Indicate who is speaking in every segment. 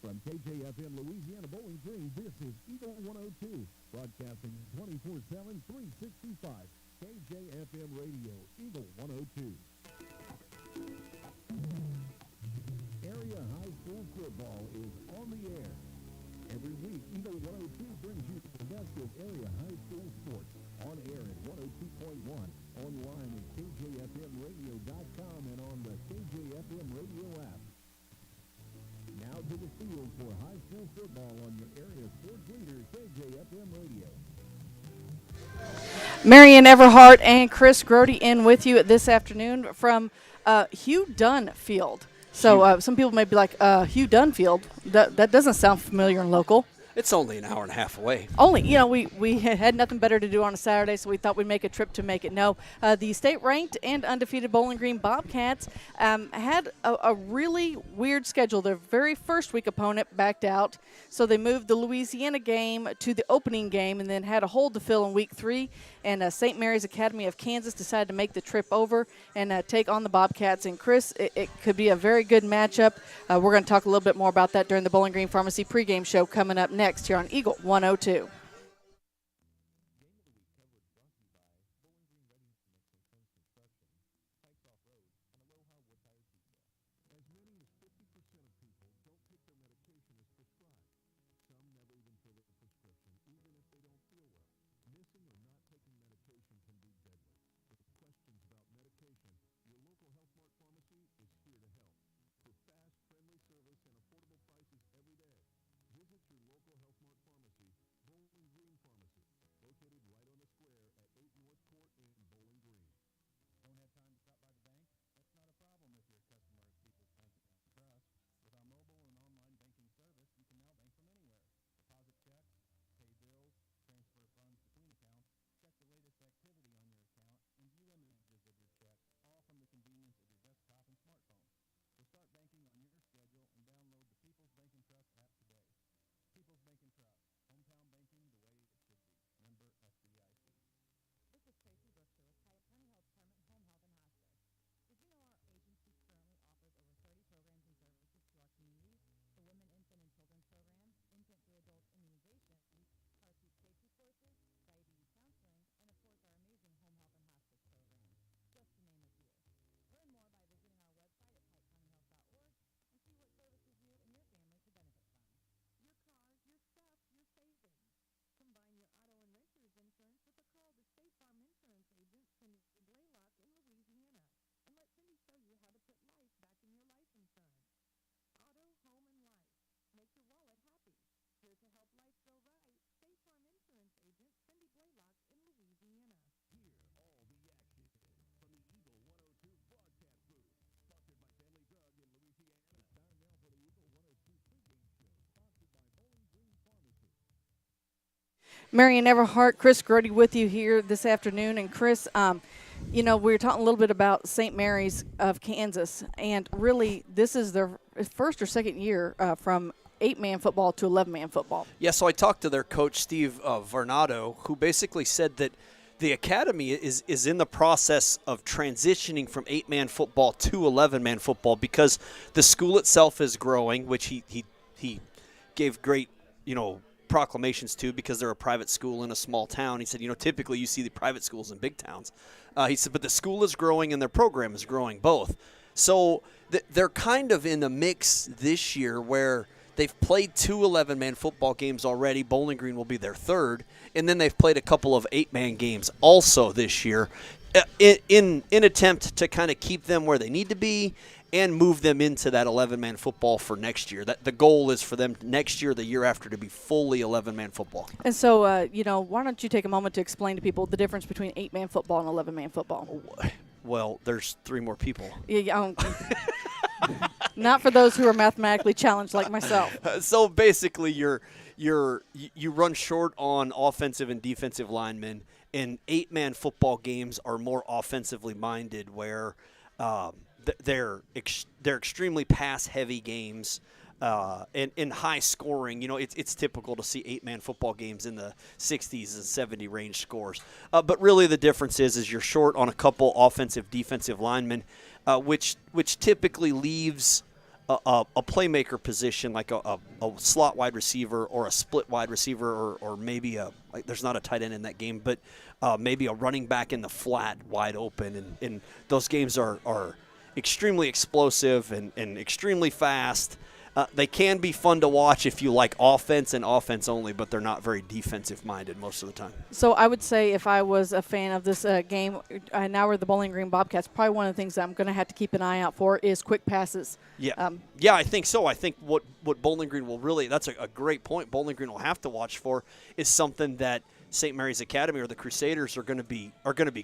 Speaker 1: From KJFM Louisiana Bowling Green, this is Eagle 102, broadcasting 24/7, 365. KJFM Radio, Eagle 102. Area high school football is on the air. Every week, Eagle 102 brings you the best of area high school sports. On air at 102.1, online at KJFMradio.com and on the KJFM Radio app. Now to the field for high school football on your area sports leader, KJFM Radio.
Speaker 2: Marion Everhart and Chris Grody in with you this afternoon from Hugh Dunn Field. So some people may be like, Hugh Dunn Field, that doesn't sound familiar and local.
Speaker 3: It's only an hour and a half away.
Speaker 2: Only, we had nothing better to do on a Saturday, so we thought we'd make a trip to make it. No, the state-ranked and undefeated Bowling Green Bobcats had a really weird schedule. Their very first week opponent backed out, so they moved the Louisiana game to the opening game and then had a hole to fill in week 3. And St. Mary's Academy of Kansas decided to make the trip over and take on the Bobcats. And, Chris, it could be a very good matchup. We're going to talk a little bit more about that during the Bowling Green Pharmacy pregame show coming up next here on Eagle 102. Marion Everhart, Chris Grody with you here this afternoon. And, Chris, we were talking a little bit about St. Mary's of Kansas, and really this is their first or second year from 8-man football to 11-man football.
Speaker 3: Yeah, so I talked to their coach, Steve Varnado, who basically said that the academy is in the process of transitioning from 8-man football to 11-man football because the school itself is growing, which he gave great, proclamations to because they're a private school in a small town. He said, typically you see the private schools in big towns. He said, but the school is growing and their program is growing both. So they're kind of in the mix this year where they've played 2 11-man football games already. Bowling Green will be their third. And then they've played a couple of 8-man games also this year in attempt to kind of keep them where they need to be and move them into that 11-man football for next year. That the goal is for them next year, the year after, to be fully 11-man football.
Speaker 2: And so, why don't you take a moment to explain to people the difference between 8-man football and 11-man football?
Speaker 3: Well, there's 3 more people.
Speaker 2: Yeah, not for those who are mathematically challenged like myself.
Speaker 3: So basically, you run short on offensive and defensive linemen, and 8-man football games are more offensively minded, where they're extremely pass-heavy games and high scoring. It's typical to see 8-man football games in the 60s and 70 range scores. But really the difference is you're short on a couple offensive, defensive linemen, which typically leaves a playmaker position like a slot wide receiver or a split wide receiver or maybe like there's not a tight end in that game, but maybe a running back in the flat wide open. And those games are extremely explosive and extremely fast. They can be fun to watch if you like offense and offense only, but they're not very defensive-minded most of the time.
Speaker 2: So I would say if I was a fan of this game, now we're the Bowling Green Bobcats, probably one of the things that I'm going to have to keep an eye out for is quick passes.
Speaker 3: Yeah, yeah, I think so. I think what Bowling Green will really – that's a great point. Bowling Green will have to watch for is something that St. Mary's Academy or the Crusaders are going to be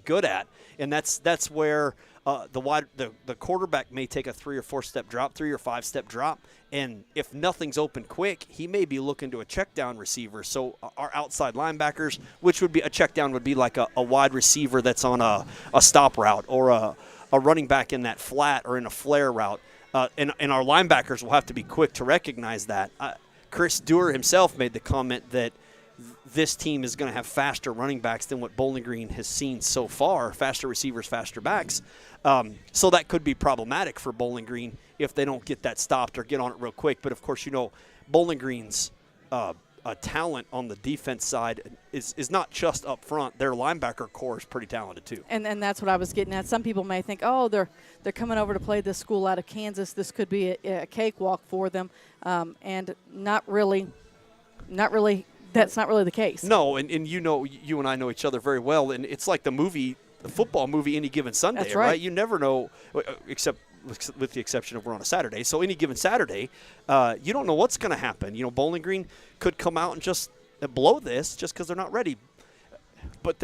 Speaker 3: good at, and that's where the quarterback may take a 3 or 4 step drop, 3 or 5 step drop, and if nothing's open quick, he may be looking to a check down receiver. So our outside linebackers, which would be a check down, would be like a wide receiver that's on a stop route or a running back in that flat or in a flare route, and our linebackers will have to be quick to recognize that. Chris Dewar himself made the comment that this team is going to have faster running backs than what Bowling Green has seen so far, faster receivers, faster backs. So that could be problematic for Bowling Green if they don't get that stopped or get on it real quick. But, of course, Bowling Green's talent on the defense side is not just up front. Their linebacker core is pretty talented too. And
Speaker 2: that's what I was getting at. Some people may think, oh, they're coming over to play this school out of Kansas. This could be a cakewalk for them, and not really. That's not really the case.
Speaker 3: No, and you and I know each other very well, and it's like the football movie, Any Given Sunday.
Speaker 2: That's right.
Speaker 3: You never know, except with the exception of we're on a Saturday. So any given Saturday, you don't know what's going to happen. Bowling Green could come out and just blow this just because they're not ready. But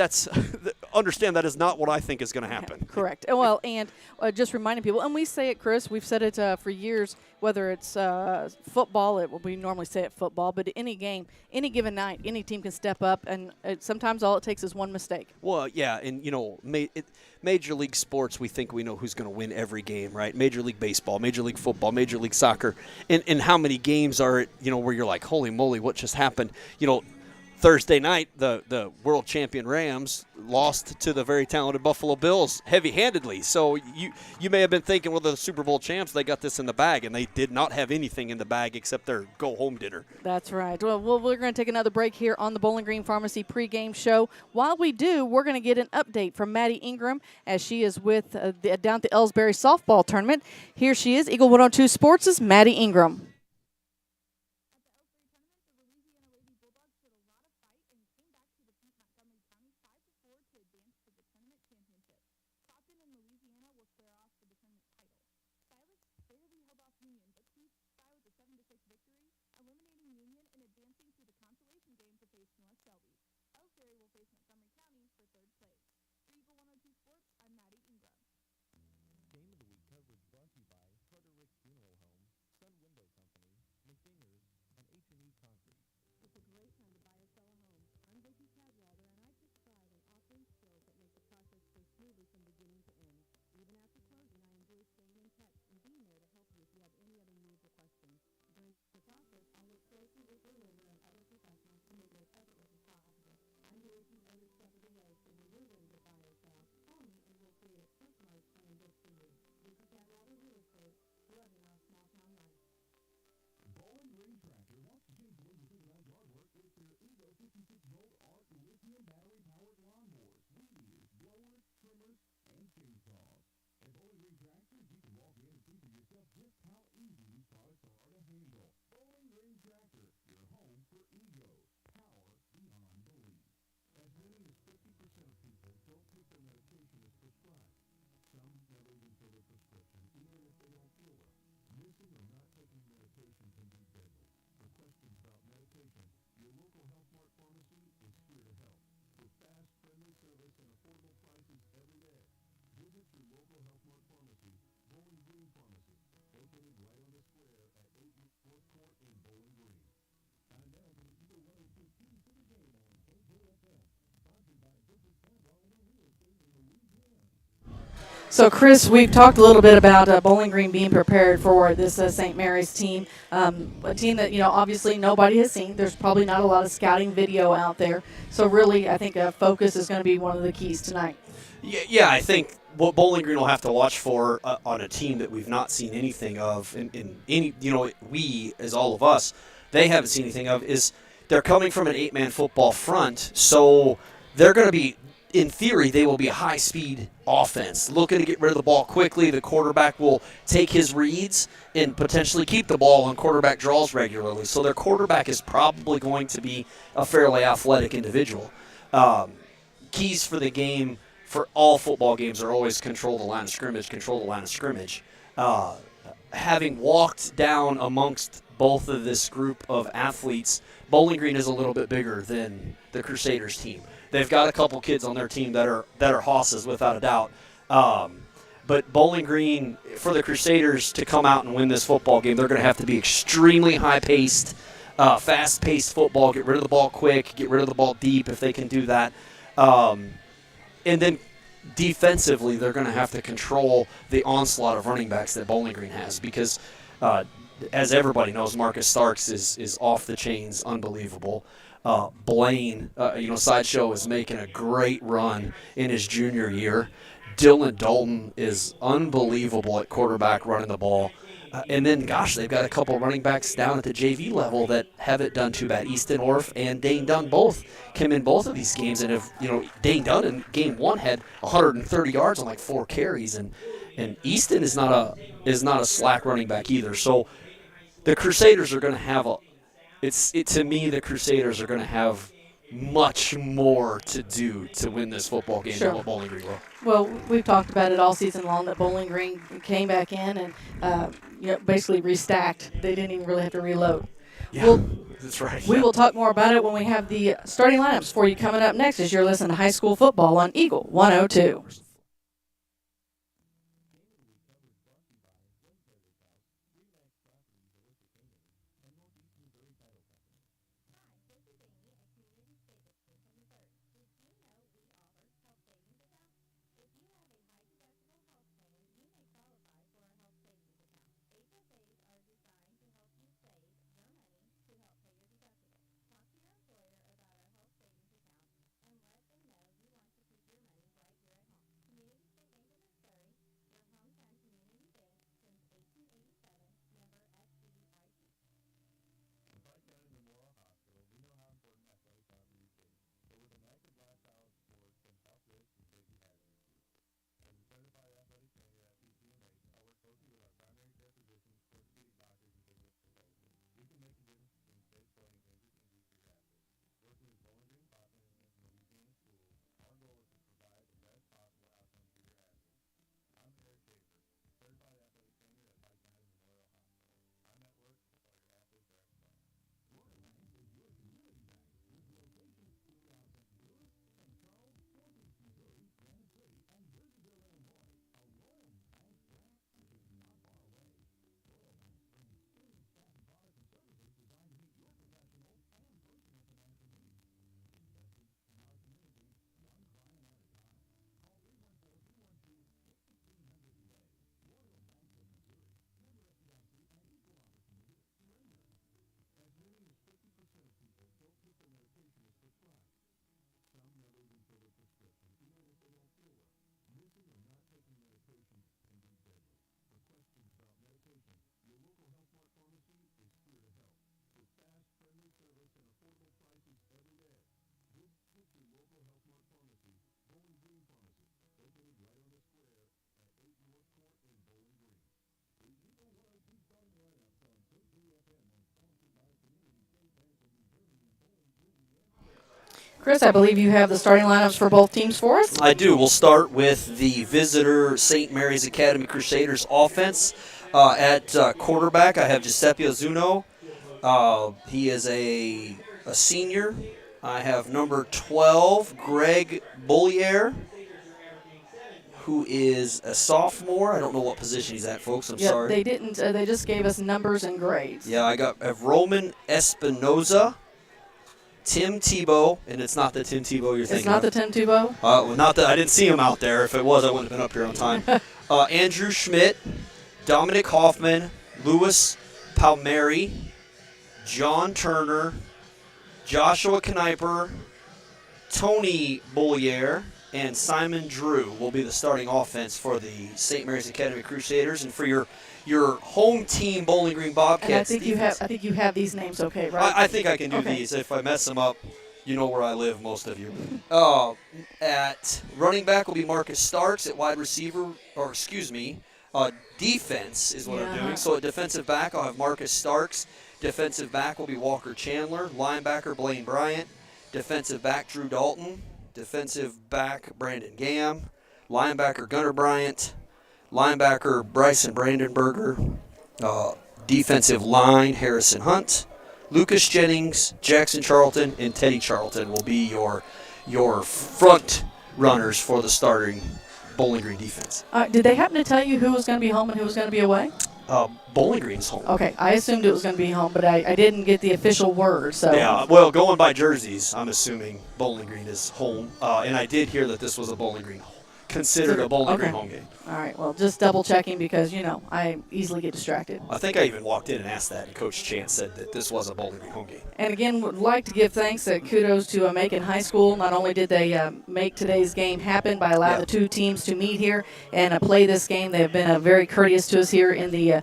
Speaker 3: understand that is not what I think is going to happen.
Speaker 2: Correct. Well, and just reminding people, and we say it, Chris, we've said it for years, whether it's football, we normally say it football, but any game, any given night, any team can step up, and sometimes all it takes is one mistake.
Speaker 3: Well, yeah, and, Major League sports, we think we know who's going to win every game, right? Major League Baseball, Major League Football, Major League Soccer, and how many games are it, where you're like, holy moly, what just happened? Thursday night, the world champion Rams lost to the very talented Buffalo Bills heavy-handedly. So you may have been thinking, well, the Super Bowl champs, they got this in the bag, and they did not have anything in the bag except their go-home dinner.
Speaker 2: That's right. Well, we're going to take another break here on the Bowling Green Pharmacy pregame show. While we do, we're going to get an update from Maddie Ingram as she is with down at the Ellsbury softball tournament. Here she is, Eagle 102 Sports' Maddie Ingram. So, Chris, we've talked a little bit about Bowling Green being prepared for this St. Mary's team, a team that, obviously nobody has seen. There's probably not a lot of scouting video out there. So, really, I think focus is going to be one of the keys tonight.
Speaker 3: Yeah, I think what Bowling Green will have to watch for on a team that we've not seen anything of, in any, we, as all of us, they haven't seen anything of, is they're coming from an 8-man football front, so they're going to be, in theory, they will be a high-speed offense, looking to get rid of the ball quickly. The quarterback will take his reads and potentially keep the ball on quarterback draws regularly. So their quarterback is probably going to be a fairly athletic individual. Keys for the game, for all football games, are always control the line of scrimmage. Having walked down amongst both of this group of athletes, Bowling Green is a little bit bigger than the Crusaders team. They've got a couple kids on their team that are hosses, without a doubt. But Bowling Green, for the Crusaders to come out and win this football game, they're going to have to be extremely high-paced, fast-paced football, get rid of the ball quick, get rid of the ball deep if they can do that. And then defensively, they're going to have to control the onslaught of running backs that Bowling Green has because, as everybody knows, Marcus Starks is off the chains, unbelievable. Blaine, Sideshow is making a great run in his junior year. Dylan Dalton is unbelievable at quarterback running the ball. And then, they've got a couple running backs down at the JV level that haven't done too bad. Easton Orff and Dane Dunn both came in both of these games, and have, Dane Dunn in game 1 had 130 yards on 4 carries, and Easton is not a slack running back either. So the Crusaders are going to have the Crusaders are going to have much more to do to win this football game than what Bowling Green will.
Speaker 2: Well, we've talked about it all season long that Bowling Green came back in and basically restacked. They didn't even really have to reload.
Speaker 3: Yeah, that's right.
Speaker 2: We will talk more about it when we have the starting lineups for you coming up next as you're listening to High School Football on Eagle 102. Chris, I believe you have the starting lineups for both teams for us.
Speaker 3: I do. We'll start with the visitor St. Mary's Academy Crusaders offense. At quarterback, I have Giuseppe Ozzuno. He is a senior. I have number 12, Greg Bollier, who is a sophomore. I don't know what position he's at, folks. I'm sorry.
Speaker 2: They didn't. They just gave us numbers and grades.
Speaker 3: Yeah, I have Roman Espinoza, Tim Tebow, and it's not the Tim Tebow you're thinking of.
Speaker 2: It's not the Tim Tebow?
Speaker 3: Well, not that I didn't see him out there. If it was, I wouldn't have been up here on time. Andrew Schmidt, Dominic Hoffman, Louis Palmieri, John Turner, Joshua Kniper, Tony Bollier, and Simon Drew will be the starting offense for the St. Mary's Academy Crusaders. And for your home team, Bowling Green Bobcats.
Speaker 2: And I think you have these names okay, right?
Speaker 3: I think I can do these. If I mess them up, you know where I live, most of you. At running back will be Marcus Starks. At wide receiver, defense is what I'm doing. So at defensive back, I'll have Marcus Starks. Defensive back will be Walker Chandler. Linebacker, Blaine Bryant. Defensive back, Drew Dalton. Defensive back, Brandon Gam. Linebacker, Gunnar Bryant. Linebacker, Bryson Brandenberger. Defensive line, Harrison Hunt. Lucas Jennings, Jackson Charlton, and Teddy Charlton will be your front runners for the starting Bowling Green defense.
Speaker 2: Did they happen to tell you who was going to be home and who was going to be away?
Speaker 3: Bowling Green's home.
Speaker 2: Okay, I assumed it was going to be home, but I didn't get the official word. So
Speaker 3: yeah, well, going by jerseys, I'm assuming Bowling Green is home, and I did hear that this was a Bowling Green considered a Bowling Green home game.
Speaker 2: All right, well, just double checking because I easily get distracted.
Speaker 3: I think I even walked in and asked that, and Coach Chance said that this was a Bowling Green home game.
Speaker 2: And again, would like to give thanks and kudos to Macon High School. Not only did they make today's game happen by allowing the two teams to meet here and play this game, they have been very courteous to us here in the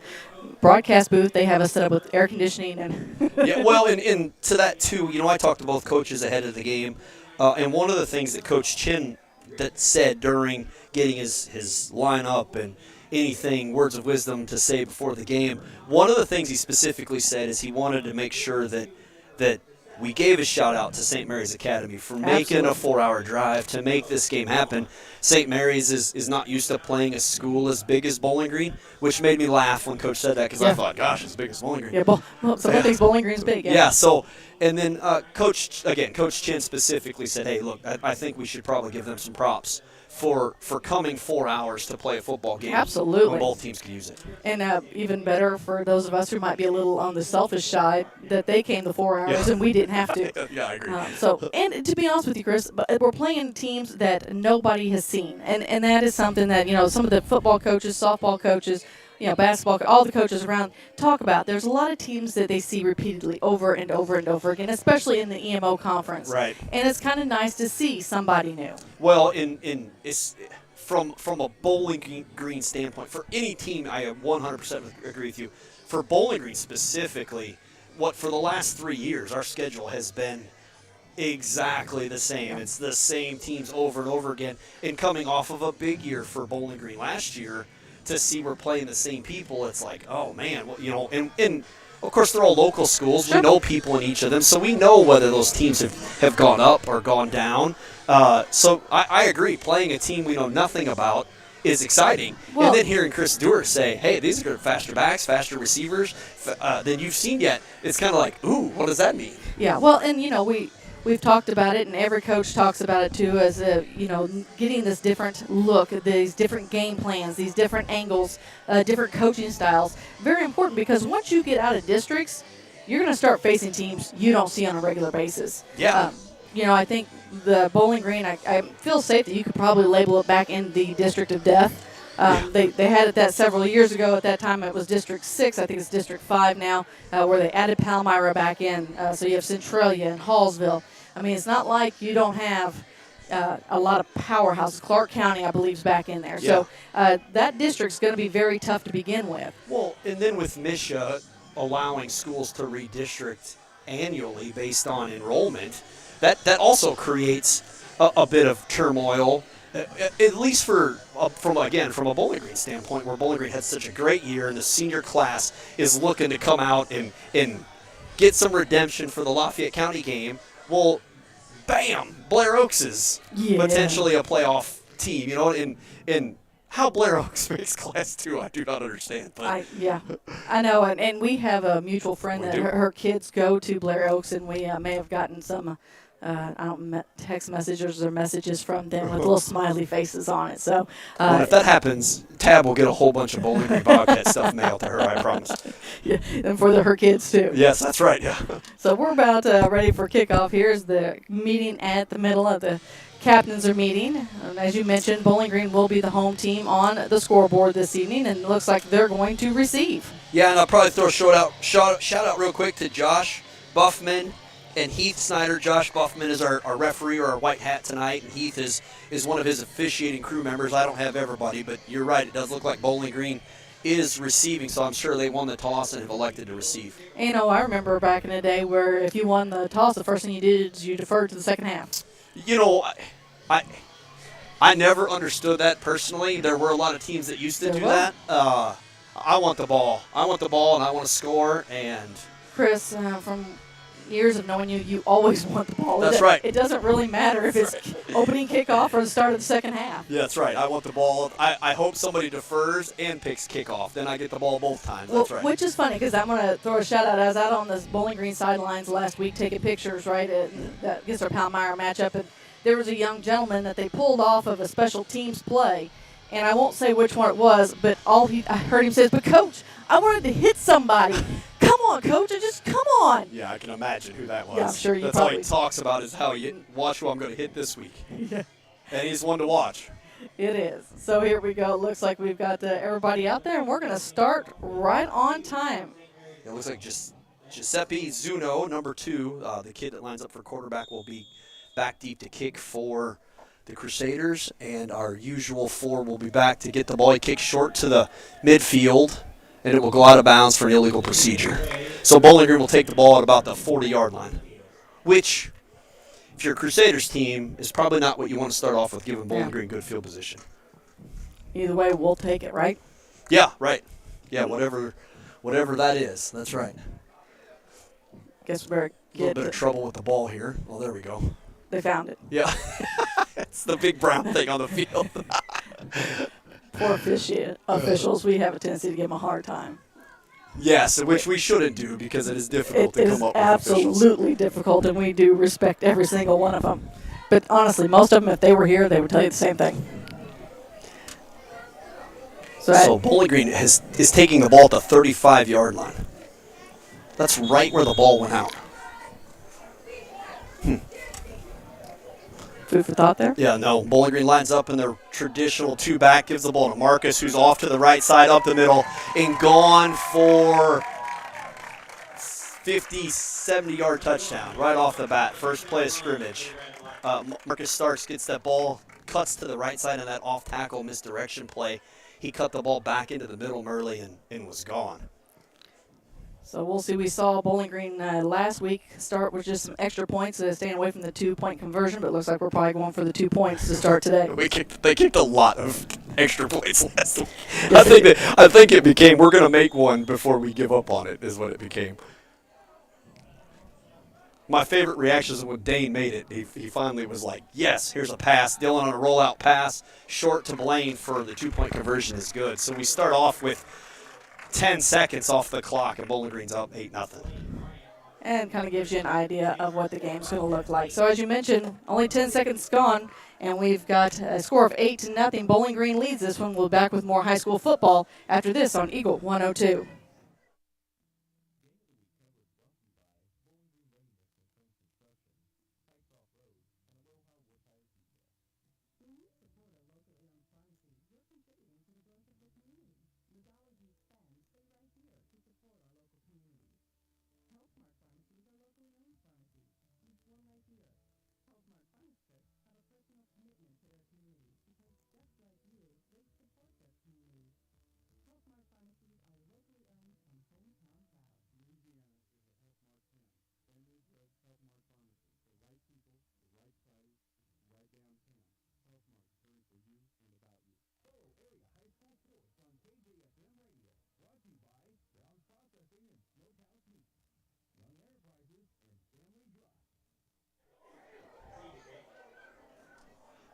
Speaker 2: broadcast booth. They have us set up with air conditioning and
Speaker 3: yeah, well, and to that too, I talked to both coaches ahead of the game, and one of the things that Coach Chin that said during getting his lineup and anything, words of wisdom to say before the game, one of the things he specifically said is he wanted to make sure that we gave a shout out to St. Mary's Academy for making a 4-hour drive to make this game happen. St. Mary's is not used to playing a school as big as Bowling Green, which made me laugh when Coach said that because I thought, gosh, it's as big as Bowling Green.
Speaker 2: Yeah, someone thinks Bowling Green's big.
Speaker 3: Yeah, so, and then Coach Chin specifically said, hey, look, I think we should probably give them some props for coming 4 hours to play a football game.
Speaker 2: Absolutely.
Speaker 3: When both teams could use it.
Speaker 2: And even better for those of us who might be a little on the selfish side that they came the 4 hours and we didn't have to.
Speaker 3: Yeah, I agree.
Speaker 2: And to be honest with you, Chris, we're playing teams that nobody has seen. And that is something that, some of the football coaches, softball coaches, basketball, all the coaches around talk about. There's a lot of teams that they see repeatedly over and over and over again, especially in the EMO conference.
Speaker 3: Right.
Speaker 2: And it's kind of nice to see somebody new.
Speaker 3: Well, it's from a Bowling Green standpoint, for any team, I 100% agree with you. For Bowling Green specifically, for the last 3 years, our schedule has been exactly the same. It's the same teams over and over again. And coming off of a big year for Bowling Green last year, to see we're playing the same people, it's like, oh man, and of course they're all local schools. Sure. We know people in each of them, so we know whether those teams have gone up or gone down. So I agree, playing a team we know nothing about is exciting. Well, and then hearing Chris Dewar say, hey, these are faster backs, faster receivers than you've seen yet, it's kind of like, ooh, what does that mean?
Speaker 2: Yeah, well, and we've talked about it, and every coach talks about it too, as getting this different look, these different game plans, these different angles, different coaching styles. Very important because once you get out of districts, you're going to start facing teams you don't see on a regular basis.
Speaker 3: Yeah.
Speaker 2: I think the Bowling Green, I feel safe that you could probably label it back in the District of Death. They had it that several years ago. At that time, it was District 6. I think it's District 5 now, where they added Palmyra back in. So you have Centralia and Hallsville. I mean, it's not like you don't have a lot of powerhouses. Clark County, I believe, is back in there.
Speaker 3: Yeah.
Speaker 2: So that district's going to be very tough to begin with.
Speaker 3: Well, and then with MSHA allowing schools to redistrict annually based on enrollment, that also creates a bit of turmoil. At least from a Bowling Green standpoint, where Bowling Green had such a great year and the senior class is looking to come out and get some redemption for the Lafayette County game. Well, bam, Blair Oaks is potentially a playoff team, and how Blair Oaks makes Class 2, I do not understand. But
Speaker 2: I know, and we have a mutual friend that her kids go to Blair Oaks, and we may have gotten some text messages or messages from them with little smiley faces on it. So
Speaker 3: if that happens, Tab will get a whole bunch of Bowling Green Bobcat stuff mailed to her, I promise.
Speaker 2: Yeah, and for her kids too.
Speaker 3: Yes, that's right, yeah.
Speaker 2: So we're about ready for kickoff. Here's the meeting at the middle of the captains are meeting. As you mentioned, Bowling Green will be the home team on the scoreboard this evening, and it looks like they're going to receive.
Speaker 3: Yeah, and I'll probably throw a shout out real quick to Josh Buffman And Heath Snyder, Josh Buffman is our referee or our white hat tonight. And Heath is one of his officiating crew members. I don't have everybody, but you're right. It does look like Bowling Green is receiving, so I'm sure they won the toss and have elected to receive.
Speaker 2: You know, I remember back in the day where if you won the toss, the first thing you did is you deferred to the second half.
Speaker 3: You know, I never understood that personally. There were a lot of teams that used to do that. I want the ball. I want the ball, and I want to score. And
Speaker 2: Chris, from years of knowing you, you always want the ball.
Speaker 3: That's right.
Speaker 2: It doesn't really matter if it's opening kickoff or the start of the second half.
Speaker 3: Yeah, that's right. I want the ball. I hope somebody defers and picks kickoff. Then I get the ball both times.
Speaker 2: Well,
Speaker 3: that's right.
Speaker 2: Which is funny because I'm going to throw a shout out. I was out on the Bowling Green sidelines last week taking pictures, right, against our Palmyra matchup. And there was a young gentleman that they pulled off of a special teams play. And I won't say which one it was, but I heard him say, "But Coach, I wanted to hit somebody. Come on, Coach, just come on."
Speaker 3: Yeah, I can imagine who that was.
Speaker 2: Yeah, I'm sure you
Speaker 3: That's
Speaker 2: probably.
Speaker 3: all he talks about is how you watch who I'm going to hit this week.
Speaker 2: Yeah.
Speaker 3: And he's one to watch.
Speaker 2: It is. So here we go. It looks like we've got everybody out there, and we're going to start right on time.
Speaker 3: It looks like Giuseppe Zuno, number 2, the kid that lines up for quarterback, will be back deep to kick for the Crusaders, and our usual 4 will be back to get the ball. He kicks short to the midfield, and it will go out of bounds for an illegal procedure. So Bowling Green will take the ball at about the 40-yard line, which, if you're a Crusaders team, is probably not what you want to start off with, giving Bowling Green good field position.
Speaker 2: Either way, we'll take it, right?
Speaker 3: Yeah, right. Yeah, whatever that is. That's right.
Speaker 2: Guess we better
Speaker 3: A little bit of trouble with the ball here. Well, there we go.
Speaker 2: They found it.
Speaker 3: Yeah. It's the big brown thing on the field.
Speaker 2: Poor officials, we have a tendency to give them a hard time.
Speaker 3: Yes, which we shouldn't do because it is difficult to come up with officials.
Speaker 2: It is absolutely difficult, and we do respect every single one of them. But honestly, most of them, if they were here, they would tell you the same thing.
Speaker 3: So Bowling Green is taking the ball at the 35-yard line. That's right where the ball went out.
Speaker 2: Food for thought there?
Speaker 3: Yeah, no. Bowling Green lines up in their traditional 2-back, gives the ball to Marcus, who's off to the right side, up the middle, and gone for 50, 70-yard touchdown right off the bat. First play of scrimmage. Marcus Starks gets that ball, cuts to the right side on that off-tackle misdirection play. He cut the ball back into the middle early and was gone.
Speaker 2: So we'll see. We saw Bowling Green last week start with just some extra points, staying away from the 2-point conversion, but it looks like we're probably going for the 2 points to start today.
Speaker 3: They kicked a lot of extra points last week. I think it became, we're going to make one before we give up on it, is what it became. My favorite reaction is when Dane made it. He finally was like, yes, here's a pass. Dylan on a rollout pass, short to Blaine for the 2-point conversion is good. So we start off with 10 seconds off the clock, and Bowling Green's up 8-0.
Speaker 2: And kind of gives you an idea of what the game's going to look like. So as you mentioned, only 10 seconds gone, and we've got a score of 8-0. Bowling Green leads this one. We'll be back with more high school football after this on Eagle 102.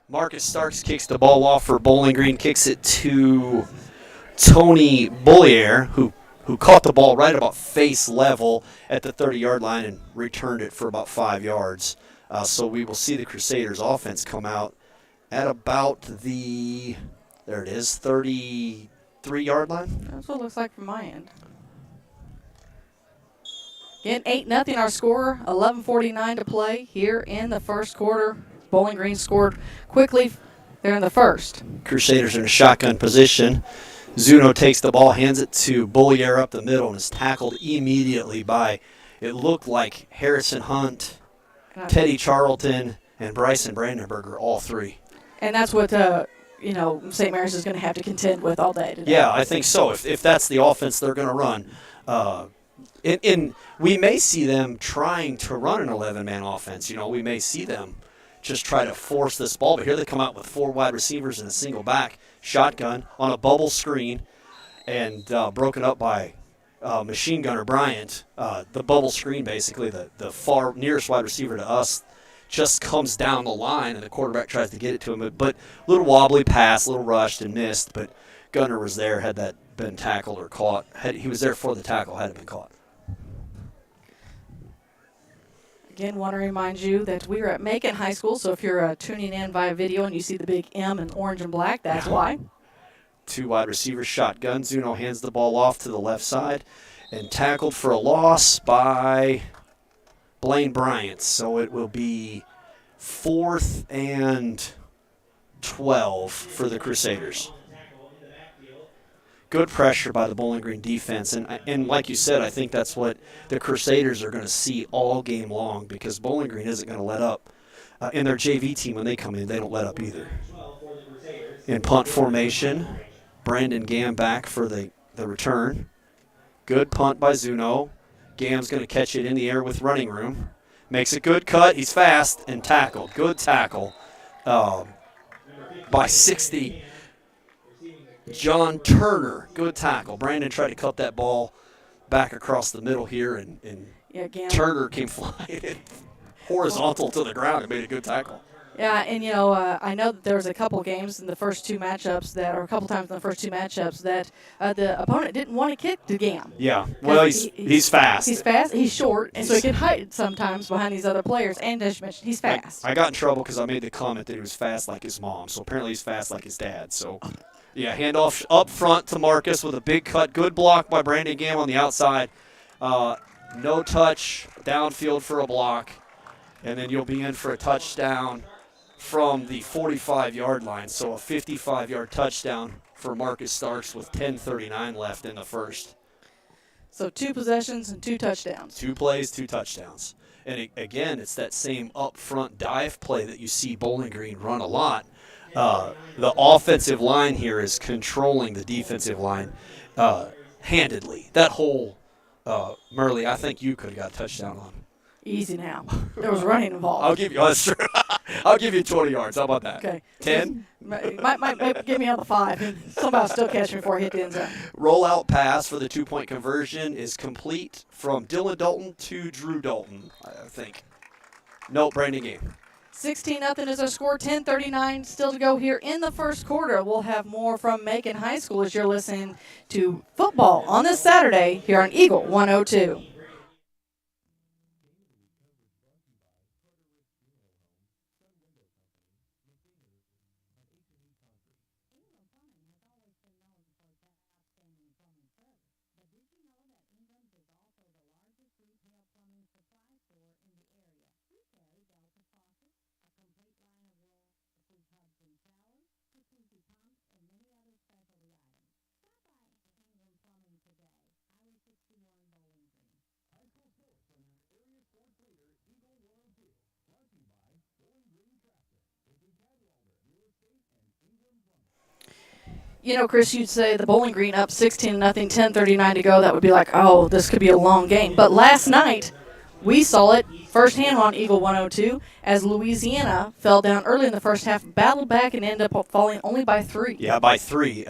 Speaker 3: Marcus Starks kicks the ball off for Bowling Green, kicks it to Tony Bollier, who caught the ball right about face level at the 30-yard line and returned it for about 5 yards. So we will see the Crusaders offense come out at about the, there it is, 33-yard line.
Speaker 2: That's what it looks like from my end. Again, 8-0 our score, 11:49 to play here in the first quarter. Bowling Green scored quickly there in the first.
Speaker 3: Crusaders are in a shotgun position. Zuno takes the ball, hands it to Bollier up the middle, and is tackled immediately by it looked like Harrison Hunt, Teddy Charlton, and Bryson Brandenburger, all three.
Speaker 2: And that's what St. Mary's is going to have to contend with all day today.
Speaker 3: Yeah, I think so. If that's the offense they're going to run. And we may see them trying to run an 11-man offense. We may see them just try to force this ball. But here they come out with 4 wide receivers and a single back shotgun on a bubble screen and broken up by machine gunner Bryant. The bubble screen, basically, the far nearest wide receiver to us, just comes down the line, and the quarterback tries to get it to him. But a little wobbly pass, a little rushed and missed. But Gunner was there, had that been tackled or caught. He was there for the tackle, had it been caught.
Speaker 2: Again, want to remind you that we are at Macon High School, so if you're tuning in via video and you see the big M in orange and black, that's why.
Speaker 3: 2 wide receivers shotgun. Zuno hands the ball off to the left side and tackled for a loss by Blaine Bryant. So it will be 4th and 12 for the Crusaders. Good pressure by the Bowling Green defense. And like you said, I think that's what the Crusaders are going to see all game long, because Bowling Green isn't going to let up. In their JV team, when they come in, they don't let up either. In punt formation, Brandon Gam back for the return. Good punt by Zuno. Gam's going to catch it in the air with running room. Makes a good cut. He's fast and tackled. Good tackle by 60. John Turner, good tackle. Brandon tried to cut that ball back across the middle here, and Turner came flying horizontal to the ground and made a good tackle.
Speaker 2: Yeah, and I know that there was a couple games in the first 2 matchups a couple times in the first 2 matchups that the opponent didn't want to kick to Gam.
Speaker 3: Yeah, well, he's fast.
Speaker 2: He's fast, he's short, and so he can hide sometimes behind these other players. And as you mentioned, he's fast.
Speaker 3: I got in trouble because I made the comment that he was fast like his mom, so apparently he's fast like his dad. So, yeah, handoff up front to Marcus with a big cut. Good block by Brandon Gam on the outside. No touch, downfield for a block, and then you'll be in for a touchdown from the 45-yard line. So a 55-yard touchdown for Marcus Starks with 10:39 left in the first.
Speaker 2: So 2 possessions and 2 touchdowns.
Speaker 3: 2 plays, 2 touchdowns. And again, it's that same up-front dive play that you see Bowling Green run a lot. The offensive line here is controlling the defensive line handedly. That whole Murley, I think you could have got a touchdown on.
Speaker 2: Easy now. There was running involved.
Speaker 3: I'll give you 20 yards. How about that?
Speaker 2: Okay.
Speaker 3: 10?
Speaker 2: Might give me on the 5. And somebody still catch me before I hit the end zone.
Speaker 3: Rollout pass for the 2-point conversion is complete from Dylan Dalton to Drew Dalton, I think. No, Brandon Game.
Speaker 2: 16-0 is our score. 10:39 still to go here in the first quarter. We'll have more from Macon High School as you're listening to football on this Saturday here on Eagle 102. Chris, you'd say the Bowling Green up 16-0, 10:39 to go. That would be like, oh, this could be a long game. But last night, we saw it firsthand on Eagle 102 as Louisiana fell down early in the first half, battled back, and ended up falling only by 3.
Speaker 3: Yeah, by 3.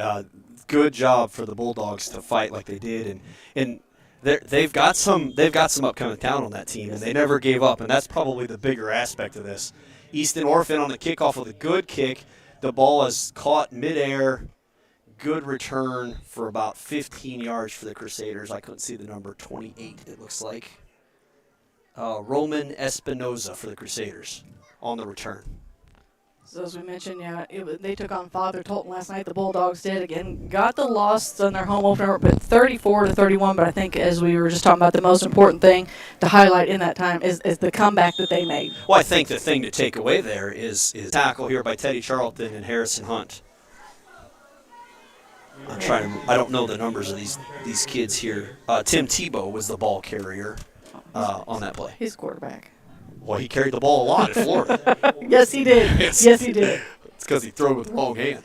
Speaker 3: Good job for the Bulldogs to fight like they did, and they've got some upcoming talent on that team, and they never gave up, and that's probably the bigger aspect of this. Easton Orphan on the kickoff with a good kick. The ball is caught midair. Good return for about 15 yards for the Crusaders. I couldn't see the number, 28 it looks like. Roman Espinoza for the Crusaders on the return.
Speaker 2: So as we mentioned, they took on Father Tolton last night. The Bulldogs did. Again, got the loss on their home opener, but 34-31. But I think, as we were just talking about, the most important thing to highlight in that time is the comeback that they made.
Speaker 3: Well, I think the thing to take away there is tackle here by Teddy Charlton and Harrison Hunt. I don't know the numbers of these kids here. Tim Tebow was the ball carrier. on that play.
Speaker 2: His quarterback.
Speaker 3: Well, he carried the ball a lot in Florida.
Speaker 2: Yes, he did. Yes, he did.
Speaker 3: It's because he threw it with the wrong hand.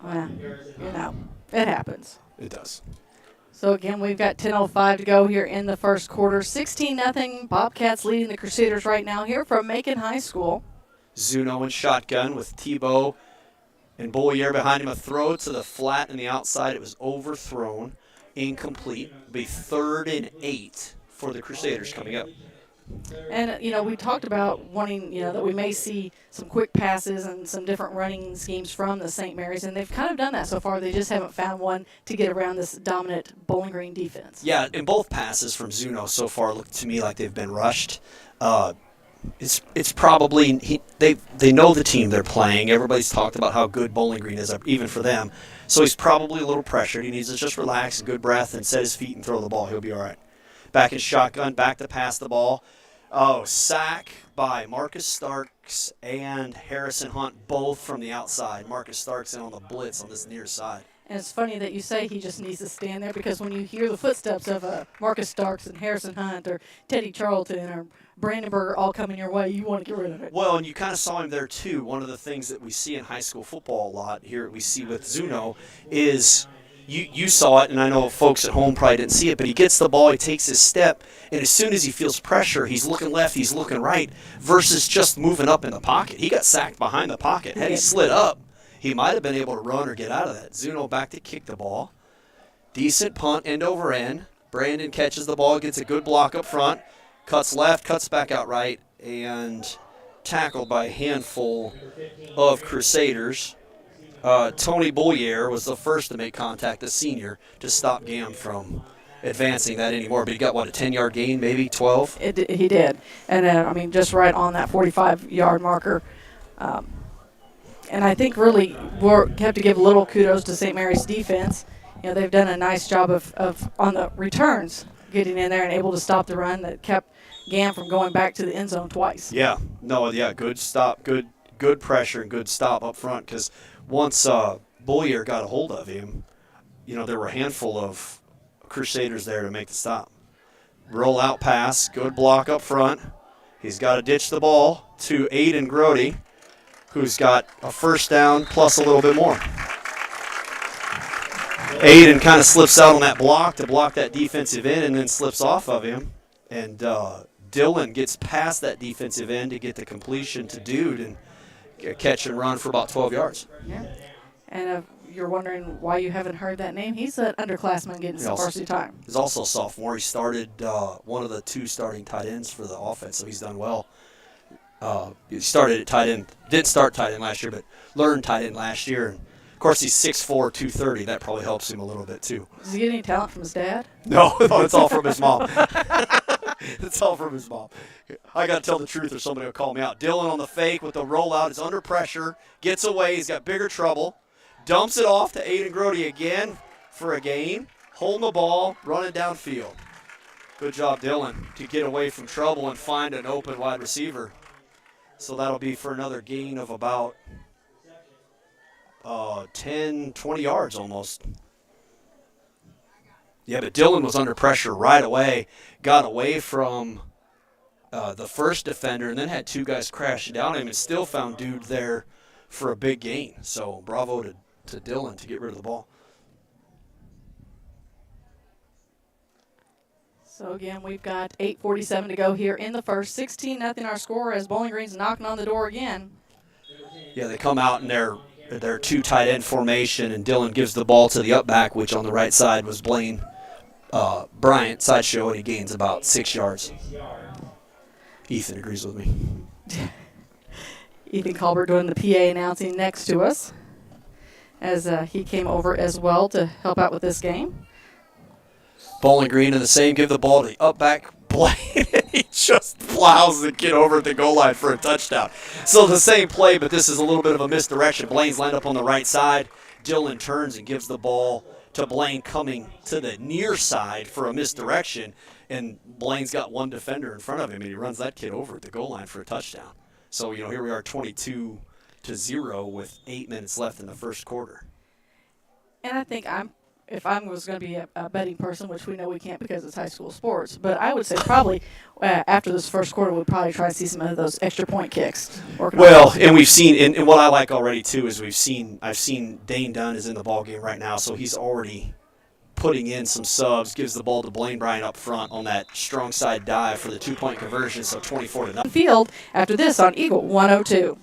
Speaker 2: Well, it happens.
Speaker 3: It does.
Speaker 2: So, again, we've got 10:05 to go here in the first quarter. 16-0. Bobcats leading the Crusaders right now here from Macon High School.
Speaker 3: Zuno in shotgun with Tebow and Bollier behind him. A throw to the flat and the outside. It was overthrown. Incomplete. Be 3rd and 8 for the Crusaders coming up.
Speaker 2: And, we talked about wanting, that we may see some quick passes and some different running schemes from the St. Mary's, and they've kind of done that so far. They just haven't found one to get around this dominant Bowling Green defense.
Speaker 3: Yeah, and both passes from Zuno so far look to me like they've been rushed. It's probably they know the team they're playing. Everybody's talked about how good Bowling Green is, even for them. So he's probably a little pressured. He needs to just relax, good breath, and set his feet and throw the ball. He'll be all right. Back in shotgun, back to pass the ball. Oh, sack by Marcus Starks and Harrison Hunt, both from the outside. Marcus Starks in on the blitz on this near side.
Speaker 2: And it's funny that you say he just needs to stand there, because when you hear the footsteps of Marcus Starks and Harrison Hunt or Teddy Charlton or Brandenburg all coming your way, you want to get rid of it.
Speaker 3: Well, and you kind of saw him there too. One of the things that we see in high school football a lot here, we see with Zuno, is you saw it, and I know folks at home probably didn't see it, but he gets the ball, he takes his step, and as soon as he feels pressure, he's looking left, he's looking right, versus just moving up in the pocket. He got sacked behind the pocket. Had he slid up, he might have been able to run or get out of that. Zuno back to kick the ball. Decent punt, end over end. Brandon catches the ball, gets a good block up front, cuts left, cuts back out right, and tackled by a handful of Crusaders. Tony Bollier was the first to make contact, the senior, to stop Gam from advancing that anymore. But he got, a 10-yard gain, maybe 12?
Speaker 2: He did. And, just right on that 45-yard marker. And I think really we'll have to give a little kudos to St. Mary's defense. They've done a nice job of on the returns, getting in there and able to stop the run that kept Gam from going back to the end zone twice.
Speaker 3: Yeah. Good stop, good pressure, and good stop up front, because once Bollier got a hold of him, there were a handful of Crusaders there to make the stop. Roll out pass, good block up front. He's got to ditch the ball to Aiden Grody, who's got a first down plus a little bit more. Aiden kind of slips out on that block to block that defensive end and then slips off of him. And Dylan gets past that defensive end to get the completion to Dude and catch and run for about 12 yards.
Speaker 2: Yeah. And if you're wondering why you haven't heard that name, he's an underclassman getting some varsity time.
Speaker 3: He's also a sophomore. He started one of the 2 starting tight ends for the offense, so he's done well. He started at tight end. Didn't start tight end last year, but learned tight end last year. And of course, he's 6'4", 230. That probably helps him a little bit, too.
Speaker 2: Does he get any talent from his dad?
Speaker 3: No, it's all from his mom. It's all from his mom. I got to tell the truth or somebody will call me out. Dylan on the fake with the rollout is under pressure, gets away. He's got bigger trouble. Dumps it off to Aiden Grody again for a gain. Holding the ball, running downfield. Good job, Dylan, to get away from trouble and find an open wide receiver. So that'll be for another gain of about 10, 20 yards almost. Yeah, but Dylan was under pressure right away, got away from the first defender, and then had 2 guys crashing down on him and still found Dude there for a big gain. So bravo to Dylan to get rid of the ball.
Speaker 2: So, again, we've got 8:47 to go here in the first. 16-0 our score as Bowling Green's knocking on the door again.
Speaker 3: Yeah, they come out in their 2 tight end formation, and Dylan gives the ball to the up back, which on the right side was Blaine Bryant, sideshow, and he gains about 6 yards. Ethan agrees with me.
Speaker 2: Ethan Colbert doing the PA announcing next to us as he came over as well to help out with this game.
Speaker 3: Bowling Green in the same, give the ball to the up back, Blaine, and he just plows the kid over at the goal line for a touchdown. So the same play, but this is a little bit of a misdirection. Blaine's lined up on the right side. Dylan turns and gives the ball to Blaine coming to the near side for a misdirection, and Blaine's got 1 defender in front of him, and he runs that kid over at the goal line for a touchdown. So, here we are 22-0 with 8 minutes left in the first quarter.
Speaker 2: And I think I'm if I was going to be a betting person, which we know we can't because it's high school sports, but I would say probably after this first quarter, we'll probably try to see some of those extra point kicks.
Speaker 3: Well, and we've seen, and what I like already too is I've seen Dane Dunn is in the ball game right now, so he's already putting in some subs, gives the ball to Blaine Bryant up front on that strong side dive for the 2-point conversion, so 24-0.
Speaker 2: Field after this on Eagle 102.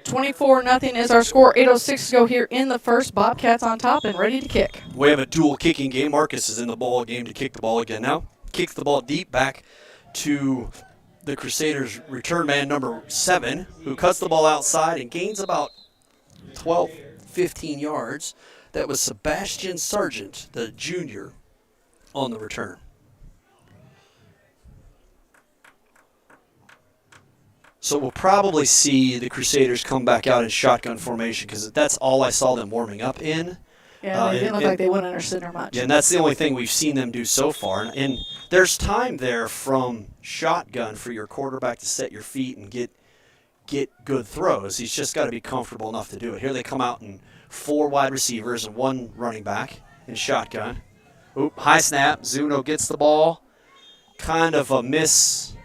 Speaker 2: $24-0 is our score. 8:06 to go here in the first. Bobcats on top and ready to kick.
Speaker 3: We have a dual kicking game. Marcus is in the ball game to kick the ball again now. Kicks the ball deep back to the Crusaders' return man number 7, who cuts the ball outside and gains about 12, 15 yards. That was Sebastian Sargent, the junior, on the return. So we'll probably see the Crusaders come back out in shotgun formation because that's all I saw them warming up in.
Speaker 2: Yeah, they didn't look like they went under center much.
Speaker 3: Yeah, and that's the only thing we've seen them do so far. And there's time there from shotgun for your quarterback to set your feet and get good throws. He's just got to be comfortable enough to do it. Here they come out in 4 wide receivers and 1 running back in shotgun. Oop, high snap. Zuno gets the ball. Kind of a misconnection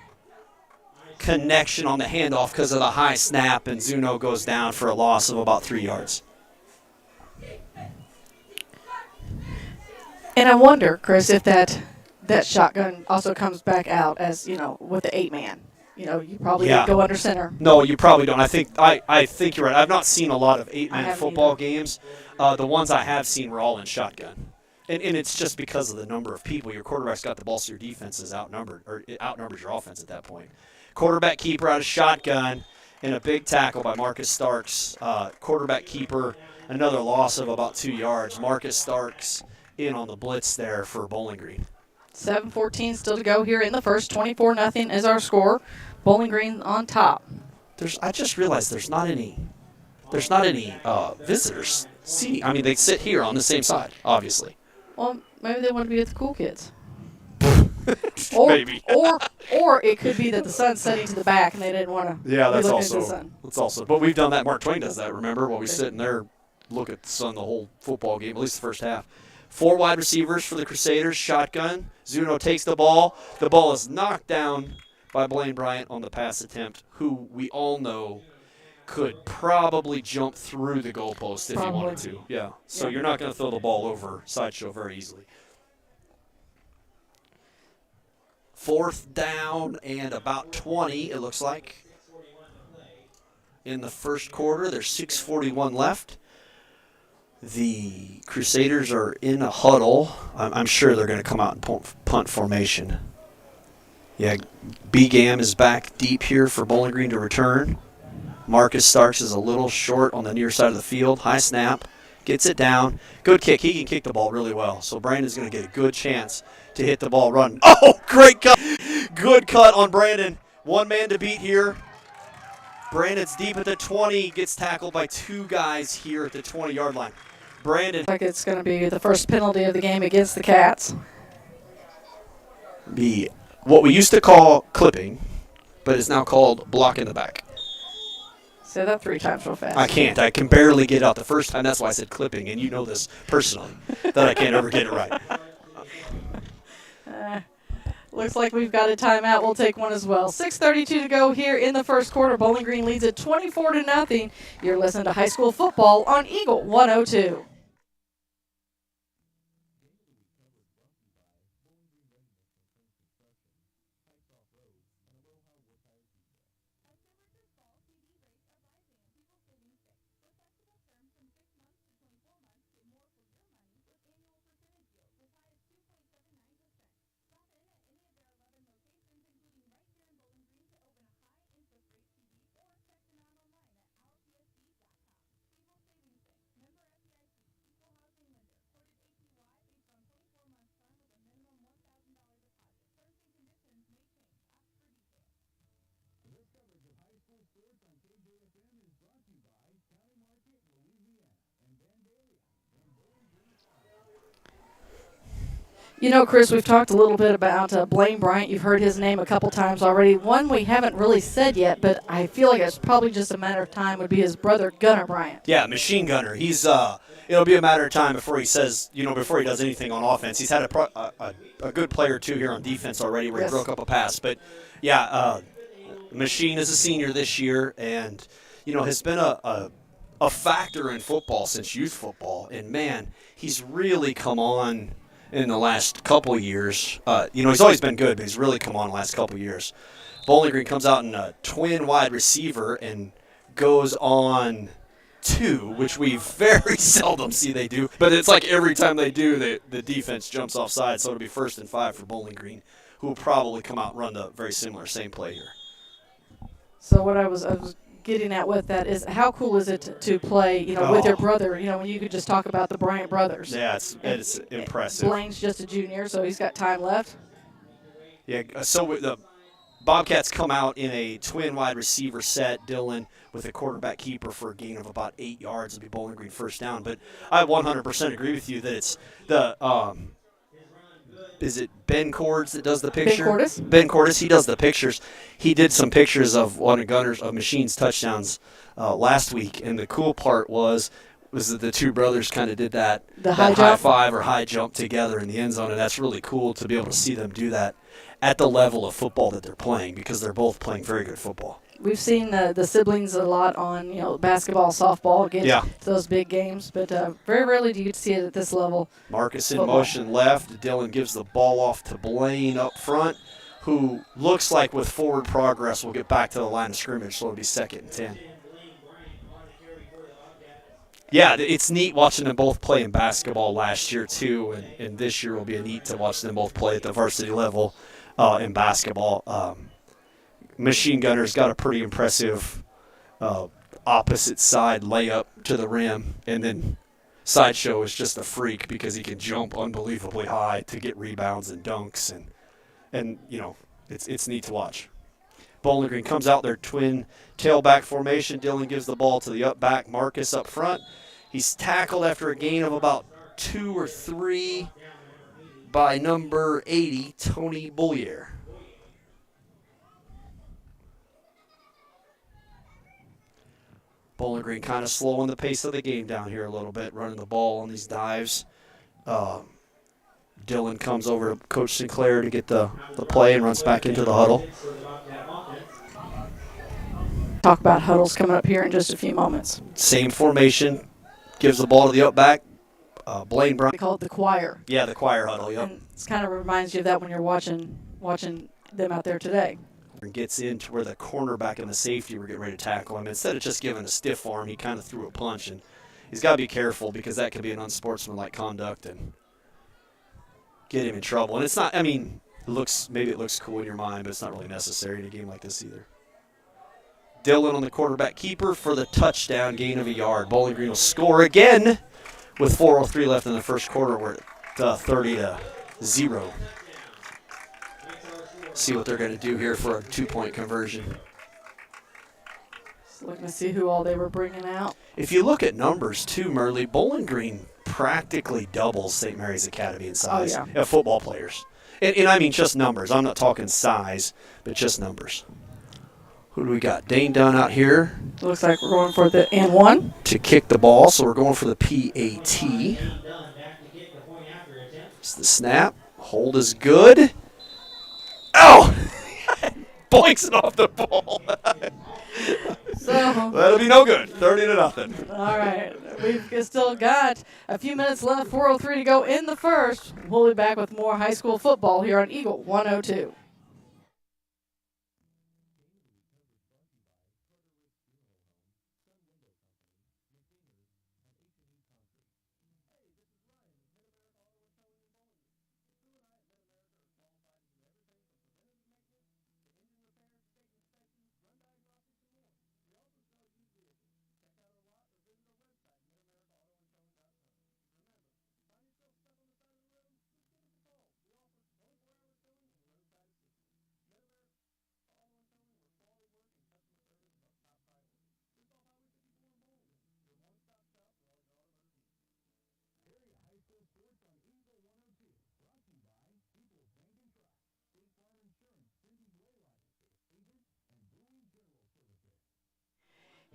Speaker 3: on the handoff because of the high snap, and Zuno goes down for a loss of about 3 yards.
Speaker 2: And I wonder, Chris, if that shotgun also comes back out as, with the 8-man. You probably didn't go under center.
Speaker 3: No, you probably don't. I think you're right. I've not seen a lot of 8-man football games. The ones I have seen were all in shotgun. And it's just because of the number of people. Your quarterback's got the ball, so your defense is outnumbered, or it outnumbers your offense at that point. Quarterback keeper out of shotgun and a big tackle by Marcus Starks. Quarterback keeper, another loss of about 2 yards. Marcus Starks in on the blitz there for Bowling Green.
Speaker 2: 7:14 still to go here in the first. 24-0 is our score. Bowling Green on top.
Speaker 3: I just realized there's not any visitors seating. I mean, they sit here on the same side, obviously.
Speaker 2: Well, maybe they want to be with the cool kids.
Speaker 3: Maybe.
Speaker 2: Or it could be that the sun's setting to the back and they didn't want to
Speaker 3: look into the
Speaker 2: sun.
Speaker 3: That's also. But we've done that. Mark Twain does that. Remember, while we sit in there, look at the sun the whole football game, at least the first half. 4 wide receivers for the Crusaders. Shotgun. Zuno takes the ball. The ball is knocked down by Blaine Bryant on the pass attempt, who we all know could probably jump through the goalpost if he wanted to. Yeah. So you're not going to throw the ball over Sideshow very easily. 4th down and about 20, it looks like. In the first quarter, there's 6:41 left. The Crusaders are in a huddle. I'm sure they're going to come out in punt formation. Yeah, B-Gam is back deep here for Bowling Green to return. Marcus Starks is a little short on the near side of the field. High snap. Gets it down. Good kick. He can kick the ball really well. So Brandon's going to get a good chance to hit the ball run. Oh, great cut. Good cut on Brandon. 1 man to beat here. Brandon's deep at the 20. Gets tackled by 2 guys here at the 20-yard line. Brandon.
Speaker 2: Like it's going to be the first penalty of the game against the Cats.
Speaker 3: Be what we used to call clipping, but is now called block in the back.
Speaker 2: Say that 3 times real fast.
Speaker 3: I can't. I can barely get out the first time. That's why I said clipping, and you know this personally, that I can't ever get it right.
Speaker 2: Looks like we've got a timeout. We'll take one as well. 6:32 to go here in the first quarter. Bowling Green leads it 24-0. You're listening to high school football on Eagle 102. You know, Chris, we've talked a little bit about Blaine Bryant. You've heard his name a couple times already. One we haven't really said yet, but I feel like it's probably just a matter of time, would be his brother, Gunnar Bryant.
Speaker 3: Yeah, machine gunner. He's it'll be a matter of time before he says, before he does anything on offense. He's had a good player or two here on defense already where he broke up a pass. But yeah, Machine is a senior this year, and has been a factor in football since youth football. And man, he's really come on in the last couple years. He's always been good, but he's really come on the last couple years. Bowling Green comes out in a twin wide receiver and goes on two, which we very seldom see they do. But it's like every time they do, the defense jumps offside, so it'll be 1st and 5 for Bowling Green, who will probably come out and run the very same play here.
Speaker 2: So what I was getting at with that is, how cool is it to play, with your brother, when you could just talk about the Bryant brothers.
Speaker 3: Yeah, it's impressive.
Speaker 2: Blaine's just a junior, so he's got time left.
Speaker 3: Yeah, so the Bobcats come out in a twin wide receiver set, Dylan with a quarterback keeper for a gain of about 8 yards. It'll be Bowling Green 1st down. But I 100% agree with you that it's the is it Ben Cordes that does the picture? Ben Cordes, he does the pictures. He did some pictures of one of Machine's touchdowns last week, and the cool part was that the two brothers kind of did that high five or high jump together in the end zone, and that's really cool to be able to see them do that at the level of football that they're playing, because they're both playing very good football.
Speaker 2: We've seen the siblings a lot on basketball, softball, get to those big games, but very rarely do you get to see it at this level.
Speaker 3: Marcus in motion left. Dylan gives the ball off to Blaine up front, who looks like with forward progress will get back to the line of scrimmage, so it'll be 2nd and 10. Yeah, it's neat watching them both play in basketball last year too, and this year will be neat to watch them both play at the varsity level in basketball. Machine Gunner's got a pretty impressive opposite side layup to the rim, and then Sideshow is just a freak because he can jump unbelievably high to get rebounds and dunks, and it's neat to watch. Bowling Green comes out their twin tailback formation. Dylan gives the ball to the up back, Marcus up front. He's tackled after a gain of about 2 or 3 by number 80, Tony Boulier. Bowling Green kind of slowing the pace of the game down here a little bit, running the ball on these dives. Dylan comes over to Coach Sinclair to get the play and runs back into the huddle.
Speaker 2: Talk about huddles coming up here in just a few moments.
Speaker 3: Same formation, gives the ball to the up back. Blaine Bryant.
Speaker 2: They call it the choir.
Speaker 3: Yeah, the choir huddle, yep.
Speaker 2: And it kind of reminds you of that when you're watching them out there today.
Speaker 3: Gets into where the cornerback and the safety were getting ready to tackle him. Instead of just giving a stiff arm, he kind of threw a punch, and he's got to be careful because that could be an unsportsmanlike conduct and get him in trouble. And it's not, maybe it looks cool in your mind, but it's not really necessary in a game like this either. Dylan on the quarterback keeper for the touchdown, gain of a yard. Bowling Green will score again with 4:03 left in the first quarter. We're at 30-0. See what they're going to do here for a 2-point conversion.
Speaker 2: Just looking to see who all they were bringing out.
Speaker 3: If you look at numbers too, Merle, Bowling Green practically doubles St. Mary's Academy in size of football players. And I mean just numbers. I'm not talking size, but just numbers. Who do we got? Dane Dunn out here.
Speaker 2: Looks like we're going for the and one.
Speaker 3: To kick the ball, so we're going for the PAT. It's the snap. Hold is good. Oh! Boinks it off the ball.
Speaker 2: So
Speaker 3: that'll be no good. 30-0.
Speaker 2: All right. We've still got a few minutes left. 4:03 to go in the first. We'll be back with more high school football here on Eagle 102.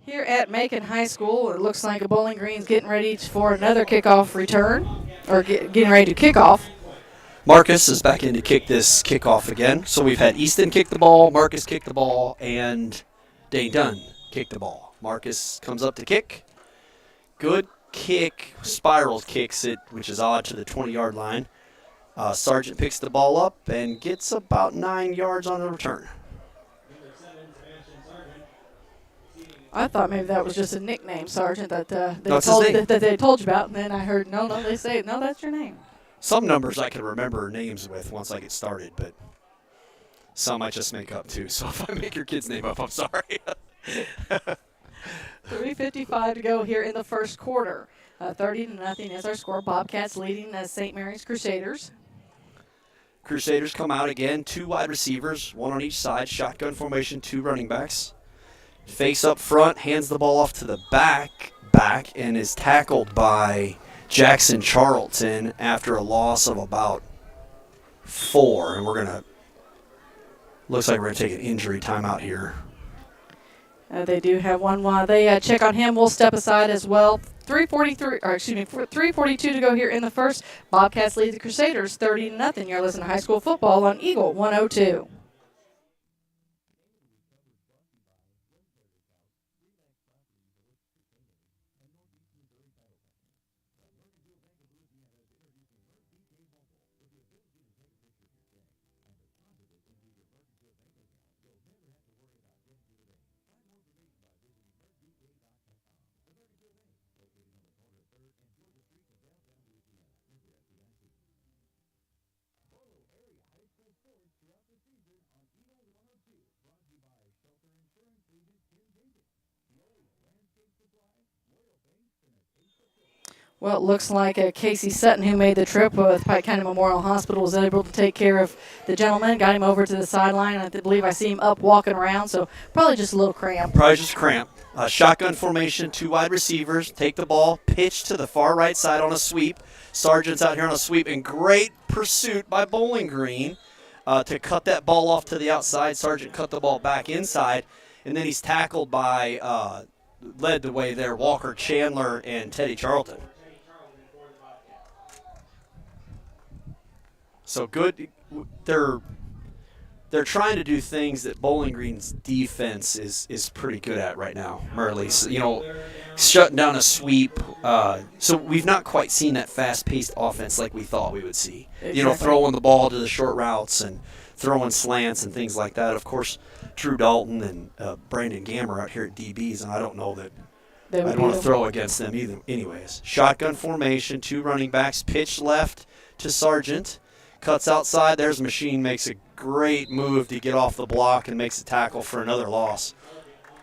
Speaker 2: Here at Macon High School, it looks like a Bowling Green's getting ready for another kickoff return, or getting ready to kick off.
Speaker 3: Marcus is back in to kick this kickoff again. So we've had Easton kick the ball, Marcus kick the ball, and Dane Dunn kick the ball. Marcus comes up to kick. Good kick, spirals kicks it, which is odd, to the 20-yard line. Sargent picks the ball up and gets about 9 yards on the return.
Speaker 2: I thought maybe that was just a nickname, Sergeant, that
Speaker 3: they
Speaker 2: told you about, and then I heard, no, they say, no, that's your name.
Speaker 3: Some numbers I can remember names with once I get started, but some I just make up too. So if I make your kid's name up, I'm sorry.
Speaker 2: 3:55 to go here in the first quarter. 30-0 is our score. Bobcats leading St. Mary's Crusaders.
Speaker 3: Crusaders come out again, 2 wide receivers, 1 on each side, shotgun formation, 2 running backs. Face up front, hands the ball off to the back, and is tackled by Jackson Charlton after a loss of about 4. And looks like we're going to take an injury timeout here.
Speaker 2: They do have one while they check on him. We'll step aside as well. 3:42 to go here in the first. Bobcats lead the Crusaders 30-0. You're listening to High School Football on Eagle 102. Well, it looks like Casey Sutton, who made the trip with Pike County Memorial Hospital, was able to take care of the gentleman, got him over to the sideline, and I believe I see him up walking around, so probably just a little cramp.
Speaker 3: Probably just cramp. Shotgun formation, 2 wide receivers, take the ball, pitch to the far right side on a sweep. Sargent's out here on a sweep, and great pursuit by Bowling Green to cut that ball off to the outside. Sargent cut the ball back inside, and then he's tackled by, led the way there, Walker Chandler and Teddy Charlton. So good. They're trying to do things that Bowling Green's defense is pretty good at right now. Murley's, shutting down a sweep. So we've not quite seen that fast-paced offense like we thought we would see.
Speaker 2: Exactly.
Speaker 3: Throwing the ball to the short routes and throwing slants and things like that. Of course, Drew Dalton and Brandon Gammer out here at DBs, and I don't know that I'd want to throw against them either. Anyways, shotgun formation, 2 running backs, pitch left to Sargent. Cuts outside. There's Machine, makes a great move to get off the block and makes a tackle for another loss.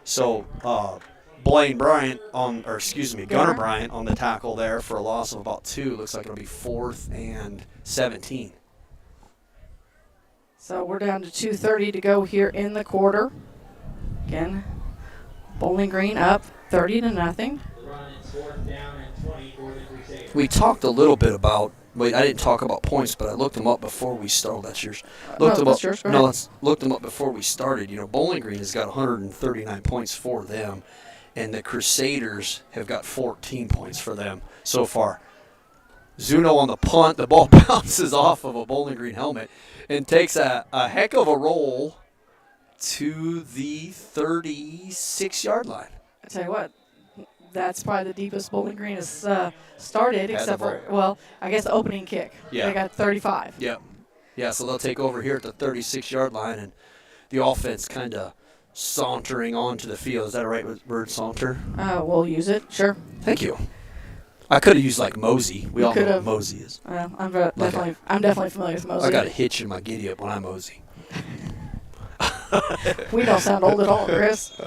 Speaker 3: So Gunner Bryant on the tackle there for a loss of about 2. Looks like it'll be 4th and 17.
Speaker 2: So we're down to 2:30 to go here in the quarter. Again, Bowling Green up 30-0.
Speaker 3: We talked a little bit about. Wait, I didn't talk about points, but I looked them up before we started. That's yours.
Speaker 2: That's yours. Go ahead.
Speaker 3: Let's look them up before we started. Bowling Green has got 139 points for them, and the Crusaders have got 14 points for them so far. Zuno on the punt, the ball bounces off of a Bowling Green helmet and takes a heck of a roll to the 36-yard line.
Speaker 2: I tell you what, that's probably the deepest Bowling Green has started, except for, I guess the opening kick.
Speaker 3: Yeah.
Speaker 2: They got 35.
Speaker 3: Yep. Yeah, so they'll take over here at the 36-yard line, and the offense kind of sauntering onto the field. Is that a right word, saunter?
Speaker 2: We'll use it, sure.
Speaker 3: Thank you. I could have used, Mosey. We all know what Mosey is.
Speaker 2: I'm definitely familiar with Mosey.
Speaker 3: I got a hitch in my giddy-up when I Mosey.
Speaker 2: We don't sound old at all, Chris.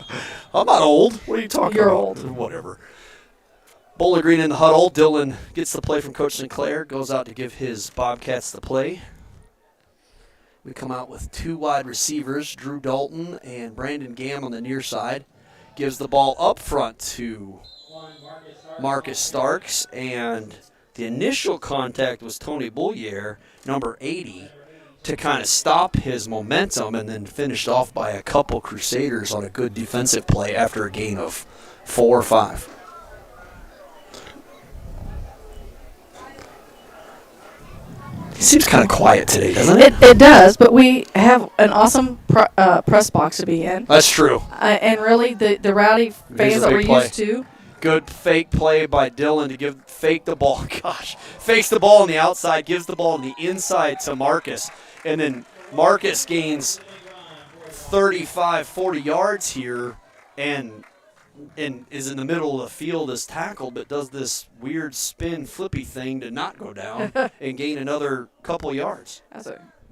Speaker 3: I'm not old. What are you talking
Speaker 2: You're
Speaker 3: about?
Speaker 2: old.
Speaker 3: Whatever. Bowling Green in the huddle. Dylan gets the play from Coach Sinclair, goes out to give his Bobcats the play. We come out with 2 wide receivers, Drew Dalton and Brandon Gamm on the near side. Gives the ball up front to Marcus Starks, and the initial contact was Tony Boulier, number 80. to kind of stop his momentum, and then finished off by a couple Crusaders on a good defensive play after a gain of 4 or 5. He seems kind of quiet today, doesn't it?
Speaker 2: It does, but we have an awesome press box to be in.
Speaker 3: That's true.
Speaker 2: And really, the rowdy fans that we're used to.
Speaker 3: Good fake play by Dylan to fake the ball. Gosh, fakes the ball on the outside, gives the ball on the inside to Marcus. And then Marcus gains 35, 40 yards here and is in the middle of the field as tackled, but does this weird spin flippy thing to not go down and gain another couple yards.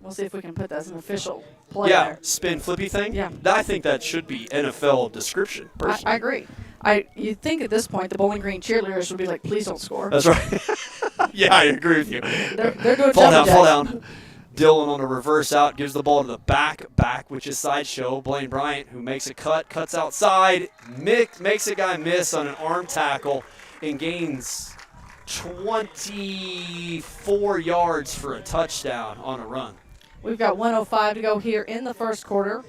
Speaker 2: We'll see if we can put that as an official play
Speaker 3: Yeah,
Speaker 2: there.
Speaker 3: spin flippy thing?
Speaker 2: Yeah.
Speaker 3: I think that should be NFL description, personally.
Speaker 2: I agree. You'd think at this point the Bowling Green cheerleaders would be like, please don't score.
Speaker 3: That's right. Yeah, I agree with you.
Speaker 2: They're doing
Speaker 3: fall
Speaker 2: jumping
Speaker 3: down. Dylan on a reverse out, gives the ball to the back, which is sideshow. Blaine Bryant, who makes a cuts outside, makes a guy miss on an arm tackle, and gains 24 yards for a touchdown on a run.
Speaker 2: We've got 1:05 to go here in the first quarter.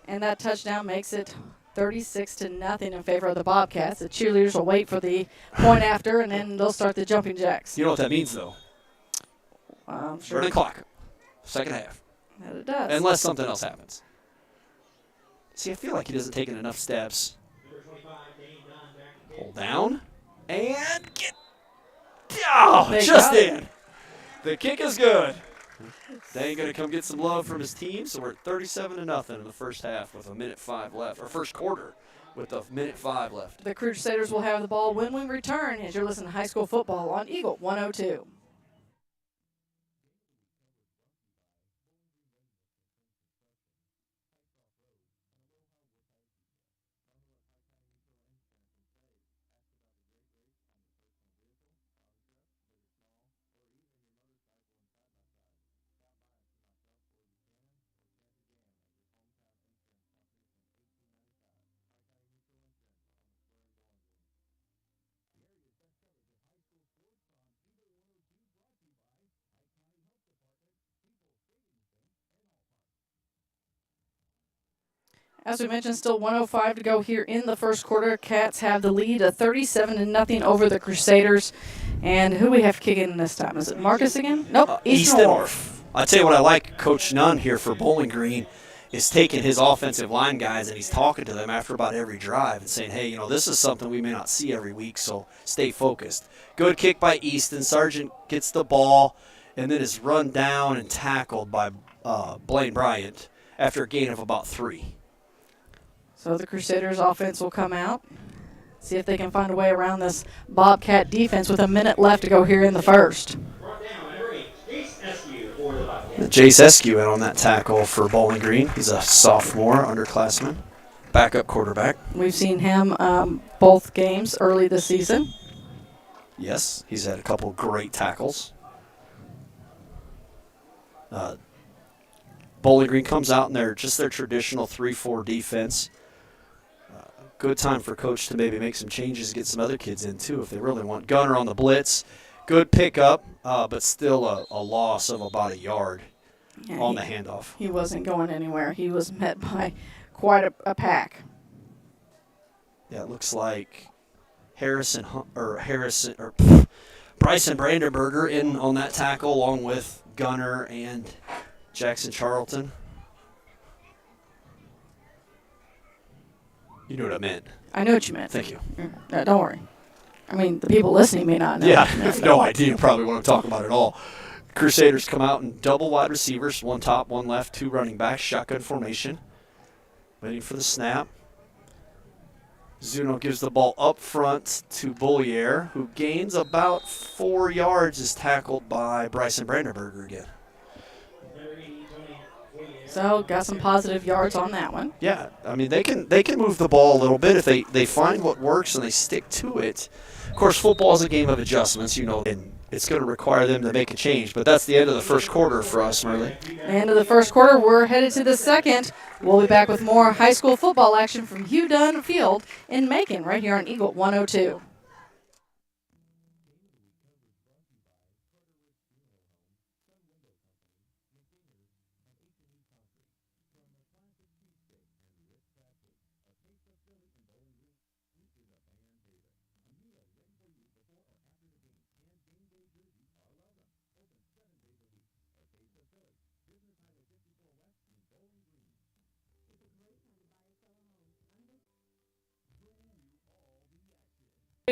Speaker 2: And that touchdown makes it 36-0 in favor of the Bobcats. The cheerleaders will wait for the point after, and then they'll start the jumping jacks.
Speaker 3: You know what that means, though?
Speaker 2: Sure.
Speaker 3: Running clock. Second half.
Speaker 2: That it does.
Speaker 3: Unless something else happens. See, I feel like he doesn't take enough steps. Pull down. And get. Oh, just in. The kick is good. They ain't going to come get some love from his team, so we're at 37-0 in the first half with 1:05 left, or first quarter with 1:05 left.
Speaker 2: The Crusaders will have the ball when we return as you're listening to high school football on Eagle 102. As we mentioned, still 1:05 to go here in the first quarter. Cats have the lead, 37-0 over the Crusaders. And who we have kicking this time? Is it Marcus again? Nope, Easton Orff.
Speaker 3: I tell you what I like, Coach Nunn here for Bowling Green is taking his offensive line guys and he's talking to them after about every drive and saying, hey, this is something we may not see every week, so stay focused. Good kick by Easton. Sargent gets the ball and then is run down and tackled by Blaine Bryant after a gain of about 3.
Speaker 2: So the Crusaders offense will come out. See if they can find a way around this Bobcat defense with a minute left to go here in the first.
Speaker 3: Jace Eskew in on that tackle for Bowling Green. He's a sophomore underclassman, backup quarterback.
Speaker 2: We've seen him both games early this season.
Speaker 3: Yes, he's had a couple great tackles. Bowling Green comes out in their traditional 3-4 defense. Good time for Coach to maybe make some changes, get some other kids in too if they really want. Gunner on the blitz. Good pickup, but still a loss of about a yard on the handoff.
Speaker 2: He wasn't going anywhere. He was met by quite a pack.
Speaker 3: Yeah, it looks like Bryson Brandenburger in on that tackle along with Gunner and Jackson Charlton. You know what I meant.
Speaker 2: I know what you meant.
Speaker 3: Thank you.
Speaker 2: Don't worry. I mean, the people listening may not know.
Speaker 3: Yeah, I have no idea probably what I'm talking about at all. Crusaders come out in double wide receivers, one top, one left, 2 running backs, shotgun formation. Waiting for the snap. Zuno gives the ball up front to Bollier, who gains about 4 yards, is tackled by Bryson Brandenburger again.
Speaker 2: So got some positive yards on that one.
Speaker 3: Yeah, I mean they can move the ball a little bit if they find what works and they stick to it. Of course, football is a game of adjustments, and it's going to require them to make a change. But that's the end of the first quarter for us, Merle.
Speaker 2: End of the first quarter. We're headed to the second. We'll be back with more high school football action from Hugh Dunn Field in Macon right here on Eagle 102.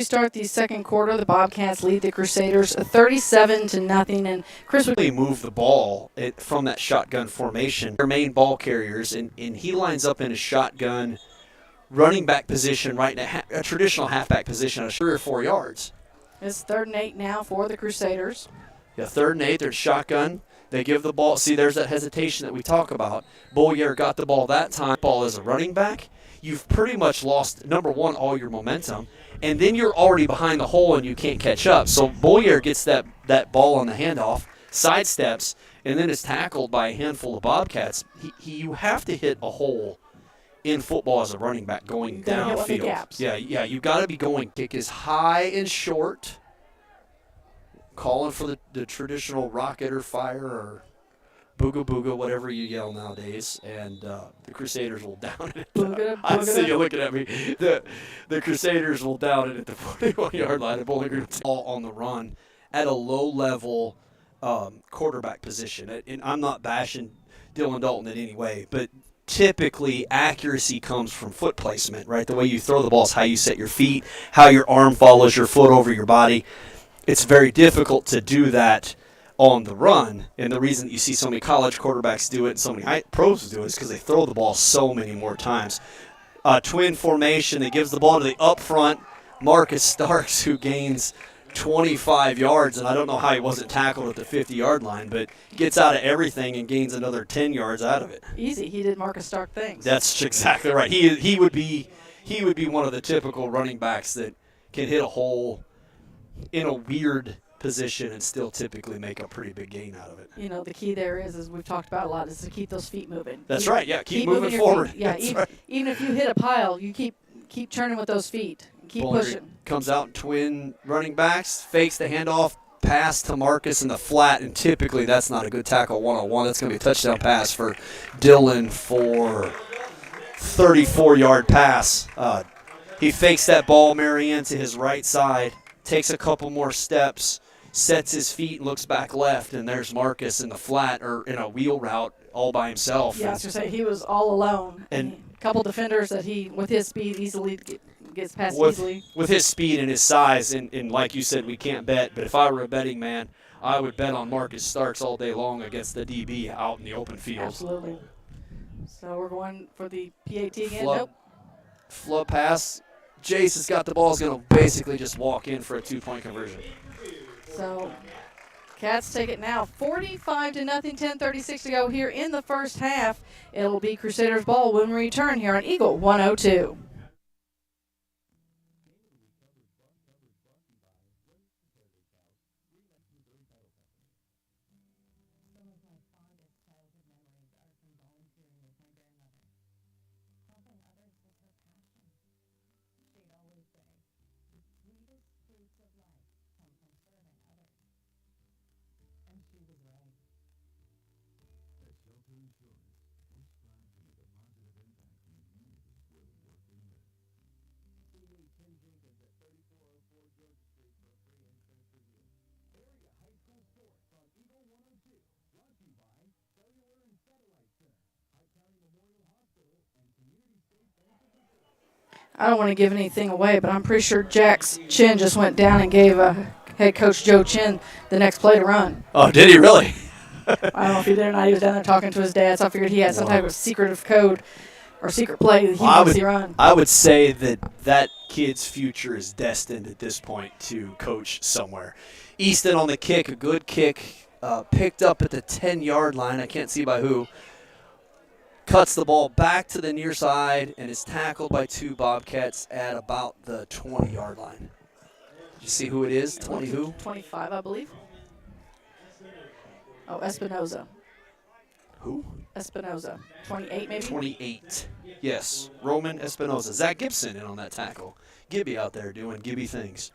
Speaker 2: We start the second quarter. The Bobcats lead the Crusaders 37-0, and Chris would
Speaker 3: They move the ball from that shotgun formation. Their main ball carriers, and he lines up in a shotgun running back position, right in a traditional halfback position, 3 or 4 yards.
Speaker 2: It's 3rd and 8 now for the Crusaders.
Speaker 3: Yeah, 3rd and 8. They're shotgun. They give the ball. See, there's that hesitation that we talk about. Bollier got the ball that time. Ball as a running back. You've pretty much lost, number one, all your momentum, and then you're already behind the hole and you can't catch up. So Bollier gets that ball on the handoff, sidesteps, and then is tackled by a handful of Bobcats. You have to hit a hole in football as a running back going downfield. Yeah, you got to be going. Kick is high and short. Calling for the traditional rocket or fire or booga booga, whatever you yell nowadays, and the Crusaders will down it. I see you looking at me. The Crusaders will down it at the 41-yard line. Bowling Green all on the run at a low-level quarterback position. And I'm not bashing Dylan Dalton in any way, but typically accuracy comes from foot placement, right? The way you throw the ball is how you set your feet, how your arm follows your foot over your body. It's very difficult to do that on the run, and the reason that you see so many college quarterbacks do it and so many pros do it is because they throw the ball so many more times. Twin formation, it gives the ball to the up front, Marcus Starks, who gains 25 yards, and I don't know how he wasn't tackled at the 50-yard line, but gets out of everything and gains another 10 yards out of it.
Speaker 2: Easy. He did Marcus Stark things.
Speaker 3: That's exactly right. He would be one of the typical running backs that can hit a hole in a weird position and still typically make a pretty big gain out of it.
Speaker 2: You know, the key there is, as we've talked about a lot, is to keep those feet moving.
Speaker 3: That's right. Yeah, keep moving forward.
Speaker 2: Yeah, even if you hit a pile, you keep churning with those feet. Keep pushing.
Speaker 3: Comes out twin running backs, fakes the handoff, pass to Marcus in the flat, and typically that's not a good tackle one-on-one. That's going to be a touchdown pass for Dylan for 34-yard pass. He fakes that ball, Marianne, to his right side, takes a couple more steps, sets his feet and looks back left, and there's Marcus in the flat or in a wheel route all by himself.
Speaker 2: Yeah, I was going to say, he was all alone. And a couple defenders that he, with his speed, easily gets past easily.
Speaker 3: With his speed and his size, and like you said, we can't bet, but if I were a betting man, I would bet on Marcus Starks all day long against the DB out in the open field.
Speaker 2: Absolutely. So we're going for the PAT again.
Speaker 3: Nope. Flood pass. Jace has got the ball. Is going to basically just walk in for a 2-point conversion.
Speaker 2: So Cats take it now 45-0, 10:36 to go here in the first half. It'll be Crusaders ball when we return here on Eagle 102. I don't want to give anything away, but I'm pretty sure Jack's chin just went down and gave head coach Joe Chin the next play to run.
Speaker 3: Oh, did he really?
Speaker 2: I don't know if he did or not. He was down there talking to his dad, so I figured he had some type of secretive code or secret play that he wants to run.
Speaker 3: I would say that kid's future is destined at this point to coach somewhere. Easton on the kick, a good kick, picked up at the 10-yard line. I can't see by who. Cuts the ball back to the near side and is tackled by 2 Bobcats at about the 20-yard line. Did you see who it is? 20 who?
Speaker 2: 25, I believe. Oh, Espinoza.
Speaker 3: Who?
Speaker 2: Espinoza. 28, maybe?
Speaker 3: 28. Yes, Roman Espinoza. Zach Gibson in on that tackle. Gibby out there doing Gibby things.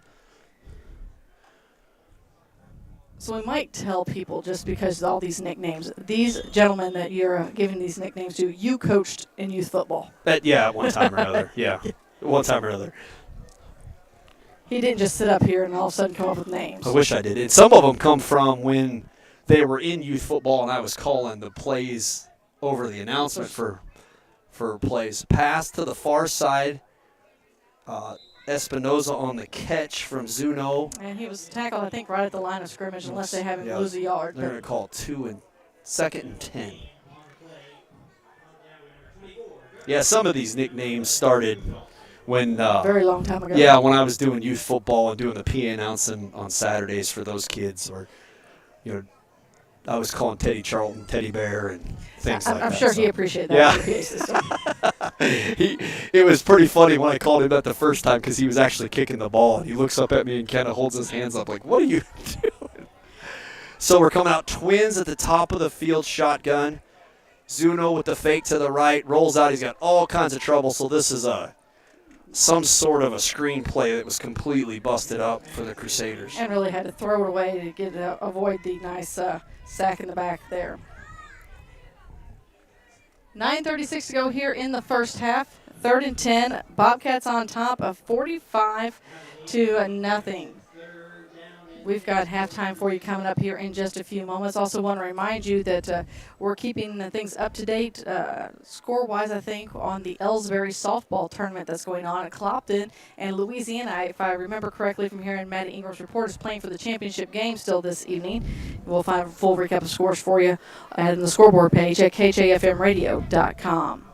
Speaker 2: So we might tell people, just because of all these nicknames, these gentlemen that you're giving these nicknames to, you coached in youth football.
Speaker 3: Yeah, one time or another. Yeah, one time or another.
Speaker 2: He didn't just sit up here and all of a sudden come up with names.
Speaker 3: I wish I did. And some of them come from when they were in youth football and I was calling the plays over the announcement for plays. Pass to the far side. Espinoza on the catch from Zuno.
Speaker 2: And he was tackled, I think, right at the line of scrimmage, unless they have him lose a yard.
Speaker 3: They're going to call 2nd and 10. Yeah, some of these nicknames started when
Speaker 2: very long time ago.
Speaker 3: Yeah, when I was doing youth football and doing the PA announcing on Saturdays for those kids, or I was calling Teddy Charlton Teddy Bear and things like that.
Speaker 2: I'm sure he appreciated that.
Speaker 3: Yeah. It was pretty funny when I called him that the first time because he was actually kicking the ball, and he looks up at me and kind of holds his hands up like, "What are you doing?" So we're coming out twins at the top of the field, shotgun. Zuno with the fake to the right, rolls out. He's got all kinds of trouble, so this is some sort of a screenplay that was completely busted up for the Crusaders.
Speaker 2: And really had to throw it away to avoid the nice sack in the back there. 9:36 to go here in the first half. 3rd and 10. Bobcats on top of 45-0. We've got halftime for you coming up here in just a few moments. Also want to remind you that we're keeping things up to date score-wise, I think, on the Ellsbury softball tournament that's going on at Clopton. And Louisiana, if I remember correctly from hearing Maddie Ingram's report, is playing for the championship game still this evening. We'll find a full recap of scores for you on the scoreboard page at KJFMradio.com.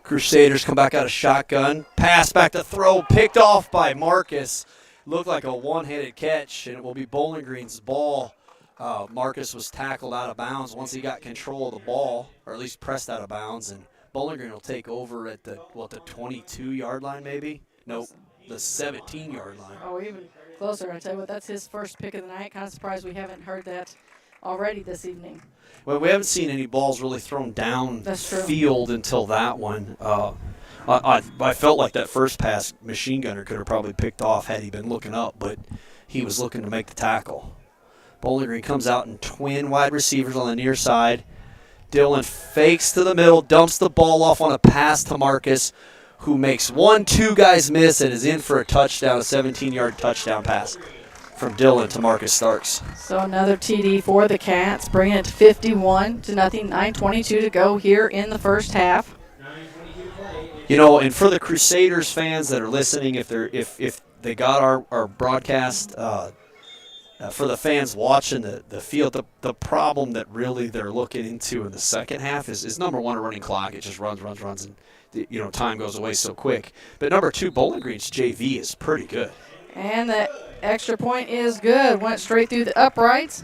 Speaker 3: Crusaders come back out of shotgun. Pass back to throw, picked off by Marcus. Looked like a one-handed catch, and it will be Bowling Green's ball. Marcus was tackled out of bounds once he got control of the ball, or at least pressed out of bounds, and Bowling Green will take over at the 22-yard line maybe? No, the 17-yard line.
Speaker 2: Oh, even closer. I tell you what, that's his first pick of the night. Kind of surprised we haven't heard that already this evening.
Speaker 3: Well, we haven't seen any balls really thrown down field until that one. I felt like that first pass Machine Gunner could have probably picked off had he been looking up, but he was looking to make the tackle. Bowling Green comes out in twin wide receivers on the near side. Dylan fakes to the middle, dumps the ball off on a pass to Marcus, who makes 1-2 guys miss and is in for a touchdown, a 17-yard touchdown pass from Dylan to Marcus Starks.
Speaker 2: So another TD for the Cats, bringing it to 51-0, 9:22 to go here in the first half.
Speaker 3: And for the Crusaders fans that are listening, if they got our broadcast, for the fans watching the field, the problem that really they're looking into in the second half is number one, a running clock. It just runs, and time goes away so quick. But number two, Bowling Green's JV is pretty good.
Speaker 2: And that extra point is good. Went straight through the uprights.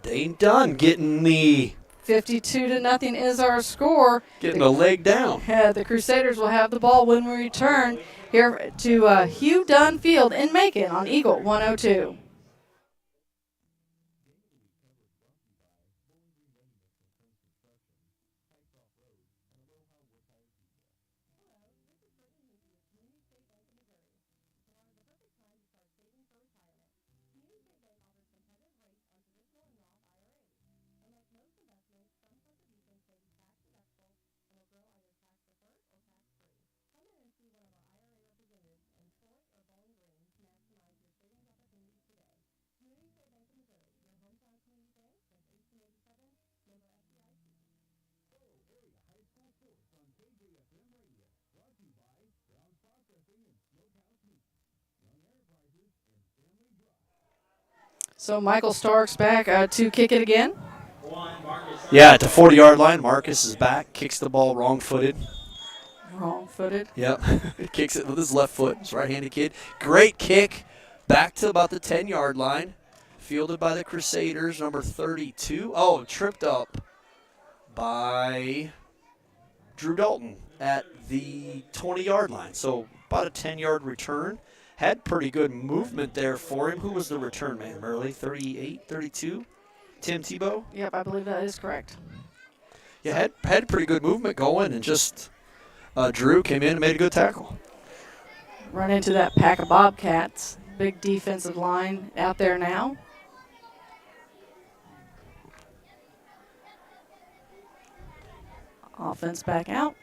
Speaker 3: They ain't done getting the
Speaker 2: 52-0 is our score.
Speaker 3: Getting the leg down.
Speaker 2: The Crusaders will have the ball when we return here to Hugh Dunn Field in Macon on Eagle 102. So Michael Starks back to kick it again.
Speaker 3: Yeah, at the 40-yard line, Marcus is back, kicks the ball wrong-footed.
Speaker 2: Wrong-footed.
Speaker 3: Yep, kicks it with his left foot. He's a right-handed kid. Great kick back to about the 10-yard line. Fielded by the Crusaders, number 32. Oh, tripped up by Drew Dalton at the 20-yard line. So about a 10-yard return. Had pretty good movement there for him. Who was the return man, Merle? 38, 32? Tim Tebow?
Speaker 2: Yep, I believe that is correct.
Speaker 3: Yeah, had pretty good movement going, and just Drew came in and made a good tackle.
Speaker 2: Run into that pack of Bobcats. Big defensive line out there now. Offense back out.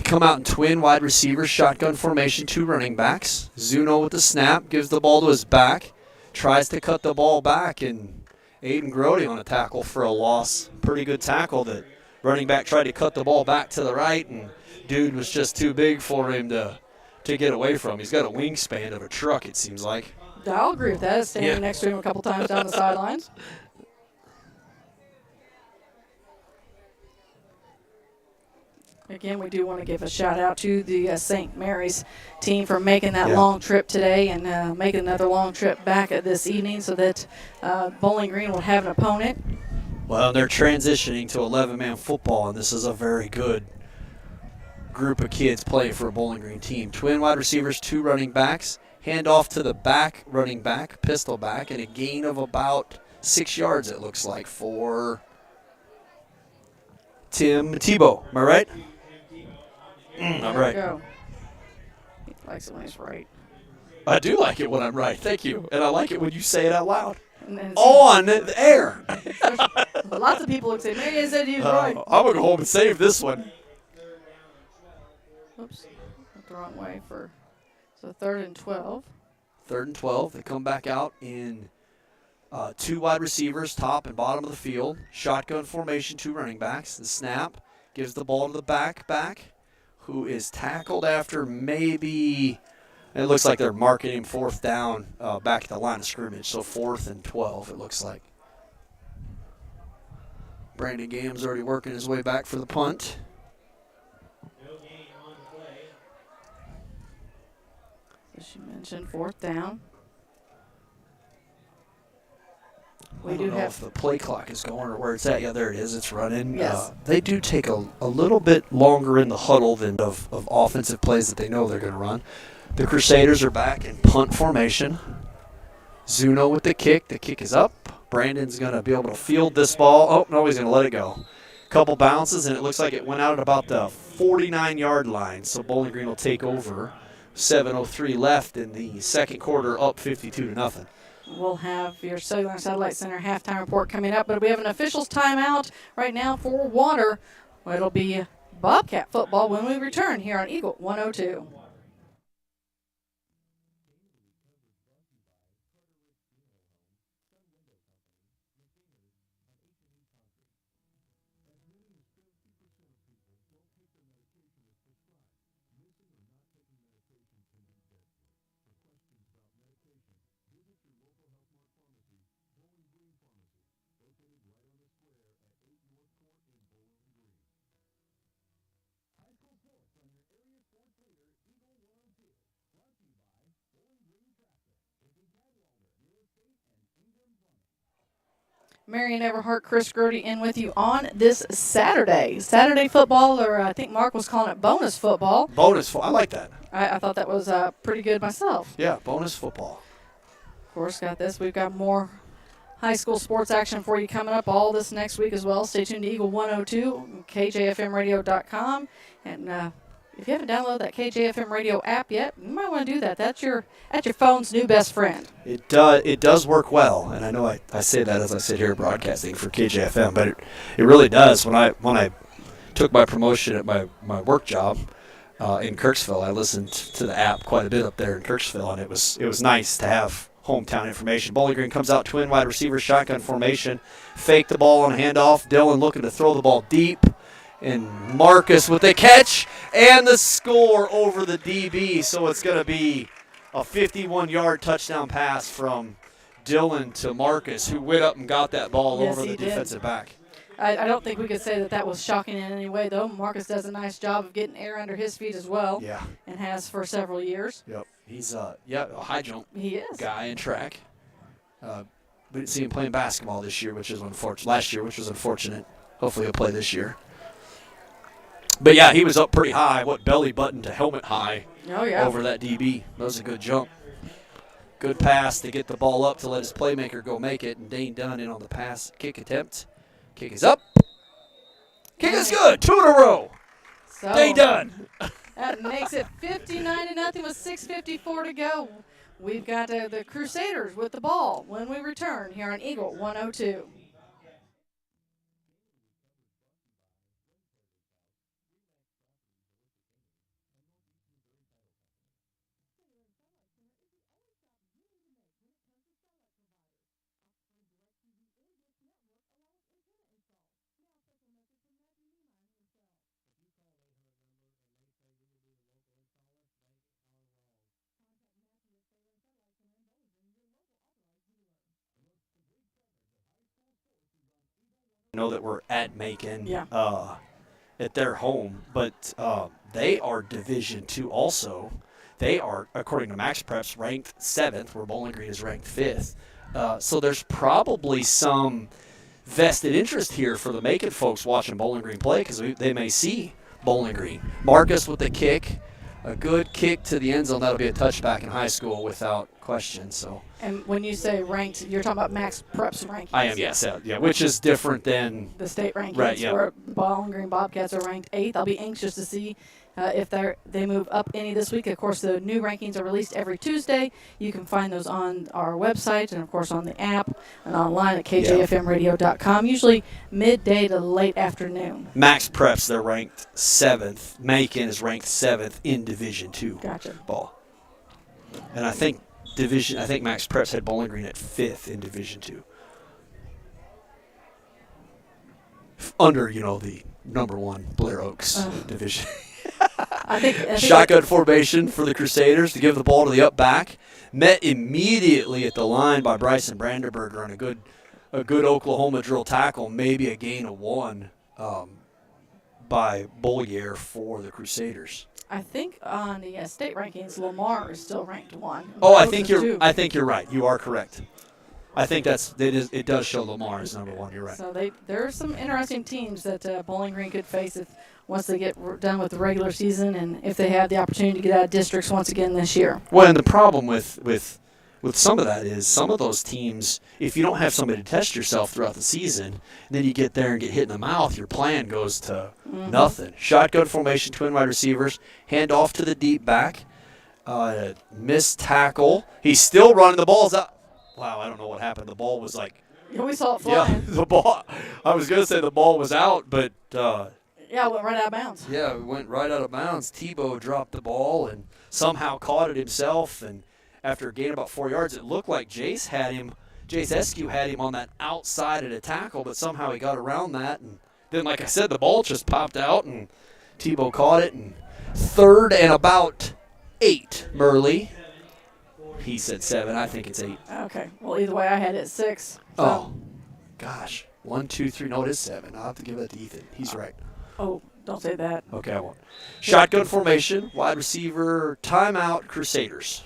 Speaker 3: Come out in twin wide receivers, shotgun formation, two running backs. Zuno with the snap, gives the ball to his back, tries to cut the ball back, and Aiden Grody on a tackle for a loss. Pretty good tackle that running back tried to cut the ball back to the right, and dude was just too big for him to get away from. He's got a wingspan of a truck, it seems like.
Speaker 2: I'll agree with that. Standing next to him a couple times down the sidelines. Again, we do want to give a shout out to the St. Mary's team for making that long trip today and making another long trip back this evening so that Bowling Green will have an opponent.
Speaker 3: Well, they're transitioning to 11-man football, and this is a very good group of kids playing for a Bowling Green team. Twin wide receivers, 2 running backs, hand off to the back running back, pistol back, and a gain of about 6 yards, it looks like, for Tim Tebow. Am I right? I'm right.
Speaker 2: Go. He likes it when he's right.
Speaker 3: I do like it when I'm right. Thank you. And I like it when you say it out loud.
Speaker 2: And
Speaker 3: On the air.
Speaker 2: Lots of people would say, Marion said he was right.
Speaker 3: I'm going to go home and save this one.
Speaker 2: Oops. Went the wrong way so 3rd and 12.
Speaker 3: 3rd and 12. They come back out in 2 wide receivers, top and bottom of the field. Shotgun formation, 2 running backs. The snap gives the ball to the back, who is tackled after maybe, it looks like they're marking him 4th down back at the line of scrimmage. So 4th and 12, it looks like. Brandon Game's already working his way back for the punt.
Speaker 2: As you mentioned, 4th down.
Speaker 3: I don't know if the play clock is going or where it's at. Yeah, there it is. It's running.
Speaker 2: Yes.
Speaker 3: They do take a little bit longer in the huddle than of offensive plays that they know they're going to run. The Crusaders are back in punt formation. Zuno with the kick. The kick is up. Brandon's going to be able to field this ball. Oh, no, he's going to let it go. Couple bounces, and it looks like it went out at about the 49-yard line. So Bowling Green will take over. 7:03 left in the second quarter, up 52-0.
Speaker 2: We'll have your Cellular and Satellite Center halftime report coming up, but we have an officials timeout right now for water. It'll be Bobcat football when we return here on Eagle 102. Marion Everhart, Chris Grody in with you on this Saturday. Saturday football, or I think Mark was calling it bonus football.
Speaker 3: I like that.
Speaker 2: I thought that was pretty good myself.
Speaker 3: Yeah, bonus football.
Speaker 2: Of course, got this. We've got more high school sports action for you coming up all this next week as well. Stay tuned to Eagle 102, KJFMradio.com. And if you haven't downloaded that KJFM Radio app yet, you might want to do that. That's your phone's new best friend.
Speaker 3: It does work well, and I know I say that as I sit here broadcasting for KJFM, but it really does. When I took my promotion at my work job in Kirksville, I listened to the app quite a bit up there in Kirksville, and it was nice to have hometown information. Bowling Green comes out, twin wide receiver, shotgun formation, fake the ball on handoff. Dylan looking to throw the ball deep. And Marcus with the catch and the score over the DB. So it's going to be a 51-yard touchdown pass from Dylan to Marcus, who went up and got that ball over the defensive back.
Speaker 2: I don't think we could say that was shocking in any way, though. Marcus does a nice job of getting air under his feet as well.
Speaker 3: Yeah.
Speaker 2: And has for several years.
Speaker 3: Yep. He's a high jump guy in track. We didn't see him playing basketball this year, which is unfortunate. Last year, which was unfortunate. Hopefully he'll play this year. But, yeah, he was up pretty high, belly button to helmet high over that DB. That was a good jump. Good pass to get the ball up to let his playmaker go make it, and Dane Dunn in on the pass kick attempt. Kick is up. Kick is good. 2 in a row.
Speaker 2: So
Speaker 3: Dane Dunn.
Speaker 2: That makes it 59-0 with 6:54 to go. We've got the Crusaders with the ball when we return here on Eagle 102.
Speaker 3: know that we're at Macon.
Speaker 2: Yeah.
Speaker 3: At their home, but they are Division II also. They are, according to Max Preps, ranked 7th, where Bowling Green is ranked 5th. So there's probably some vested interest here for the Macon folks watching Bowling Green play, because they may see Bowling Green. Marcus with the kick, a good kick to the end zone. That'll be a touchback in high school without question. So.
Speaker 2: And when you say ranked, you're talking about Max Preps rankings.
Speaker 3: I am, yes, yeah, which is different than
Speaker 2: the state rankings,
Speaker 3: right, yeah.
Speaker 2: where Bowling Green Bobcats are ranked 8th. I'll be anxious to see if they move up any this week. Of course, the new rankings are released every Tuesday. You can find those on our website and, of course, on the app and online at kjfmradio.com, usually midday to late afternoon.
Speaker 3: Max Preps, they're ranked 7th. Macon is ranked 7th in Division II ball. And I think Max Preps had Bowling Green at 5th in Division II. Under, the number 1 Blair Oaks division.
Speaker 2: I think
Speaker 3: Shotgun formation for the Crusaders to give the ball to the up back. Met immediately at the line by Bryson Brandenberger on a good Oklahoma drill tackle, maybe a gain of 1 by Bollier for the Crusaders.
Speaker 2: I think on the state rankings, Lamar is still ranked 1.
Speaker 3: Oh, I think you're right. You are correct. I think it does show Lamar as number 1. You're right.
Speaker 2: So there are some interesting teams that Bowling Green could face once they get done with the regular season, and if they have the opportunity to get out of districts once again this year.
Speaker 3: Well, and the problem with some of that is some of those teams, if you don't have somebody to test yourself throughout the season, then you get there and get hit in the mouth, your plan goes to nothing. Shotgun formation, twin wide receivers, hand off to the deep back, missed tackle. He's still running. The ball's out. Wow, I don't know what happened. The ball was like...
Speaker 2: Yeah, we saw it flying.
Speaker 3: Yeah, the ball... I was going to say the ball was out, but...
Speaker 2: yeah, it went right out of bounds.
Speaker 3: Yeah, it went right out of bounds. Tebow dropped the ball and somehow caught it himself, and after a gain of about 4 yards, it looked like Jace Eskew had him on that outside of the tackle, but somehow he got around that, and then, like I said, the ball just popped out, and Tebow caught it, and 3rd and about 8, Murley. He said 7. I think it's 8.
Speaker 2: Okay. Well, either way, I had it at 6. So.
Speaker 3: Oh, gosh. 1, 2, 3. No, it is 7. I'll have to give that to Ethan. He's right.
Speaker 2: Oh, don't say that.
Speaker 3: Okay, I won't. Shotgun formation, wide receiver, timeout, Crusaders.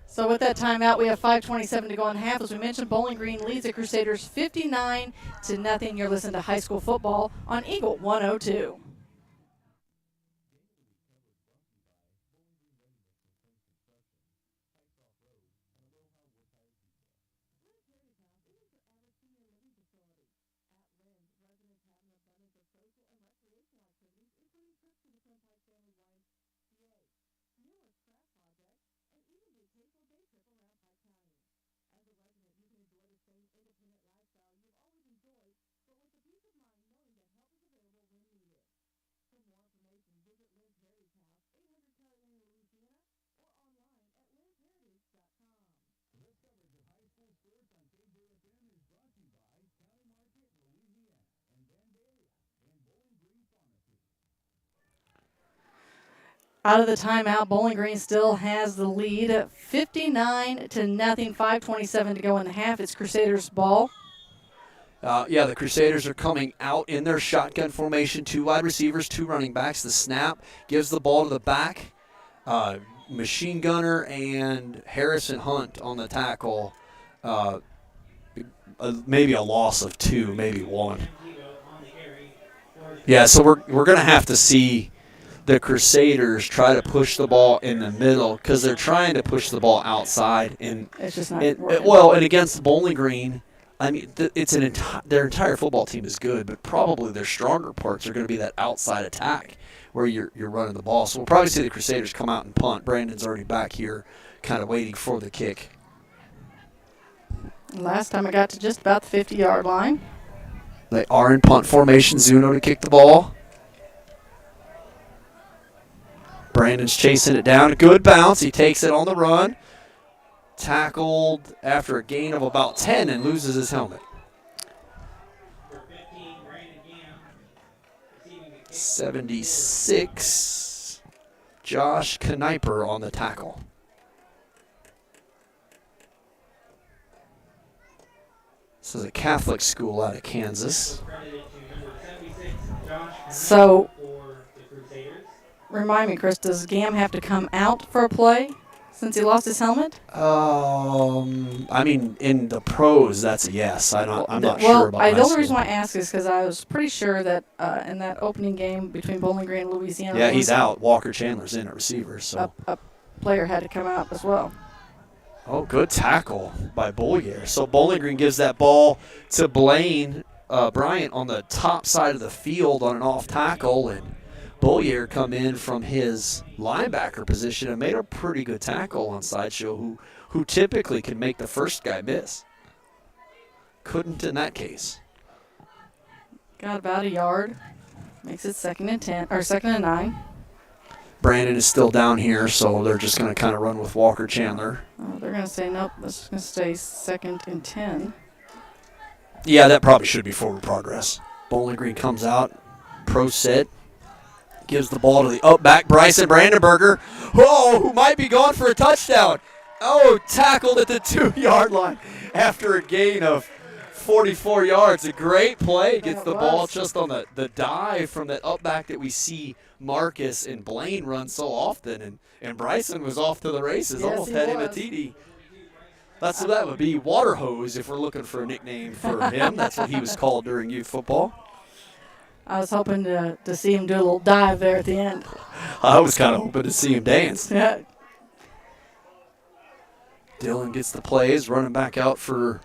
Speaker 2: So with that timeout, we have 5:27 to go in half. As we mentioned, Bowling Green leads the Crusaders 59-0. You're listening to high school football on Eagle 102. Out of the timeout, Bowling Green still has the lead at 59-0. 5:27 to go in the half. It's Crusaders' ball.
Speaker 3: The Crusaders are coming out in their shotgun formation. 2 wide receivers, 2 running backs. The snap gives the ball to the back. Machine Gunner and Harrison Hunt on the tackle. Maybe a loss of 2, maybe 1. Yeah, so we're going to have to see the Crusaders try to push the ball in the middle, because they're trying to push the ball outside. And
Speaker 2: it's just not
Speaker 3: and against Bowling Green, I mean, their entire football team is good, but probably their stronger parts are going to be that outside attack where you're running the ball. So we'll probably see the Crusaders come out and punt. Brandon's already back here kind of waiting for the kick.
Speaker 2: Last time I got to just about the 50-yard line.
Speaker 3: They are in punt formation. Zuno to kick the ball. Brandon's chasing it down. Good bounce. He takes it on the run. Tackled after a gain of about 10 and loses his helmet. 76. Josh Kniper on the tackle. This is a Catholic school out of Kansas.
Speaker 2: So, remind me, Chris, does Gam have to come out for a play since he lost his helmet?
Speaker 3: I mean, in the pros, that's a yes. I'm not
Speaker 2: well,
Speaker 3: sure about high
Speaker 2: the only
Speaker 3: school.
Speaker 2: reason why I ask is because I was pretty sure that in that opening game between Bowling Green and Louisiana,
Speaker 3: Yeah, he's out. Walker Chandler's in at receiver. So
Speaker 2: a player had to come out as well.
Speaker 3: Oh, good tackle by Bollier. So Bowling Green gives that ball to Bryant on the top side of the field on an off tackle, and Bollier come in from his linebacker position and made a pretty good tackle on Sideshow, who typically can make the first guy miss. Couldn't in that case.
Speaker 2: Got about a yard. Makes it 2nd and 10 or 2nd and 9.
Speaker 3: Brandon is still down here, so they're just going to kind of run with Walker Chandler.
Speaker 2: Oh, they're going to say, nope, this is going to stay 2nd and 10.
Speaker 3: Yeah, that probably should be forward progress. Bowling Green comes out, pro set, gives the ball to the up back, Bryson Brandenberger, who might be going for a touchdown. Oh, tackled at the 2-yard line after a gain of 44 yards. A great play. Gets the ball just on the dive from that up back that we see Marcus and Blaine run so often. And Bryson was off to the races,
Speaker 2: yes,
Speaker 3: almost had him a TD. That would be Water Hose if we're looking for a nickname for him. That's what he was called during youth football.
Speaker 2: I was hoping to see him do a little dive there at the end.
Speaker 3: I was kind of hoping to see him dance.
Speaker 2: Yeah.
Speaker 3: Dylan gets the plays, running back out for,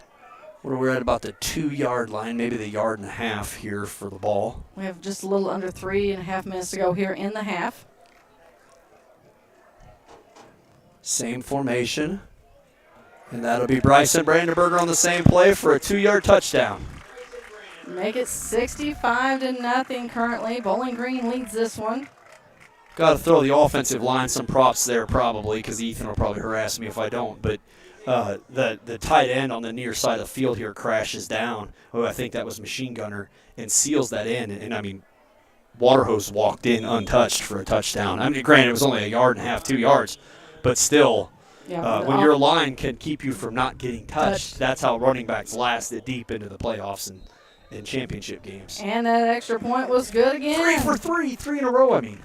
Speaker 3: what are we at, about the 2-yard line, maybe the 1.5 yards here for the ball.
Speaker 2: We have just a little under 3.5 minutes to go here in the half.
Speaker 3: Same formation. And that'll be Bryson Brandenberger on the same play for a 2-yard touchdown.
Speaker 2: Make it 65-0 currently. Bowling Green leads this one.
Speaker 3: Got to throw the offensive line some props there probably, because Ethan will probably harass me if I don't. But the tight end on the near side of the field here crashes down. Oh, I think that was Machine Gunner, and seals that in. And I mean, Waterhose walked in untouched for a touchdown. I mean, granted, it was only 1.5 yards, 2 yards, but still.
Speaker 2: Yeah,
Speaker 3: when your line can keep you from not getting touched, that's how running backs lasted deep into the playoffs and championship games.
Speaker 2: And that extra point was good again.
Speaker 3: 3 for 3, 3 in a row, I mean.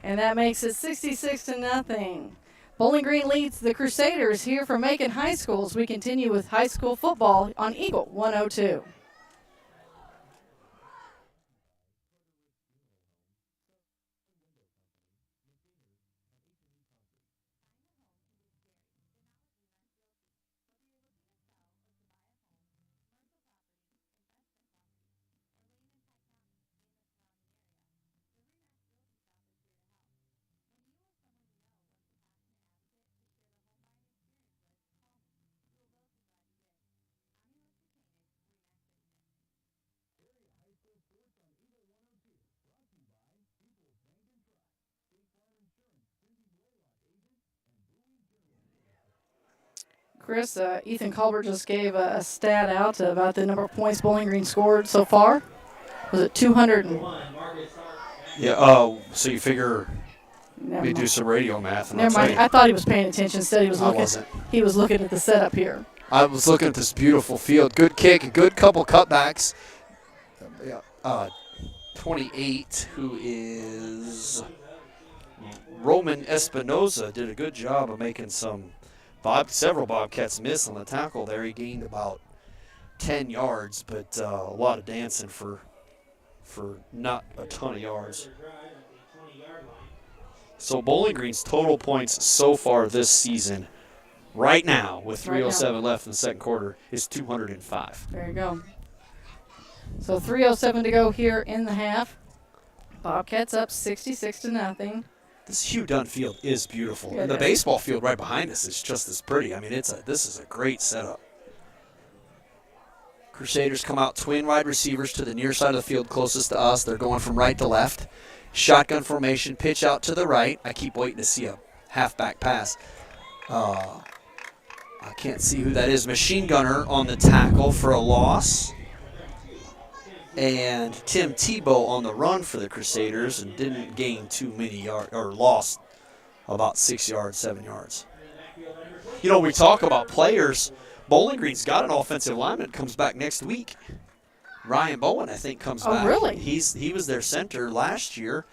Speaker 2: And that makes it 66-0. Bowling Green leads the Crusaders here from Macon High School as we continue with high school football on Eagle 102. Chris, Ethan Colbert just gave a stat out about the number of points Bowling Green scored so far. Was it 200?
Speaker 3: Yeah, so you figure we do some radio math.
Speaker 2: Never mind. I thought he was paying attention. Instead, he was looking. He was looking at the setup here.
Speaker 3: I was looking at this beautiful field. Good kick, a good couple cutbacks. 28, who is Roman Espinoza, did a good job of making several Bobcats miss on the tackle there. He gained about 10 yards, but a lot of dancing for not a ton of yards. So Bowling Green's total points so far this season, right now, with 3:07 left in the second quarter, is 205.
Speaker 2: There you go. So 3:07 to go here in the half. Bobcats up 66-0.
Speaker 3: This Hugh Dunn field is beautiful.
Speaker 2: Yeah,
Speaker 3: and the baseball field right behind us is just as pretty. I mean, this is a great setup. Crusaders come out twin wide receivers to the near side of the field closest to us. They're going from right to left. Shotgun formation, pitch out to the right. I keep waiting to see a halfback pass. I can't see who that is. Machine Gunner on the tackle for a loss. And Tim Tebow on the run for the Crusaders and didn't gain too many yards, or lost about 6 yards, 7 yards. You know, we talk about players. Bowling Green's got an offensive lineman that comes back next week. Ryan Bowen, I think, comes back.
Speaker 2: Oh, really?
Speaker 3: He was their center last year.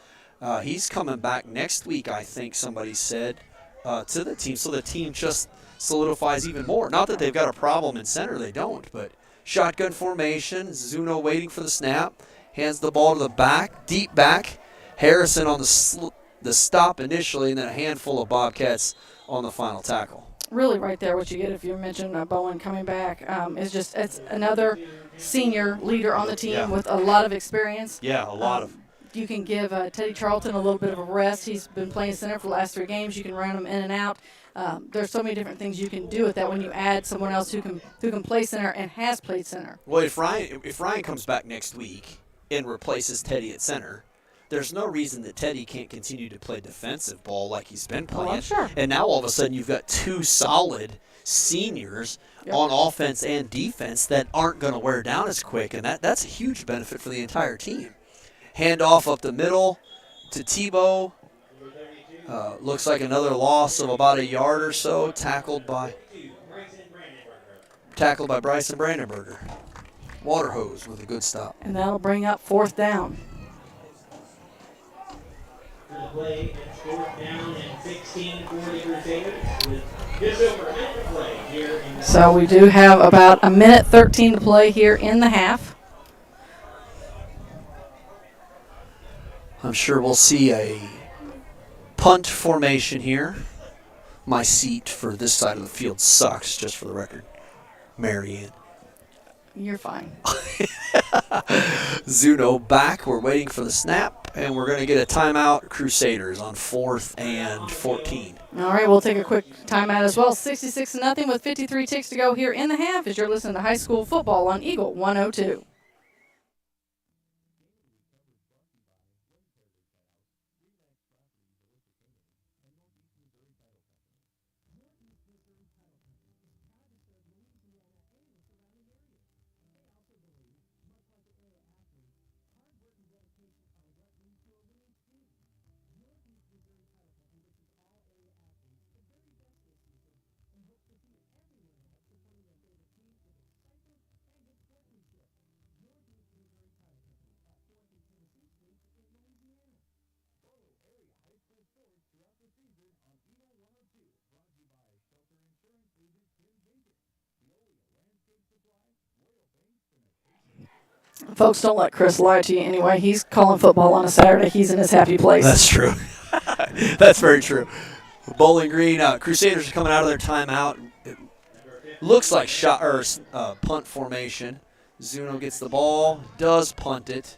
Speaker 3: He's coming back next week, I think somebody said, to the team. So the team just solidifies even more. Not that they've got a problem in center. They don't. But shotgun formation. Zuno waiting for the snap. Hands the ball to the back, deep back. Harrison on the stop initially, and then a handful of Bobcats on the final tackle.
Speaker 2: Really right there what you get if you mention Bowen coming back is just it's another senior leader on the team with a lot of experience.
Speaker 3: Yeah, a lot of.
Speaker 2: You can give Teddy Charlton a little bit of a rest. He's been playing center for the last 3 games. You can run him in and out. There's so many different things you can do with that when you add someone else who can play center and has played center.
Speaker 3: Well, if Ryan comes back next week and replaces Teddy at center, there's no reason that Teddy can't continue to play defensive ball like he's been playing.
Speaker 2: Oh, I'm sure.
Speaker 3: And now all of a sudden you've got 2 solid seniors on offense and defense that aren't going to wear down as quick, and that's a huge benefit for the entire team. Handoff up the middle to Tebow. Looks like another loss of about a yard or so, tackled by Bryson Brandenburger. Water hose with a good stop.
Speaker 2: And that'll bring up 4th down.
Speaker 4: Play it's 4th down and 16 for the Crusaders with just over a minute to play here in the
Speaker 2: So we do have about a minute 13 to play here in the half.
Speaker 3: I'm sure we'll see a punt formation here. My seat for this side of the field sucks, just for the record. Marianne.
Speaker 2: You're fine.
Speaker 3: Zuno back. We're waiting for the snap, and we're going to get a timeout. Crusaders on 4th and 14.
Speaker 2: All right, we'll take a quick timeout as well. 66-0 with 53 ticks to go here in the half as you're listening to high school football on Eagle 102. Folks, don't let Chris lie to you anyway. He's calling football on a Saturday. He's in his happy place.
Speaker 3: That's true. That's very true. Bowling Green, Crusaders are coming out of their timeout. It looks like punt formation. Zuno gets the ball, does punt it.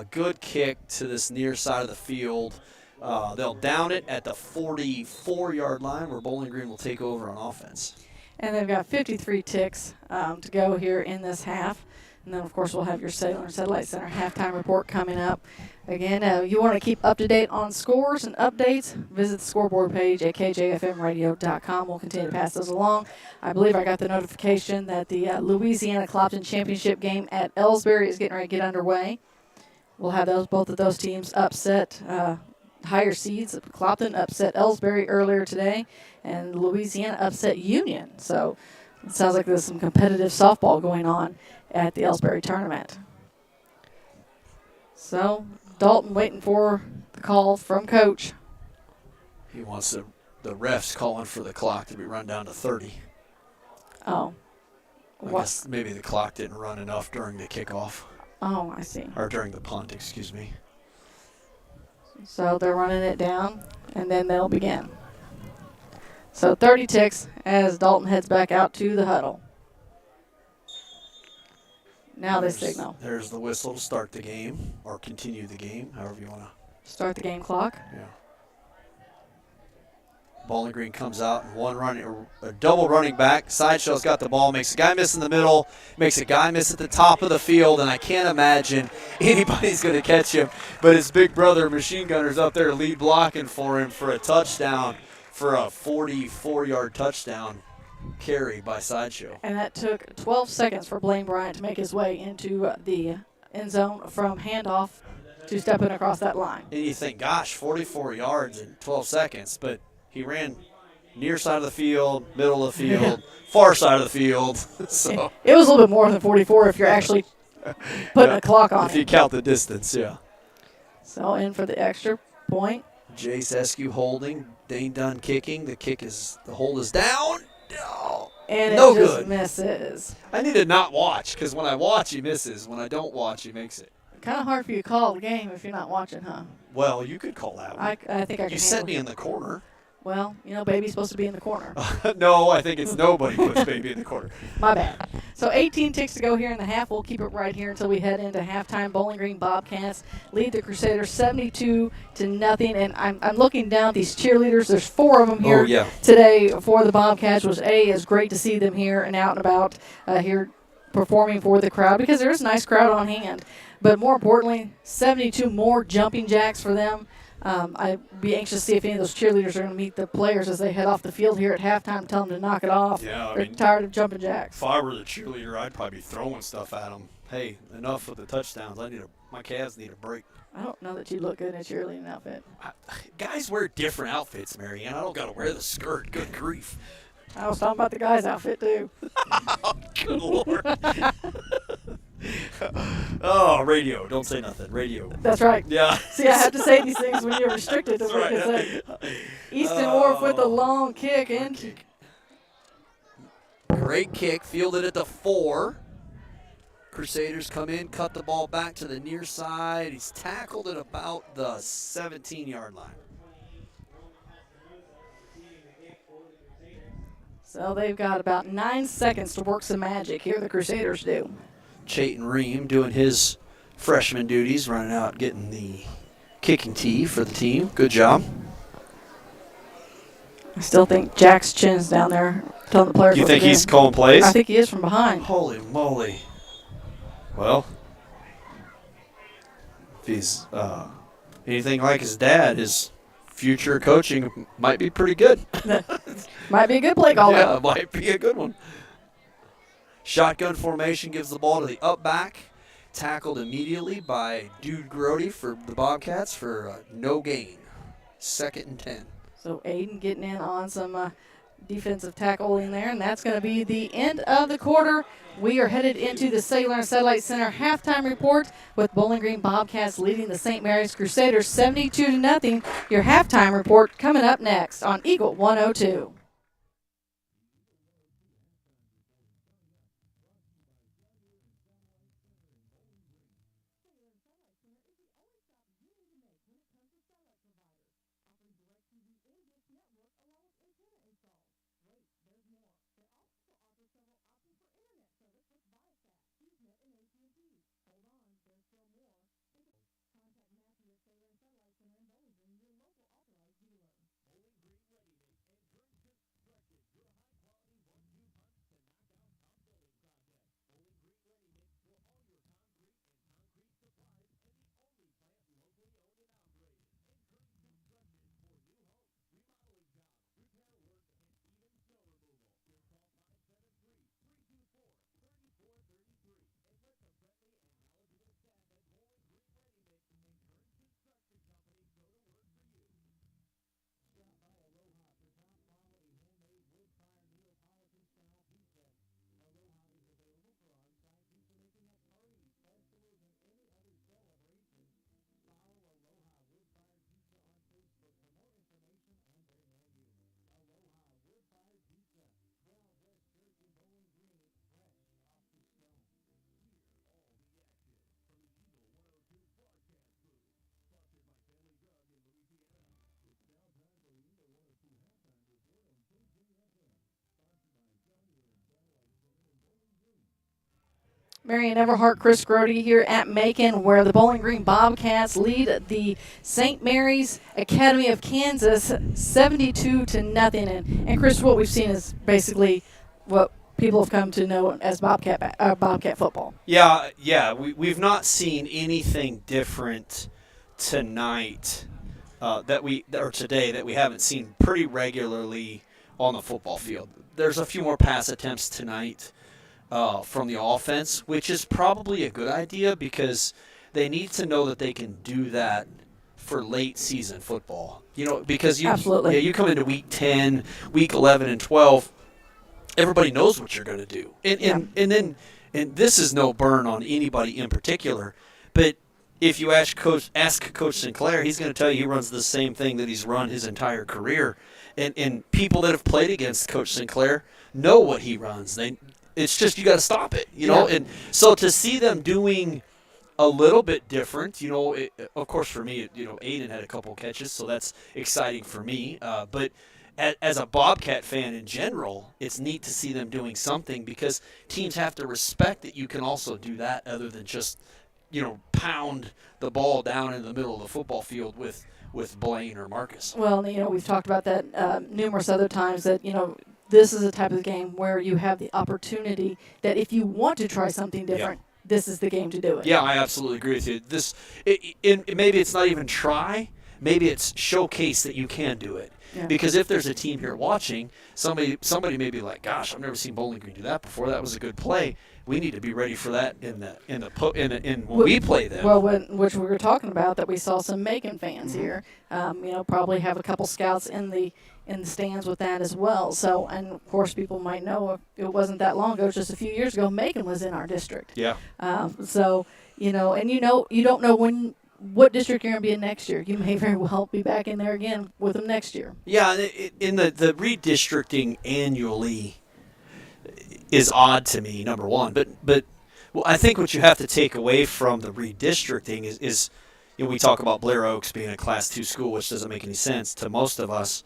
Speaker 3: Good kick to this near side of the field. They'll down it at the 44-yard line where Bowling Green will take over on offense.
Speaker 2: And they've got 53 ticks to go here in this half. And then, of course, we'll have your Sailor and Satellite Center halftime report coming up. Again, you want to keep up to date on scores and updates, visit the scoreboard page at kjfmradio.com. We'll continue to pass those along. I believe I got the notification that the Louisiana-Clopton championship game at Ellsbury is getting ready to get underway. We'll have both of those teams upset higher seeds. Clopton upset Ellsbury earlier today, and Louisiana upset Union. So it sounds like there's some competitive softball going on at the Ellsbury tournament. So Dalton waiting for the call from Coach.
Speaker 3: He wants the refs calling for the clock to be run down to 30.
Speaker 2: Oh.
Speaker 3: I guess maybe the clock didn't run enough during the kickoff.
Speaker 2: Oh, I see.
Speaker 3: Or during the punt, excuse me.
Speaker 2: So they're running it down, and then they'll begin. So 30 ticks as Dalton heads back out to the huddle. Now they signal.
Speaker 3: There's the whistle to start the game or continue the game, however you want to.
Speaker 2: Start the game clock.
Speaker 3: Yeah. Bowling Green comes out and a double running back. Sideshow's got the ball, makes a guy miss in the middle, makes a guy miss at the top of the field, and I can't imagine anybody's going to catch him. But his big brother, Machine Gunner's up there lead blocking for him for a touchdown, for a 44-yard touchdown carry by Sideshow.
Speaker 2: And that took 12 seconds for Blaine Bryant to make his way into the end zone from handoff to stepping across that line.
Speaker 3: And you think, gosh, 44 yards in 12 seconds, but he ran near side of the field, middle of the field, far side of the field. So
Speaker 2: it was a little bit more than 44 if you're actually putting a clock on
Speaker 3: If you
Speaker 2: it.
Speaker 3: count the distance, yeah.
Speaker 2: So in for the extra point.
Speaker 3: Jace Eskew holding, Dane Dunn kicking. The hold is down. Oh,
Speaker 2: And
Speaker 3: no
Speaker 2: it just
Speaker 3: good.
Speaker 2: misses.
Speaker 3: I need to not watch because when I watch, he misses. When I don't watch, he makes it.
Speaker 2: Kind of hard for you to call the game if you're not watching, huh?
Speaker 3: Well, you could call that one.
Speaker 2: I think I can
Speaker 3: You set
Speaker 2: handle
Speaker 3: me
Speaker 2: it.
Speaker 3: in the corner.
Speaker 2: Well, baby's supposed to be in the corner.
Speaker 3: No, I think it's nobody puts baby in the corner.
Speaker 2: My bad. So 18 ticks to go here in the half. We'll keep it right here until we head into halftime. Bowling Green Bobcats lead the Crusaders 72-0. And I'm looking down at these cheerleaders. There's 4 of them here today for the Bobcats, which is great to see them here and out and about here performing for the crowd because there is a nice crowd on hand. But more importantly, 72 more jumping jacks for them. I'd be anxious to see if any of those cheerleaders are going to meet the players as they head off the field here at halftime, tell them to knock it off.
Speaker 3: Yeah,
Speaker 2: They're tired of jumping jacks.
Speaker 3: If I were the cheerleader, I'd probably be throwing stuff at them. Hey, enough with the touchdowns. My calves need a break.
Speaker 2: I don't know that you look good in a cheerleading outfit.
Speaker 3: Guys wear different outfits, Marianne. I don't got to wear the skirt. Good grief.
Speaker 2: I was talking about the guy's outfit, too.
Speaker 3: Good Lord. Oh, radio. Don't say nothing. Radio.
Speaker 2: That's right.
Speaker 3: Yeah.
Speaker 2: See, I have to say these things when you're restricted to
Speaker 3: That's
Speaker 2: what you
Speaker 3: right.
Speaker 2: say. Easton Wharf with a long kick in.
Speaker 3: Great kick. Fielded at the 4. Crusaders come in, cut the ball back to the near side. He's tackled at about the 17-yard line.
Speaker 2: So they've got about 9 seconds to work some magic here, the Crusaders do.
Speaker 3: Chayton Ream doing his freshman duties, running out, getting the kicking tee for the team. Good job.
Speaker 2: I still think Jack's chin's down there telling the players
Speaker 3: You
Speaker 2: what
Speaker 3: think
Speaker 2: to do.
Speaker 3: he's calling plays?
Speaker 2: I think he is from behind.
Speaker 3: Holy moly. Well, if he's anything like his dad, his future coaching might be pretty good.
Speaker 2: Might be a good play call.
Speaker 3: Yeah, it might be a good one. Shotgun formation gives the ball to the up back. Tackled immediately by Dude Grody for the Bobcats for no gain. 2nd and 10.
Speaker 2: So Aiden getting in on some defensive tackling there, and that's going to be the end of the quarter. We are headed into the Cellular and Satellite Center halftime report with Bowling Green Bobcats leading the St. Mary's Crusaders 72-0. Your halftime report coming up next on Eagle 102. Marion Everhart, Chris Grody here at Macon, where the Bowling Green Bobcats lead the St. Mary's Academy of Kansas 72-0. And Chris, what we've seen is basically what people have come to know as Bobcat football.
Speaker 3: Yeah. We've not seen anything different tonight today that we haven't seen pretty regularly on the football field. There's a few more pass attempts tonight from the offense, which is probably a good idea because they need to know that they can do that for late season football. Because you come into week 10, week 11, and 12, everybody knows what you're going to do. And then and this is no burn on anybody in particular, but if you ask Coach Sinclair, he's going to tell you he runs the same thing that he's run his entire career. And people that have played against Coach Sinclair know what he runs. It's just you got to stop it, you know. And so to see them doing a little bit different, you know, of course for me, you know, Aiden had a couple catches, so that's exciting for me. But as a Bobcat fan in general, it's neat to see them doing something because teams have to respect that you can also do that other than just, you know, pound the ball down in the middle of the football field with Blaine or Marcus.
Speaker 2: Well, you know, we've talked about that numerous other times that, you know, this is a type of game where you have the opportunity that if you want to try something different, this is the game to do it.
Speaker 3: Yeah, I absolutely agree with you. Maybe it's not even try. Maybe it's showcase that you can do it. Yeah. Because if there's a team here watching, somebody may be like, "Gosh, I've never seen Bowling Green do that before. That was a good play. We need to be ready for that when we play them."
Speaker 2: Well, which we were talking about, that we saw some Macon fans here. You know, probably have a couple scouts in the stands with that as well. So, and of course, people might know it wasn't that long ago, just a few years ago, Macon was in our district.
Speaker 3: Yeah.
Speaker 2: So, you know, and you don't know what district you're going to be in next year. You may very well be back in there again with them next year.
Speaker 3: Yeah, in the redistricting annually is odd to me, number one. But well, I think what you have to take away from the redistricting is you know, we talk about Blair Oaks being a Class 2 school, which doesn't make any sense to most of us.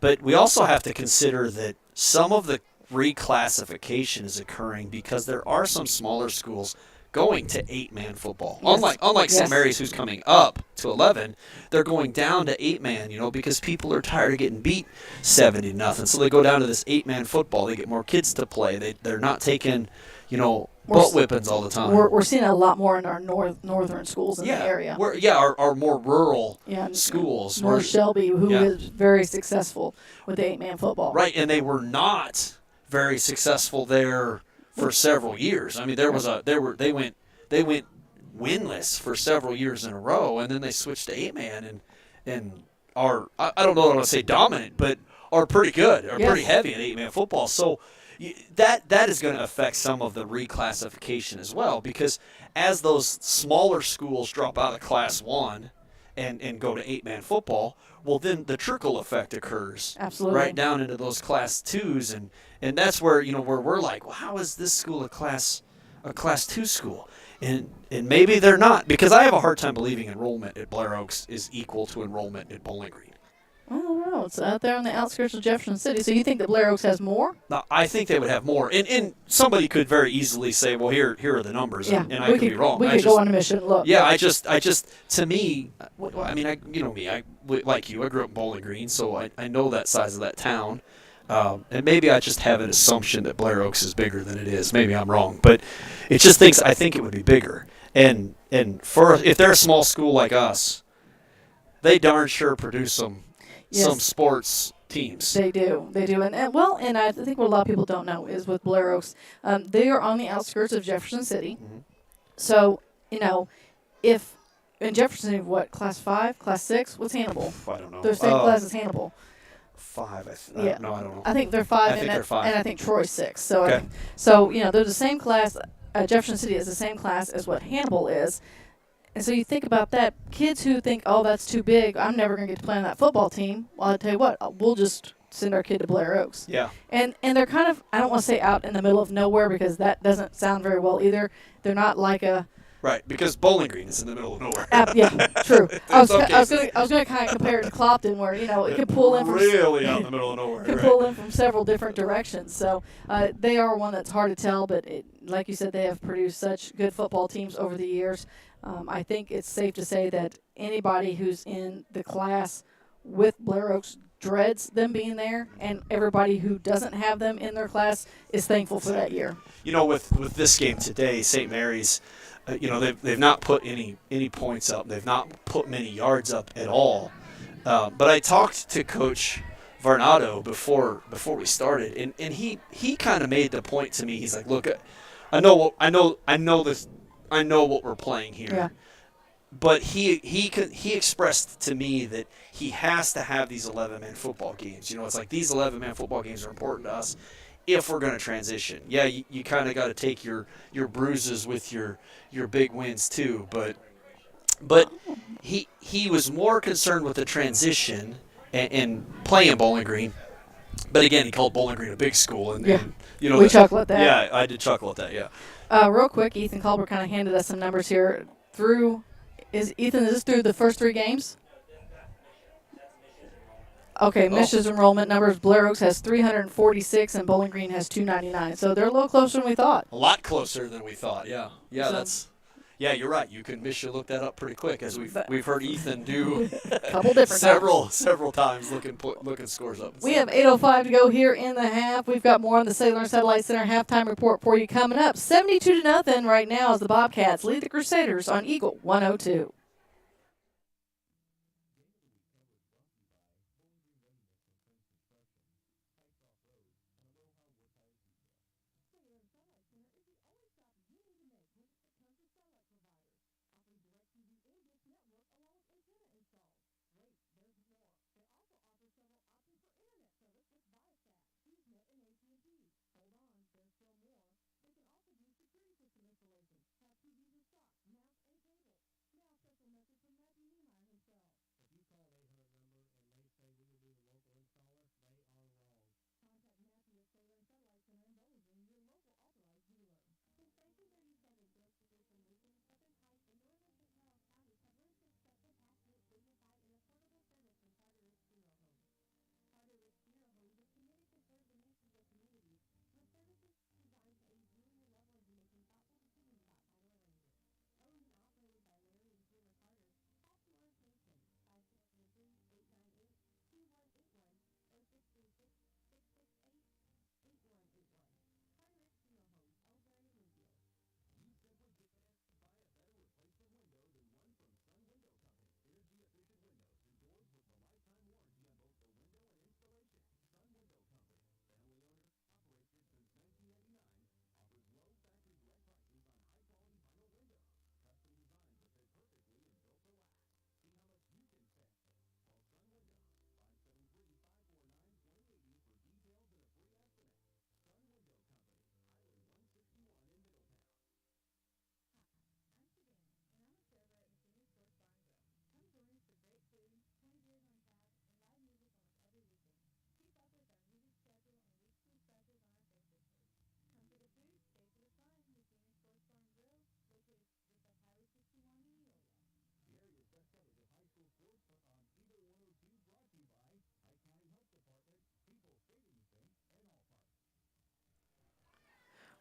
Speaker 3: But we also have to consider that some of the reclassification is occurring because there are some smaller schools going to 8-man football.
Speaker 2: Yes.
Speaker 3: Unlike St. Mary's, who's coming up to 11, they're going down to 8-man, you know, because people are tired of getting beat 70-0. So they go down to this 8-man football. They get more kids to play. They're not taking, you know, butt whippings all the time.
Speaker 2: We're seeing a lot more in our northern schools in the area.
Speaker 3: Our more rural schools.
Speaker 2: North Shelby, who is very successful with the 8-man football.
Speaker 3: Right, and they were not very successful there for several years. I mean, they went winless for several years in a row, and then they switched to 8-man and are, I don't know what I want to say dominant, but are pretty good, pretty heavy in 8-man football. So that is going to affect some of the reclassification as well, because as those smaller schools drop out of Class 1 and go to 8-man football, well, then the trickle effect occurs.
Speaker 2: Absolutely.
Speaker 3: Right down into those Class 2s, and that's where, you know, where we're like, well, how is this school a Class 2 school? And maybe they're not, because I have a hard time believing enrollment at Blair Oaks is equal to enrollment at Bowling Green.
Speaker 2: I don't know. It's out there on the outskirts of Jefferson City. So you think that Blair Oaks has more?
Speaker 3: No, I think they would have more. And somebody could very easily say, well, here are the numbers, and I could be wrong.
Speaker 2: We could go on a mission and look.
Speaker 3: Yeah, I just, to me, I mean, you know me, like you, I grew up in Bowling Green, so I know that size of that town. And maybe I just have an assumption that Blair Oaks is bigger than it is. Maybe I'm wrong, but I think it would be bigger. And if they're a small school like us, they darn sure produce some sports teams.
Speaker 2: They do. And I think what a lot of people don't know is with Blair Oaks, they are on the outskirts of Jefferson City. Mm-hmm. So, you know, if in Jefferson City, what, Class 5, Class 6? What's Hannibal?
Speaker 3: I don't know.
Speaker 2: Their same class as Hannibal.
Speaker 3: 5,
Speaker 2: No, I
Speaker 3: don't know.
Speaker 2: I think they're 5,
Speaker 3: they're 5.
Speaker 2: And I think Troy's 6. So,
Speaker 3: okay.
Speaker 2: So you know, they're the same class. Jefferson City is the same class as what Hannibal is. And so you think about that. Kids who think, oh, that's too big, I'm never going to get to play on that football team. Well, I'll tell you what, we'll just send our kid to Blair Oaks.
Speaker 3: Yeah.
Speaker 2: And they're kind of, I don't want to say out in the middle of nowhere because that doesn't sound very well either. They're not like a...
Speaker 3: Right, because Bowling Green is in the middle of nowhere.
Speaker 2: Yeah, true. I was going to kind of compare it to Clopton, where, you know, it could pull in from
Speaker 3: really out in the middle of nowhere.
Speaker 2: Could pull in from several different directions. So they are one that's hard to tell, but like you said, they have produced such good football teams over the years. I think it's safe to say that anybody who's in the class with Blair Oaks dreads them being there, and everybody who doesn't have them in their class is thankful for that year.
Speaker 3: You know, with this game today, St. Mary's, you know, they've not put any points up. They've not put many yards up at all. But I talked to Coach Varnado before we started, and he kind of made the point to me. He's like, "Look, I know what we're playing here."
Speaker 2: Yeah.
Speaker 3: But he expressed to me that he has to have these 11-man football games. You know, it's like these 11-man football games are important to us. if we're going to transition. Yeah, you kind of got to take your bruises with your big wins too, but he was more concerned with the transition and playing Bowling Green. But again, he called Bowling Green a big school, and you know,
Speaker 2: we chuckle at that.
Speaker 3: Yeah, I did chuckle at that. Yeah.
Speaker 2: Real quick, Ethan Colbert kind of handed us some numbers here. Is this through the first 3 games? Okay, Mish's enrollment numbers. Blair Oaks has 346 and Bowling Green has 299. So they're a little closer than we thought.
Speaker 3: A lot closer than we thought. Yeah, you're right. You can look that up pretty quick, as we've heard Ethan do
Speaker 2: a couple different
Speaker 3: several times looking scores up.
Speaker 2: We have 8:05 to go here in the half. We've got more on the Sailor Satellite Center halftime report for you coming up. 72-0 right now as the Bobcats lead the Crusaders on Eagle 102.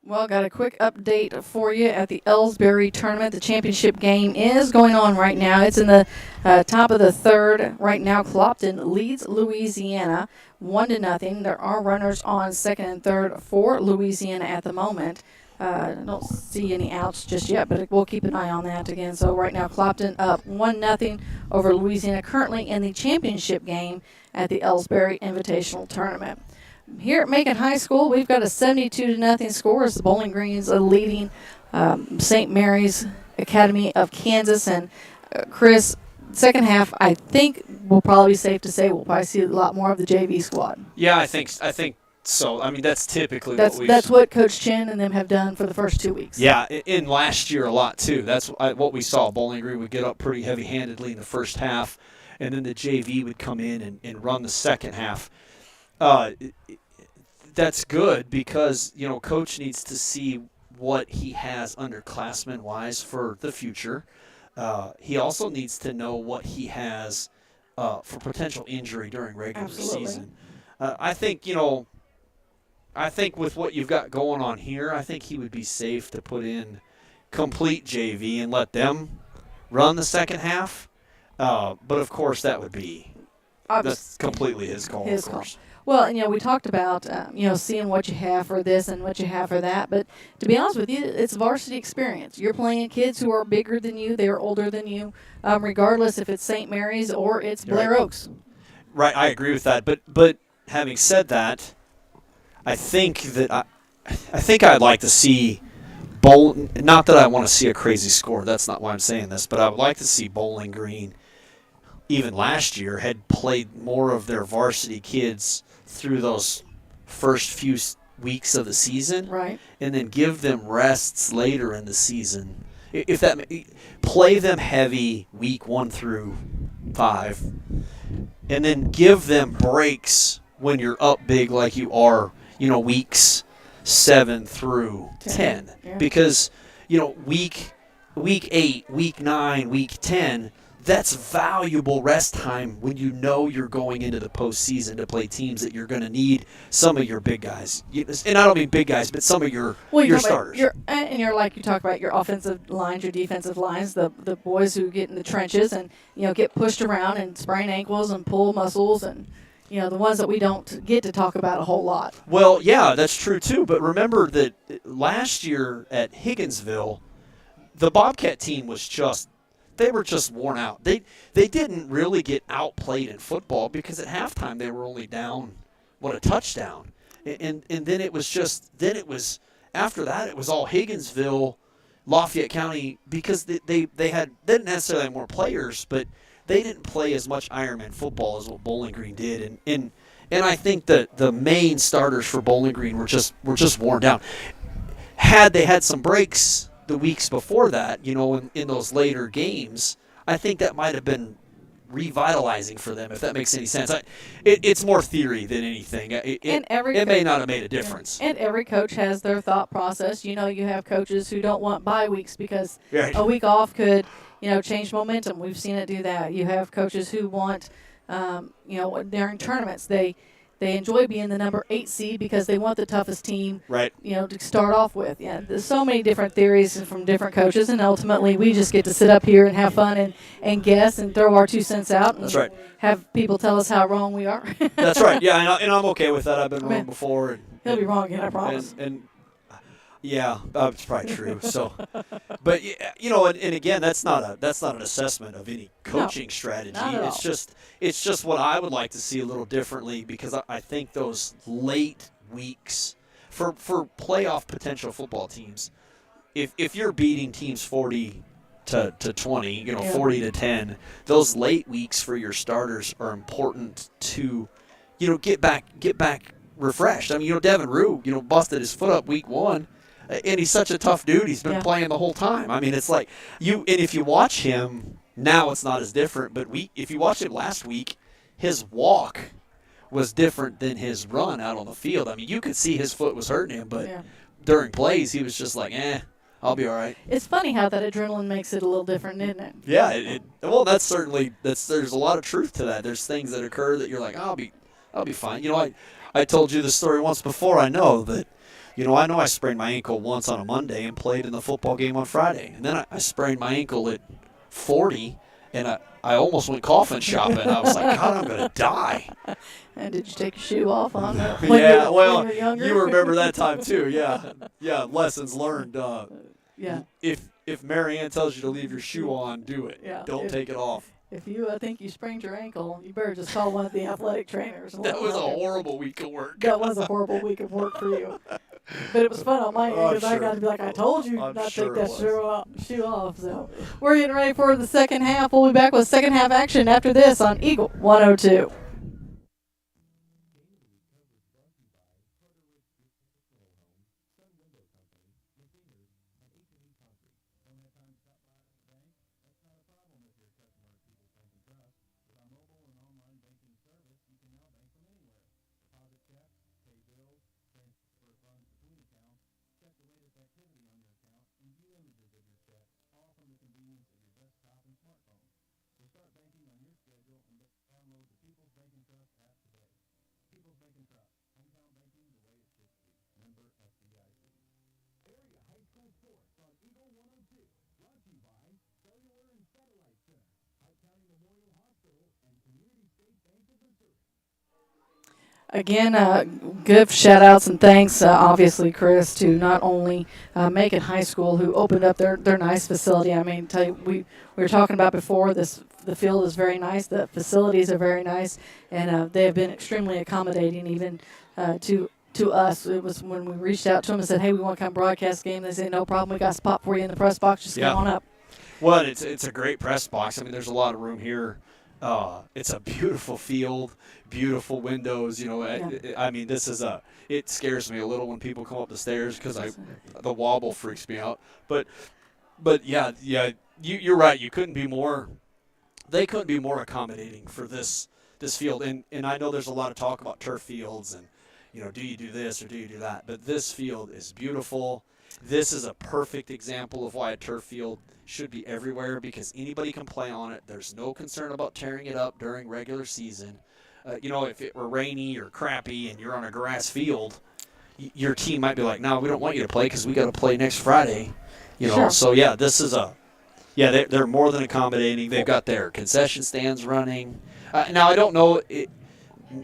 Speaker 2: Well, got a quick update for you at the Ellsbury tournament. The championship game is going on right now. It's in the top of the third right now. Clopton leads Louisiana 1-0. There are runners on second and third for Louisiana at the moment. I don't see any outs just yet, but we'll keep an eye on that again. So right now, Clopton up 1-0 over Louisiana, currently in the championship game at the Ellsbury Invitational Tournament. Here at Macon High School, we've got a 72-0 score as the Bowling Greens are leading St. Mary's Academy of Kansas. And Chris, second half, I think will probably be safe to say we'll probably see a lot more of the JV squad.
Speaker 3: Yeah, I think so. I mean, that's typically
Speaker 2: that's what Coach Chin and them have done for the first 2 weeks.
Speaker 3: Yeah, in last year a lot too. That's what we saw. Bowling Green would get up pretty heavy-handedly in the first half, and then the JV would come in and run the second half. That's good because, Coach needs to see what he has underclassmen-wise for the future. He also needs to know what he has for potential injury during regular season. I think with what you've got going on here, I think he would be safe to put in complete JV and let them run the second half. But, of course, that's completely his call, of course.
Speaker 2: Well, we talked about, seeing what you have for this and what you have for that. But to be honest with you, it's varsity experience. You're playing kids who are bigger than you. They're older than you, regardless if it's St. Mary's or it's Blair Oaks.
Speaker 3: Right, I agree with that. But having said that, I think I'd like to see not that I want to see a crazy score. That's not why I'm saying this. But I would like to see Bowling Green, even last year, had played more of their varsity kids through those first few weeks of the season,
Speaker 2: Right.
Speaker 3: and then give them rests later in the season. If that play them heavy week 1 through 5, and then give them breaks when you're up big like you are, weeks 7 through 10.
Speaker 2: Yeah.
Speaker 3: Because, week 8, week 9, week 10, that's valuable rest time when you're going into the postseason to play teams that you're going to need some of your big guys. And I don't mean big guys, but some of your starters.
Speaker 2: You're like you talk about your offensive lines, your defensive lines, the boys who get in the trenches and get pushed around and sprain ankles and pull muscles and the ones that we don't get to talk about a whole lot.
Speaker 3: Well, yeah, that's true too. But remember that last year at Higginsville, the Bobcat team was they were just worn out. They didn't really get outplayed in football because at halftime they were only down a touchdown. And then it was after that it was all Higginsville, Lafayette County, because they didn't necessarily have more players, but they didn't play as much Ironman football as what Bowling Green did. And I think that the main starters for Bowling Green were just worn down. Had they had some breaks the weeks before that, in those later games, I think that might have been revitalizing for them, if that makes any sense. It's more theory than anything. It may not have made a difference.
Speaker 2: And every coach has their thought process. You have coaches who don't want bye weeks because a week off could, change momentum. We've seen it do that. You have coaches who want, during tournaments, they enjoy being the number 8 seed because they want the toughest team,
Speaker 3: right?
Speaker 2: To start off with. Yeah, there's so many different theories from different coaches, and ultimately we just get to sit up here and have fun and guess and throw our 2 cents out. And
Speaker 3: That's right.
Speaker 2: Have people tell us how wrong we are.
Speaker 3: That's right. Yeah, and I'm okay with that. I've been wrong before.
Speaker 2: He'll be wrong again, I promise.
Speaker 3: And yeah, it's probably true. So, but and again, that's not an assessment of any coaching strategy.
Speaker 2: Not at all.
Speaker 3: It's just what I would like to see a little differently, because I think those late weeks for playoff potential football teams, if you're beating teams 40 to 20, 40 to 10, those late weeks for your starters are important to get back refreshed. I mean, Devin Rue, busted his foot up week 1. And he's such a tough dude. He's been playing the whole time. I mean, it's like and if you watch him now, it's not as different. But if you watched him last week, his walk was different than his run out on the field. I mean, you could see his foot was hurting him, but during plays, he was just like, I'll be all right.
Speaker 2: It's funny how that adrenaline makes it a little different, isn't it?
Speaker 3: Yeah. Well, there's a lot of truth to that. There's things that occur that you're like, I'll be fine. I told you the story once before. I know that. I sprained my ankle once on a Monday and played in the football game on Friday. And then I sprained my ankle at 40, and I almost went coffin shopping. I was like, God, I'm going to die.
Speaker 2: And did you take your shoe off on that?
Speaker 3: When you were younger? You remember that time too. Yeah, lessons learned. If Marianne tells you to leave your shoe on, do it.
Speaker 2: Yeah.
Speaker 3: Don't take it off.
Speaker 2: If you think you sprained your ankle, you better just call one of the athletic trainers.
Speaker 3: That was a horrible week of work.
Speaker 2: That was a horrible week of work for you. But it was fun on my end because I got to be like, I told you not to take that shoe off. So we're getting ready for the second half. We'll be back with second half action after this on Eagle 102. Again, give shout-outs and thanks, obviously, Chris, to not only Macon High School, who opened up their nice facility. I mean, tell you, we were talking about before, the field is very nice, the facilities are very nice, and they have been extremely accommodating even to us. It was when we reached out to them and said, hey, we want to come broadcast game. They said, no problem, we got a spot for you in the press box, just come on up.
Speaker 3: Well, it's a great press box. I mean, there's a lot of room here. It's a beautiful field, beautiful windows. I mean, it scares me a little when people come up the stairs because the wobble freaks me out. But yeah, you're right. They couldn't be more accommodating for this field. And I know there's a lot of talk about turf fields and, do you do this or do you do that? But this field is beautiful. This is a perfect example of why a turf field should be everywhere because anybody can play on it. There's no concern about tearing it up during regular season. If it were rainy or crappy and you're on a grass field, your team might be like, no, we don't want you to play because we got to play next Friday.
Speaker 2: Sure.
Speaker 3: So yeah, this is they're more than accommodating. They've got their concession stands running. Now I don't know,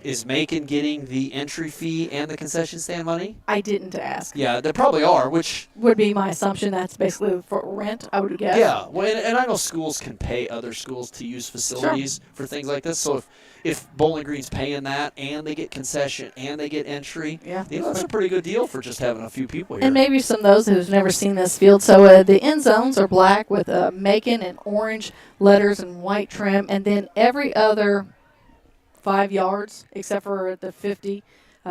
Speaker 3: is Macon getting the entry fee and the concession stand money?
Speaker 2: I didn't ask.
Speaker 3: Yeah, they probably are, which
Speaker 2: would be my assumption. That's basically for rent, I would guess.
Speaker 3: Yeah, well, and I know schools can pay other schools to use facilities for things like this. So if Bowling Green's paying that and they get concession and they get entry, that's a pretty good deal for just having a few people here.
Speaker 2: And maybe some of those who've never seen this field. So the end zones are black with Macon and orange letters and white trim, and then every other 5 yards, except for at the 50,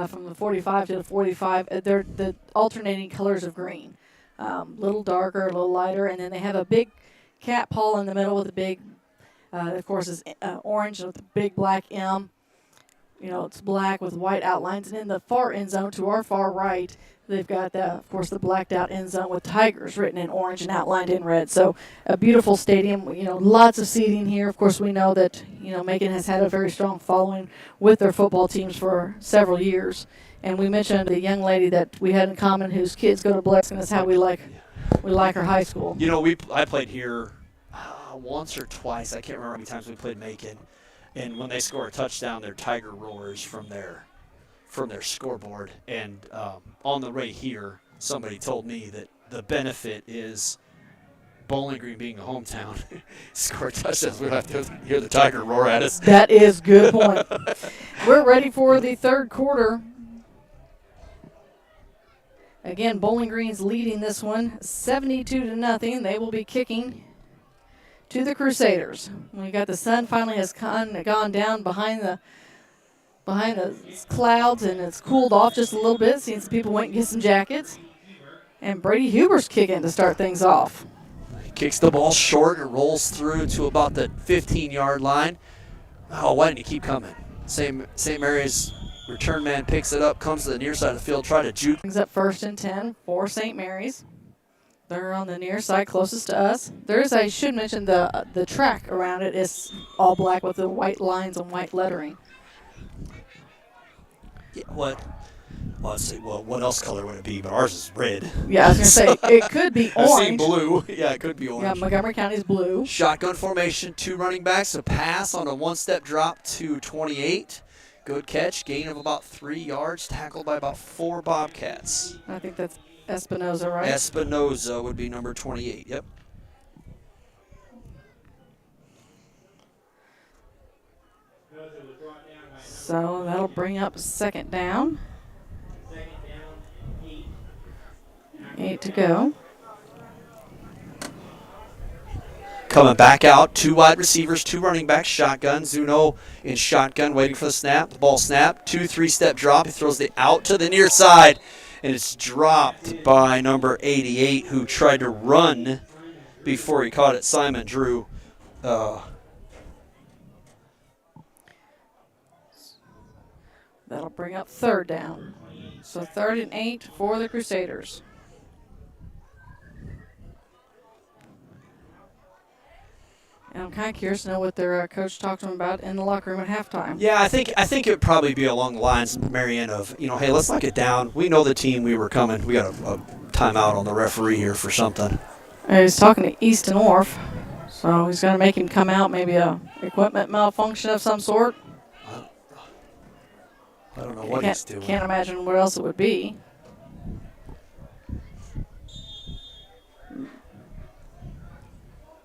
Speaker 2: from the 45 to the 45, they're the alternating colors of green. A little darker, a little lighter, and then they have a big cat paw in the middle with a big, of course, is orange with a big black M. It's black with white outlines. And in the far end zone, to our far right, they've got, of course, the blacked out end zone with Tigers written in orange and outlined in red. So a beautiful stadium, lots of seating here. Of course, we know that, Macon has had a very strong following with their football teams for several years. And we mentioned the young lady that we had in common whose kids go to Blessing, and that's how we like her high school.
Speaker 3: I played here once or twice. I can't remember how many times we played Macon. And when they score a touchdown, their Tiger roars from their scoreboard. And on the way here, somebody told me that the benefit is Bowling Green being a hometown. Score touchdowns, we don't have to hear the Tiger roar at us.
Speaker 2: That is a good point. We're ready for the third quarter. Again, Bowling Green's leading this one 72-0. They will be kicking to the Crusaders. We got the sun finally has gone down behind the clouds, and it's cooled off just a little bit. Seen some people went and get some jackets. And Brady Huber's kicking to start things off.
Speaker 3: He kicks the ball short and rolls through to about the 15-yard line. Oh, why didn't he keep coming? St. Mary's return man picks it up, comes to the near side of the field, try to juke.
Speaker 2: Brings up 1st and 10 for St. Mary's. They're on the near side, closest to us. I should mention the track around it is all black with the white lines and white lettering.
Speaker 3: Yeah, let's see. Well, what else color would it be? But ours is red.
Speaker 2: Yeah, I was going to say, it could be orange.
Speaker 3: I've seen blue. Yeah, it could be orange.
Speaker 2: Yeah, Montgomery County's blue.
Speaker 3: Shotgun formation, 2 running backs, a pass on a one-step drop to 28. Good catch, gain of about 3 yards, tackled by about 4 Bobcats.
Speaker 2: I think that's Espinoza, right?
Speaker 3: Espinoza would be number 28, yep.
Speaker 2: So that'll bring up 2nd down. 8 to go.
Speaker 3: Coming back out, 2 wide receivers, 2 running backs, shotgun. Zuno in shotgun, waiting for the snap. The ball snap, 2 3-step drop. He throws it out to the near side, and it's dropped by number 88, who tried to run before he caught it. Simon Drew.
Speaker 2: That'll bring up 3rd down. So 3rd and 8 for the Crusaders. And I'm kind of curious to know what their coach talked to them about in the locker room at halftime.
Speaker 3: Yeah, I think it would probably be along the lines, Marianne, of, hey, let's knock it down. We know the team, we were coming. We got a timeout on the referee here for something.
Speaker 2: He's talking to Easton Orff, so he's going to make him come out, maybe a equipment malfunction of some sort.
Speaker 3: I don't know what he's doing.
Speaker 2: Can't imagine what else it would be.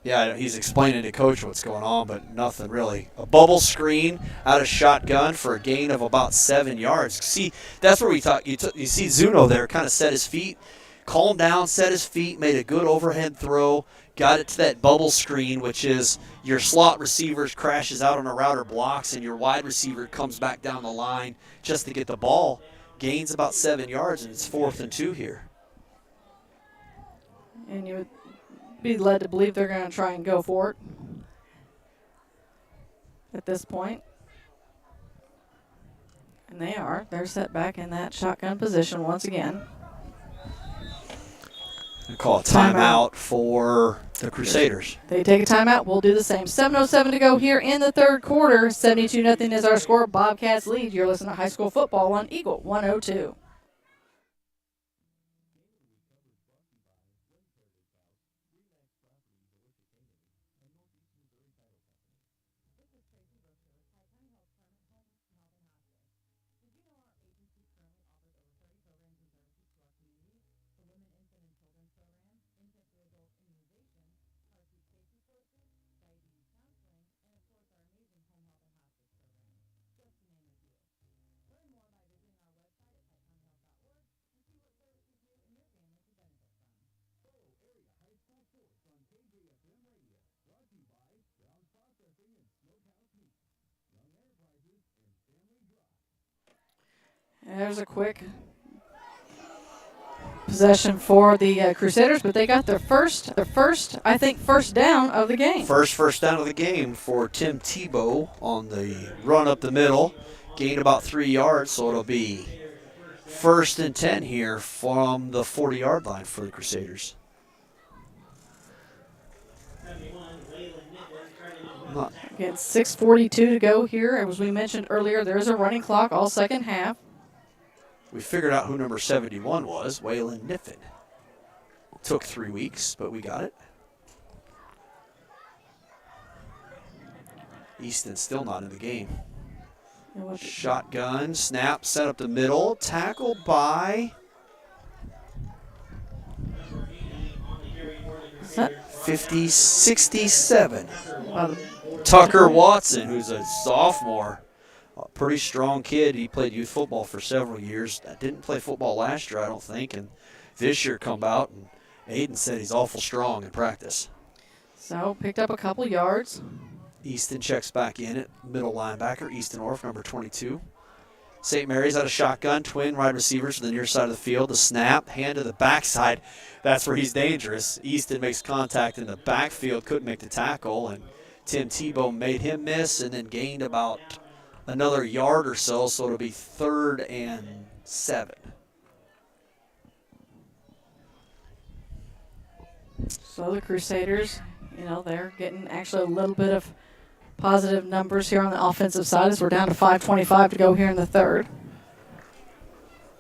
Speaker 3: Yeah, he's explaining to Coach what's going on, but nothing really. A bubble screen out of shotgun for a gain of about 7 yards. See, that's where we thought you see Zuno there kind of set his feet, calmed down, set his feet, made a good overhead throw, got it to that bubble screen, which is your slot receiver crashes out on a route or blocks, and your wide receiver comes back down the line just to get the ball. Gains about 7 yards, and it's 4th and 2 here.
Speaker 2: And you would be led to believe they're going to try and go for it at this point. And they are. They're set back in that shotgun position once again.
Speaker 3: Call a timeout for the Crusaders.
Speaker 2: They take a timeout. We'll do the same. 7:07 to go here in the third quarter. 72-0 is our score. Bobcats lead. You're listening to high school football on Eagle 102. There's a quick possession for the Crusaders, but they got their first down of the game.
Speaker 3: First down of the game for Tim Tebow on the run up the middle. Gained about 3 yards, so it'll be 1st and 10 here from the 40-yard line for the Crusaders.
Speaker 2: Again, 6:42 to go here. As we mentioned earlier, there's a running clock all second half.
Speaker 3: We figured out who number 71 was, Waylon Niffen. Took 3 weeks, but we got it. Easton still not in the game. Shotgun, snap, set up the middle, tackled by 67. Tucker Watson, who's a sophomore. A pretty strong kid. He played youth football for several years. Didn't play football last year, I don't think, and this year come out, and Aiden said he's awful strong in practice.
Speaker 2: So picked up a couple yards.
Speaker 3: Easton checks back in at middle linebacker. Easton Orff, number 22. St. Mary's out of shotgun, twin wide receivers to the near side of the field. The snap, hand to the backside. That's where he's dangerous. Easton makes contact in the backfield, couldn't make the tackle, and Tim Tebow made him miss and then gained about another yard or so, so it'll be 3rd and 7.
Speaker 2: So the Crusaders, they're getting actually a little bit of positive numbers here on the offensive side as we're down to 5:25 to go here in the third.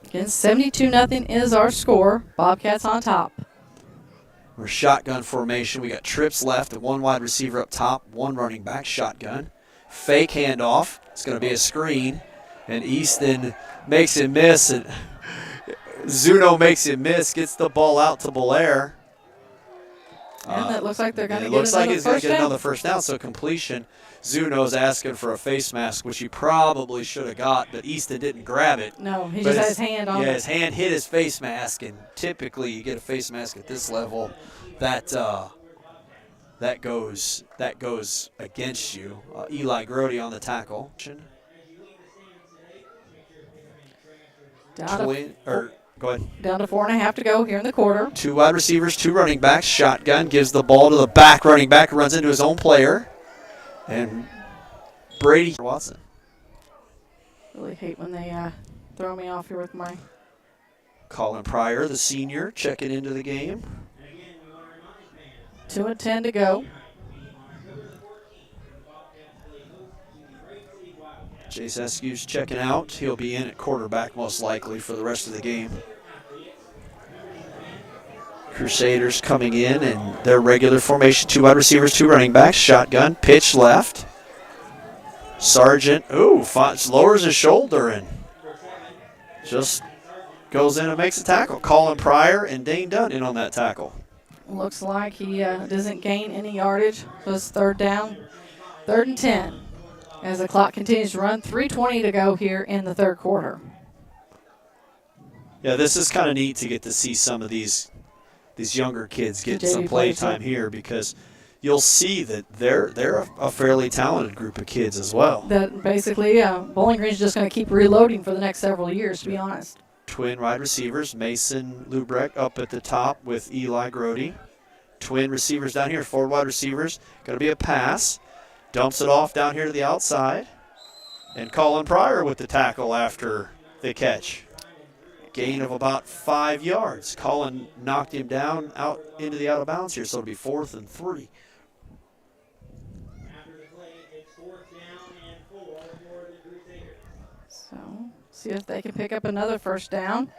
Speaker 2: Again, 72-0 is our score. Bobcats on top.
Speaker 3: We're shotgun formation. We got trips left and 1 wide receiver up top, 1 running back, shotgun. Fake handoff. It's going to be a screen, and Easton makes him miss, and Zuno makes him miss, gets the ball out to Belair.
Speaker 2: And it looks like they're going to get
Speaker 3: It looks like he's going to get
Speaker 2: down.
Speaker 3: another first down, so completion. Zuno's asking for a face mask, which he probably should have got, but Easton didn't grab it.
Speaker 2: No, he just had his hand on it.
Speaker 3: Yeah, his hand hit his face mask, and typically you get a face mask at this level, that goes against you. Eli Grody on the tackle. Go ahead.
Speaker 2: Down to 4.5 to go here in the quarter.
Speaker 3: 2 wide receivers, 2 running backs. Shotgun gives the ball to the back running back, runs into his own player. And Brady Watson.
Speaker 2: Really hate when they throw me off here with my...
Speaker 3: Colin Pryor, the senior, checking into the game.
Speaker 2: 2:10 to go.
Speaker 3: Chase Eskew's checking out. He'll be in at quarterback most likely for the rest of the game. Crusaders coming in and their regular formation. 2 wide receivers, 2 running backs. Shotgun, pitch left. Sargent, lowers his shoulder and just goes in and makes a tackle. Colin Pryor and Dane Dunn in on that tackle.
Speaker 2: Looks like he doesn't gain any yardage. So it's 3rd down, 3rd and 10. As the clock continues to run, 3:20 to go here in the third quarter.
Speaker 3: Yeah, this is kind of neat to get to see some of these younger kids get some
Speaker 2: JV
Speaker 3: play
Speaker 2: players,
Speaker 3: time
Speaker 2: yeah.
Speaker 3: here, because you'll see that they're a fairly talented group of kids as well.
Speaker 2: That basically, yeah, Bowling Green's just going to keep reloading for the next several years, to be honest.
Speaker 3: Twin wide receivers, Mason Lubrecht up at the top with Eli Grody. Twin receivers down here, forward wide receivers. Going to be a pass. Dumps it off down here to the outside. And Colin Pryor with the tackle after the catch. Gain of about 5 yards. Colin knocked him down out into the out of bounds here, so it'll be 4th and 3.
Speaker 4: After the play, it's 4th down and 4 for the Crusaders.
Speaker 2: So, see if they can pick up another first down.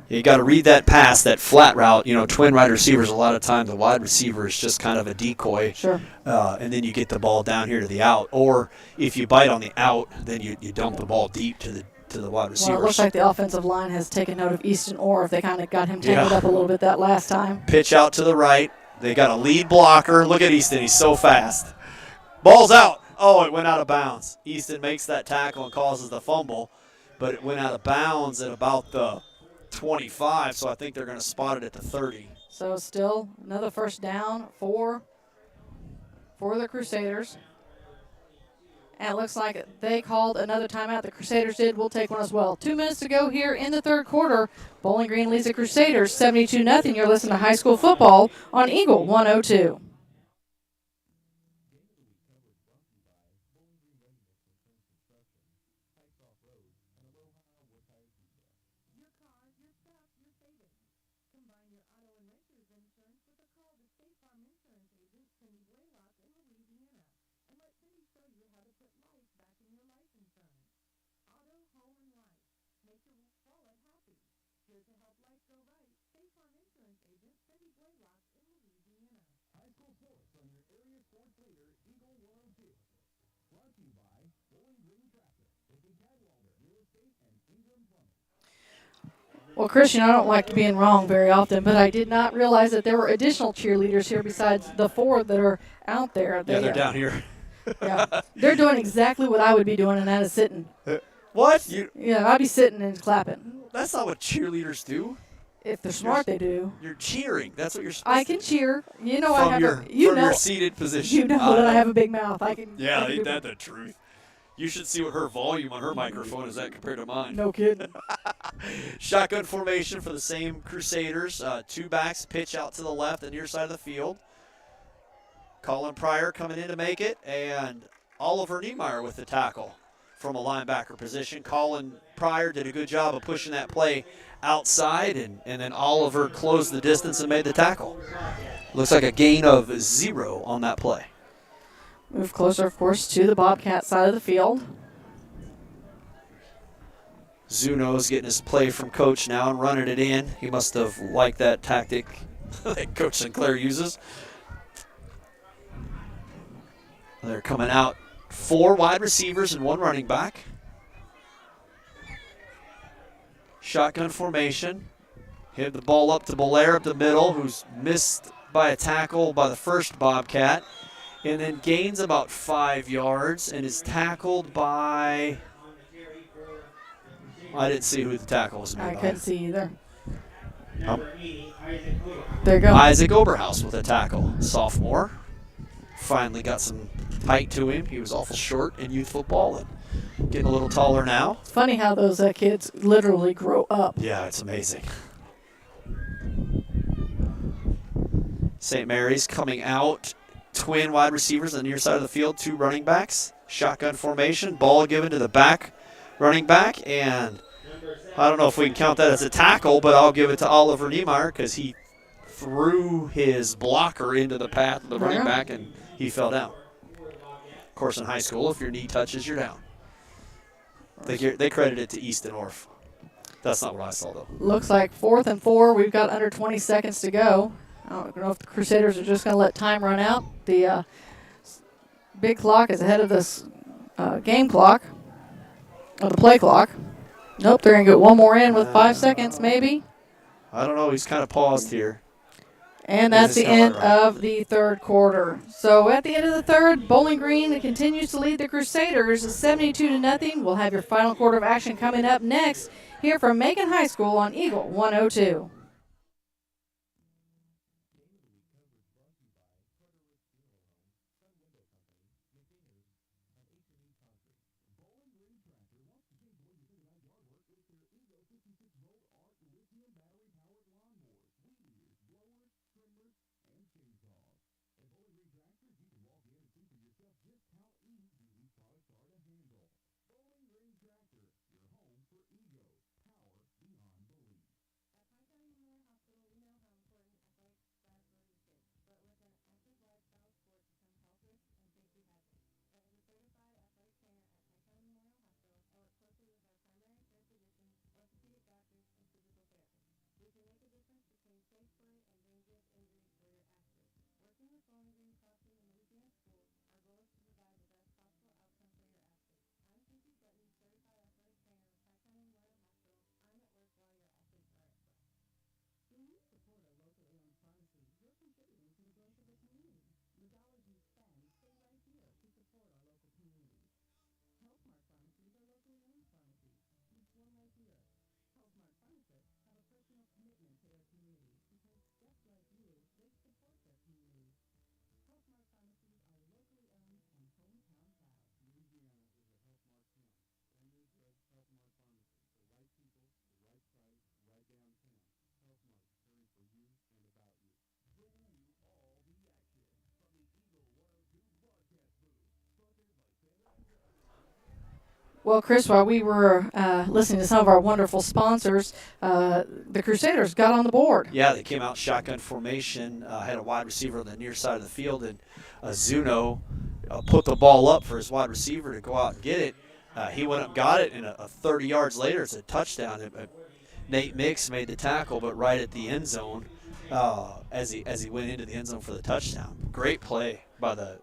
Speaker 3: You got to read that pass, that flat route. You know, twin wide receivers, a lot of times the wide receiver is just kind of a decoy.
Speaker 2: Sure.
Speaker 3: And then you get the ball down here to the out. Or if you bite on the out, then you dump the ball deep to the wide receivers.
Speaker 2: Well, it looks like the offensive line has taken note of Easton Orr if they kind of got him tangled
Speaker 3: Yeah.
Speaker 2: up a little bit that last time.
Speaker 3: Pitch out to the right. They got a lead blocker. Look at Easton. He's so fast. Ball's out. Oh, it went out of bounds. Easton makes that tackle and causes the fumble, but it went out of bounds at about the 25, so I think they're going to spot it at the 30.
Speaker 2: So still another first down for the Crusaders. And it looks like they called another timeout. The Crusaders did. We'll take one as well. 2 minutes to go here in the third quarter. Bowling Green leads the Crusaders 72-0. You're listening to high school football on Eagle 102. Well, Christian, I don't like being wrong very often, but I did not realize that there were additional cheerleaders here besides the 4 that are out there.
Speaker 3: Yeah, they're down here.
Speaker 2: Yeah, they're doing exactly what I would be doing, and that is sitting.
Speaker 3: What?
Speaker 2: Yeah, I'd be sitting and clapping.
Speaker 3: That's not what cheerleaders do.
Speaker 2: If they're smart, they do.
Speaker 3: You're cheering. That's what you're supposed
Speaker 2: I can cheer. You know,
Speaker 3: from
Speaker 2: I have
Speaker 3: your,
Speaker 2: a. You
Speaker 3: from
Speaker 2: know,
Speaker 3: your seated position.
Speaker 2: you know that I have a big mouth. I can.
Speaker 3: Yeah,
Speaker 2: I can
Speaker 3: ain't
Speaker 2: do-
Speaker 3: that the truth? You should see what her volume on her microphone is at compared to mine.
Speaker 2: No kidding.
Speaker 3: Shotgun formation for the same Crusaders. 2 backs, pitch out to the left and near side of the field. Colin Pryor coming in to make it, and Oliver Niemeyer with the tackle from a linebacker position. Colin Pryor did a good job of pushing that play outside, and then Oliver closed the distance and made the tackle. Looks like a gain of 0 on that play.
Speaker 2: Move closer, of course, to the Bobcat side of the field.
Speaker 3: Zuno's getting his play from Coach now and running it in. He must have liked that tactic that Coach Sinclair uses. They're coming out 4 wide receivers and 1 running back. Shotgun formation. Hit the ball up to Belair up the middle, who's missed by a tackle by the first Bobcat. And then gains about 5 yards and is tackled by... I didn't see who the tackle was made
Speaker 2: I
Speaker 3: by.
Speaker 2: couldn't see either.
Speaker 4: Number 80, Isaac Lewis.
Speaker 2: There you go.
Speaker 3: Isaac Oberhaus with a tackle. Sophomore. Finally got some height to him. He was awful short in youth football and getting a little taller now.
Speaker 2: It's funny how those kids literally grow up.
Speaker 3: Yeah, it's amazing. St. Mary's coming out. Twin wide receivers on the near side of the field. 2 running backs. Shotgun formation. Ball given to the back running back. And I don't know if we can count that as a tackle, but I'll give it to Oliver Niemeyer because he threw his blocker into the path of the running back and he fell down. Of course, in high school, if your knee touches, you're down. They credit it to Easton Orff. That's not what I saw, though.
Speaker 2: Looks like 4th and 4. We've got under 20 seconds to go. I don't know if the Crusaders are just going to let time run out. The big clock is ahead of this game clock, or the play clock. Nope, they're going to get one more in with 5 seconds, maybe.
Speaker 3: I don't know. He's kind of paused here.
Speaker 2: And that's the
Speaker 3: This is
Speaker 2: end
Speaker 3: how I run.
Speaker 2: of the third quarter. So at the end of the third, Bowling Green continues to lead the Crusaders 72-0. We'll have your final quarter of action coming up next here from Macon High School on Eagle 102. Well, Chris, while we were listening to some of our wonderful sponsors, the Crusaders got on the board.
Speaker 3: Yeah, they came out shotgun formation, had a wide receiver on the near side of the field, and Zuno put the ball up for his wide receiver to go out and get it. He went up, got it, and 30 yards later, it's a touchdown. Nate Mix made the tackle, but right at the end zone as he went into the end zone for the touchdown. Great play by the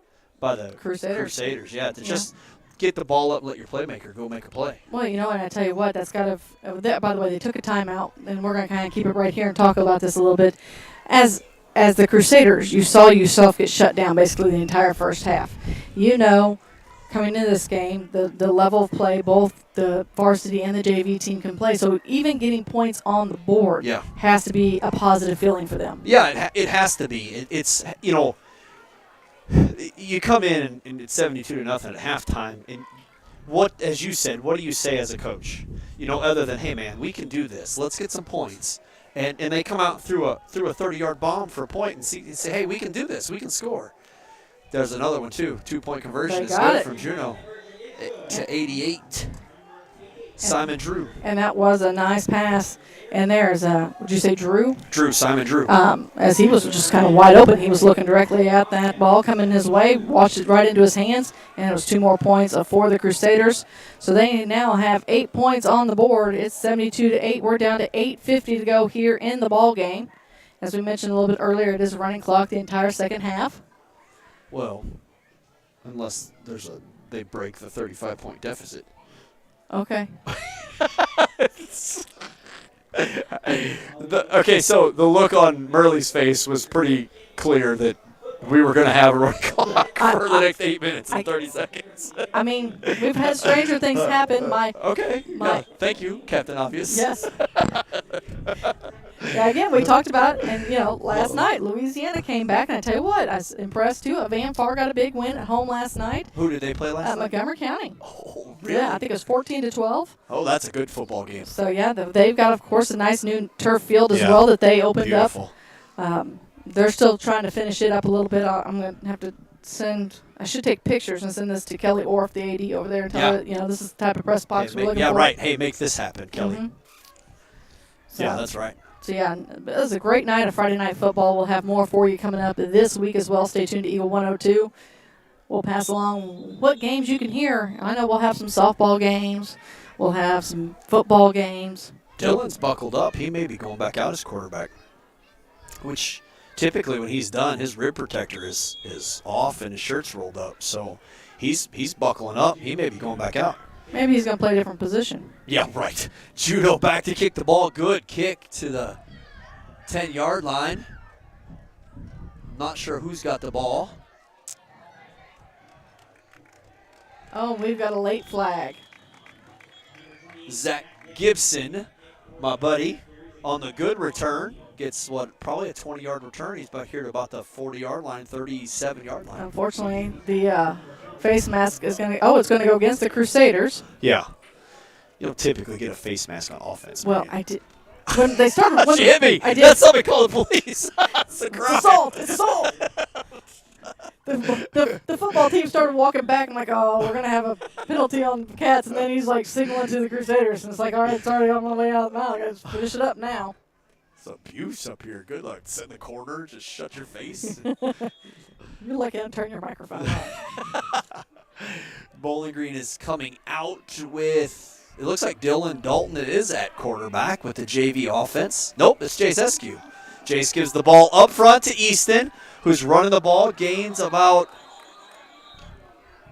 Speaker 3: Crusaders. Yeah, to just get the ball up, let your playmaker go make a play.
Speaker 2: Well, you know what, I tell you what, that's got to. By the way, they took a timeout, and we're going to kind of keep it right here and talk about this a little bit. As the Crusaders, you saw yourself get shut down basically the entire first half. You know, coming into this game, the level of play, both the varsity and the JV team can play. So even getting points on the board has to be a positive feeling for them.
Speaker 3: Yeah, it has to be. It's, you know, you come in and it's 72-0 at halftime, and what, as you said, what do you say as a coach? You know, other than, hey man, we can do this. Let's get some points. And they come out through a 30-yard bomb for a point and say, hey, we can do this. We can score. There's another one too. 2-point conversion is good from Juneau to 88. Simon Drew.
Speaker 2: And that was a nice pass. And there's, would you say Drew?
Speaker 3: Simon Drew.
Speaker 2: As he was just kind of wide open, he was looking directly at that ball coming his way, watched it right into his hands, and it was 2 more points for the Crusaders. So they now have 8 points on the board. It's 72-8. We're down to 8:50 to go here in the ball game. As we mentioned a little bit earlier, it is a running clock the entire second half.
Speaker 3: Well, unless they break the 35-point deficit.
Speaker 2: Okay.
Speaker 3: Okay, so the look on Murley's face was pretty clear that we were going to have a running clock for the next 8 minutes and 30 seconds.
Speaker 2: I mean, we've had stranger things happen.
Speaker 3: Thank you, Captain Obvious.
Speaker 2: Yes. Yeah, again, we talked about it, and, you know, last night, Louisiana came back, and I tell you what, I was impressed, too. Van Far got a big win at home last night.
Speaker 3: Who did they play last night?
Speaker 2: Montgomery County.
Speaker 3: Oh, really?
Speaker 2: Yeah, I think it was 14-12.
Speaker 3: Oh, that's a good football game.
Speaker 2: So, yeah, they've got, of course, a nice new turf field as well that they opened up. They're still trying to finish it up a little bit. I'm going to have to I should take pictures and send this to Kelly Orff, the AD over there, and tell her, you know, this is the type of press box we're looking for.
Speaker 3: Yeah, right. Hey, make this happen, Kelly.
Speaker 2: Mm-hmm. So,
Speaker 3: yeah, that's right.
Speaker 2: So, yeah, it was a great night of Friday Night Football. We'll have more for you coming up this week as well. Stay tuned to Eagle 102. We'll pass along what games you can hear. I know we'll have some softball games. We'll have some football games.
Speaker 3: Dylan's buckled up. He may be going back out as quarterback, which typically when he's done, his rib protector is off and his shirt's rolled up. So he's buckling up. He may be going back out.
Speaker 2: Maybe he's going to play a different position.
Speaker 3: Yeah, right. Judo back to kick the ball. Good kick to the 10-yard line. Not sure who's got the ball.
Speaker 2: Oh, we've got a late flag.
Speaker 3: Zach Gibson, my buddy, on the good return. Gets probably a 20-yard return. He's back here to about the 40-yard line, 37-yard line.
Speaker 2: Unfortunately, the face mask is going to, it's going to go against the Crusaders.
Speaker 3: Yeah. You don't typically get a face mask on offense.
Speaker 2: Well,
Speaker 3: man.
Speaker 2: I did. When they started.
Speaker 3: She hit me.
Speaker 2: I did.
Speaker 3: That's somebody call the police. It's a crime.
Speaker 2: Assault. It's assault. The football team started walking back. I'm like, oh, we're going to have a penalty on Cats. And then he's like signaling to the Crusaders. And it's like, all right, it's already on my way out of the mouth. I got to finish it up now.
Speaker 3: It's abuse up here. Good luck. Sit in the corner. Just shut your face.
Speaker 2: You're lucky I don't turn your microphone on.
Speaker 3: Bowling Green is coming out with, it looks like Dylan Dalton is at quarterback with the JV offense. Nope, it's Jace Eskew. Jace gives the ball up front to Easton, who's running the ball, gains about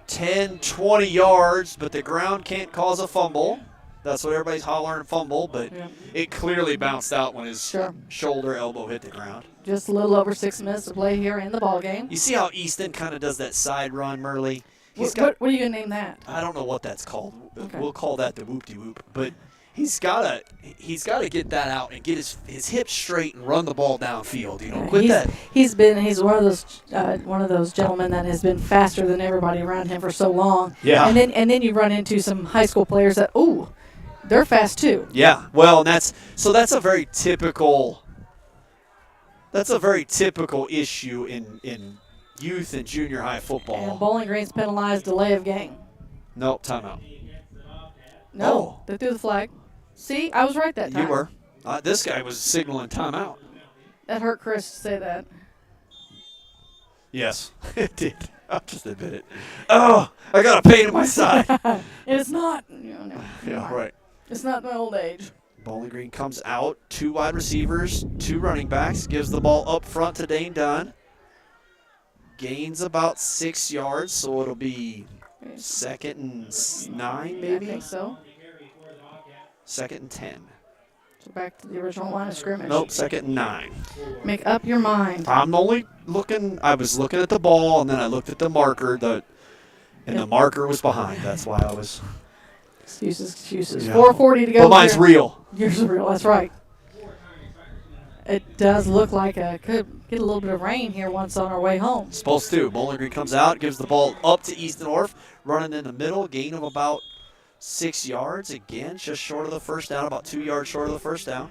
Speaker 3: 10, 20 yards, but the ground can't cause a fumble. That's what everybody's hollering fumble, but it clearly bounced out when his shoulder, elbow hit the ground.
Speaker 2: Just a little over 6 minutes to play here in the ball game.
Speaker 3: You see how Easton kind of does that side run, Murley?
Speaker 2: What are you going to name that?
Speaker 3: I don't know what that's called.
Speaker 2: Okay.
Speaker 3: We'll call that the whoop-de-whoop. But he's gotta get that out and get his hips straight and run the ball downfield. Quit that.
Speaker 2: He's one of those gentlemen that has been faster than everybody around him for so long.
Speaker 3: Yeah.
Speaker 2: And then you run into some high school players that they're fast too.
Speaker 3: Yeah. Well, that's a very typical issue in youth and junior high football.
Speaker 2: And Bowling Green's penalized delay of game.
Speaker 3: Nope, timeout.
Speaker 2: No, they threw the flag. See, I was right that time.
Speaker 3: You were. This guy was signaling timeout.
Speaker 2: That hurt Chris to say that.
Speaker 3: Yes, it did. I'll just admit it. Oh, I got a pain in my side.
Speaker 2: It's not.
Speaker 3: Yeah, right.
Speaker 2: It's not my old age.
Speaker 3: Bowling Green comes out, 2 wide receivers, 2 running backs, gives the ball up front to Dane Dunn. Gains about 6 yards, so it'll be 2nd and 9, maybe?
Speaker 2: I think so.
Speaker 3: 2nd and 10.
Speaker 2: So back to the original line of scrimmage.
Speaker 3: Nope, 2nd and 9.
Speaker 2: Make up your mind.
Speaker 3: I'm only looking. I was looking at the ball, and then I looked at the marker, and the marker was behind. That's why I was.
Speaker 2: Excuses.
Speaker 3: Yeah.
Speaker 2: 4:40 to go.
Speaker 3: But mine's real.
Speaker 2: Yours is real. That's right. It does look like could get a little bit of rain here once on our way home.
Speaker 3: Supposed to. Bowling Green comes out, gives the ball up to Easton Orff, running in the middle, gain of about 6 yards. Again, just short of the first down, about 2 yards short of the first down.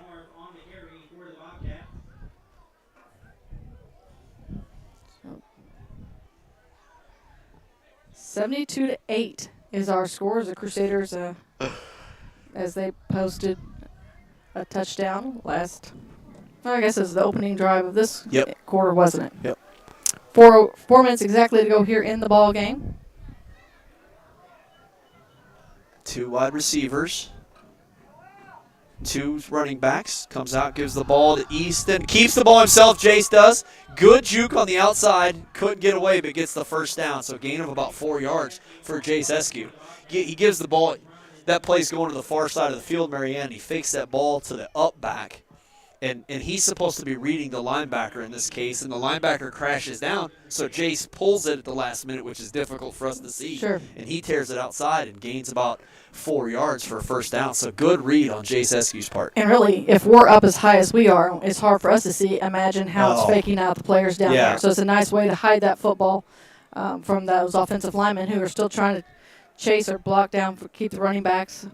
Speaker 2: 72-8 is our score. The Crusaders, as they posted a touchdown last. I guess it was the opening drive of this quarter, wasn't it?
Speaker 3: Yep.
Speaker 2: 4 minutes exactly to go here in the ball game.
Speaker 3: 2 wide receivers, 2 running backs. Comes out, gives the ball to Easton. Keeps the ball himself, Jace does. Good juke on the outside. Couldn't get away, but gets the first down. So gain of about 4 yards for Jace Eskew. He gives the ball. That play's going to the far side of the field, Marianne. He fakes that ball to the up back. And he's supposed to be reading the linebacker in this case, and the linebacker crashes down, so Jace pulls it at the last minute, which is difficult for us to see.
Speaker 2: Sure.
Speaker 3: And he tears it outside and gains about 4 yards for a first down. So good read on Jace Eskew's part.
Speaker 2: And really, if we're up as high as we are, it's hard for us to see. Imagine how it's faking out the players down there. So it's a nice way to hide that football from those offensive linemen who are still trying to chase or block down, keep the running backs.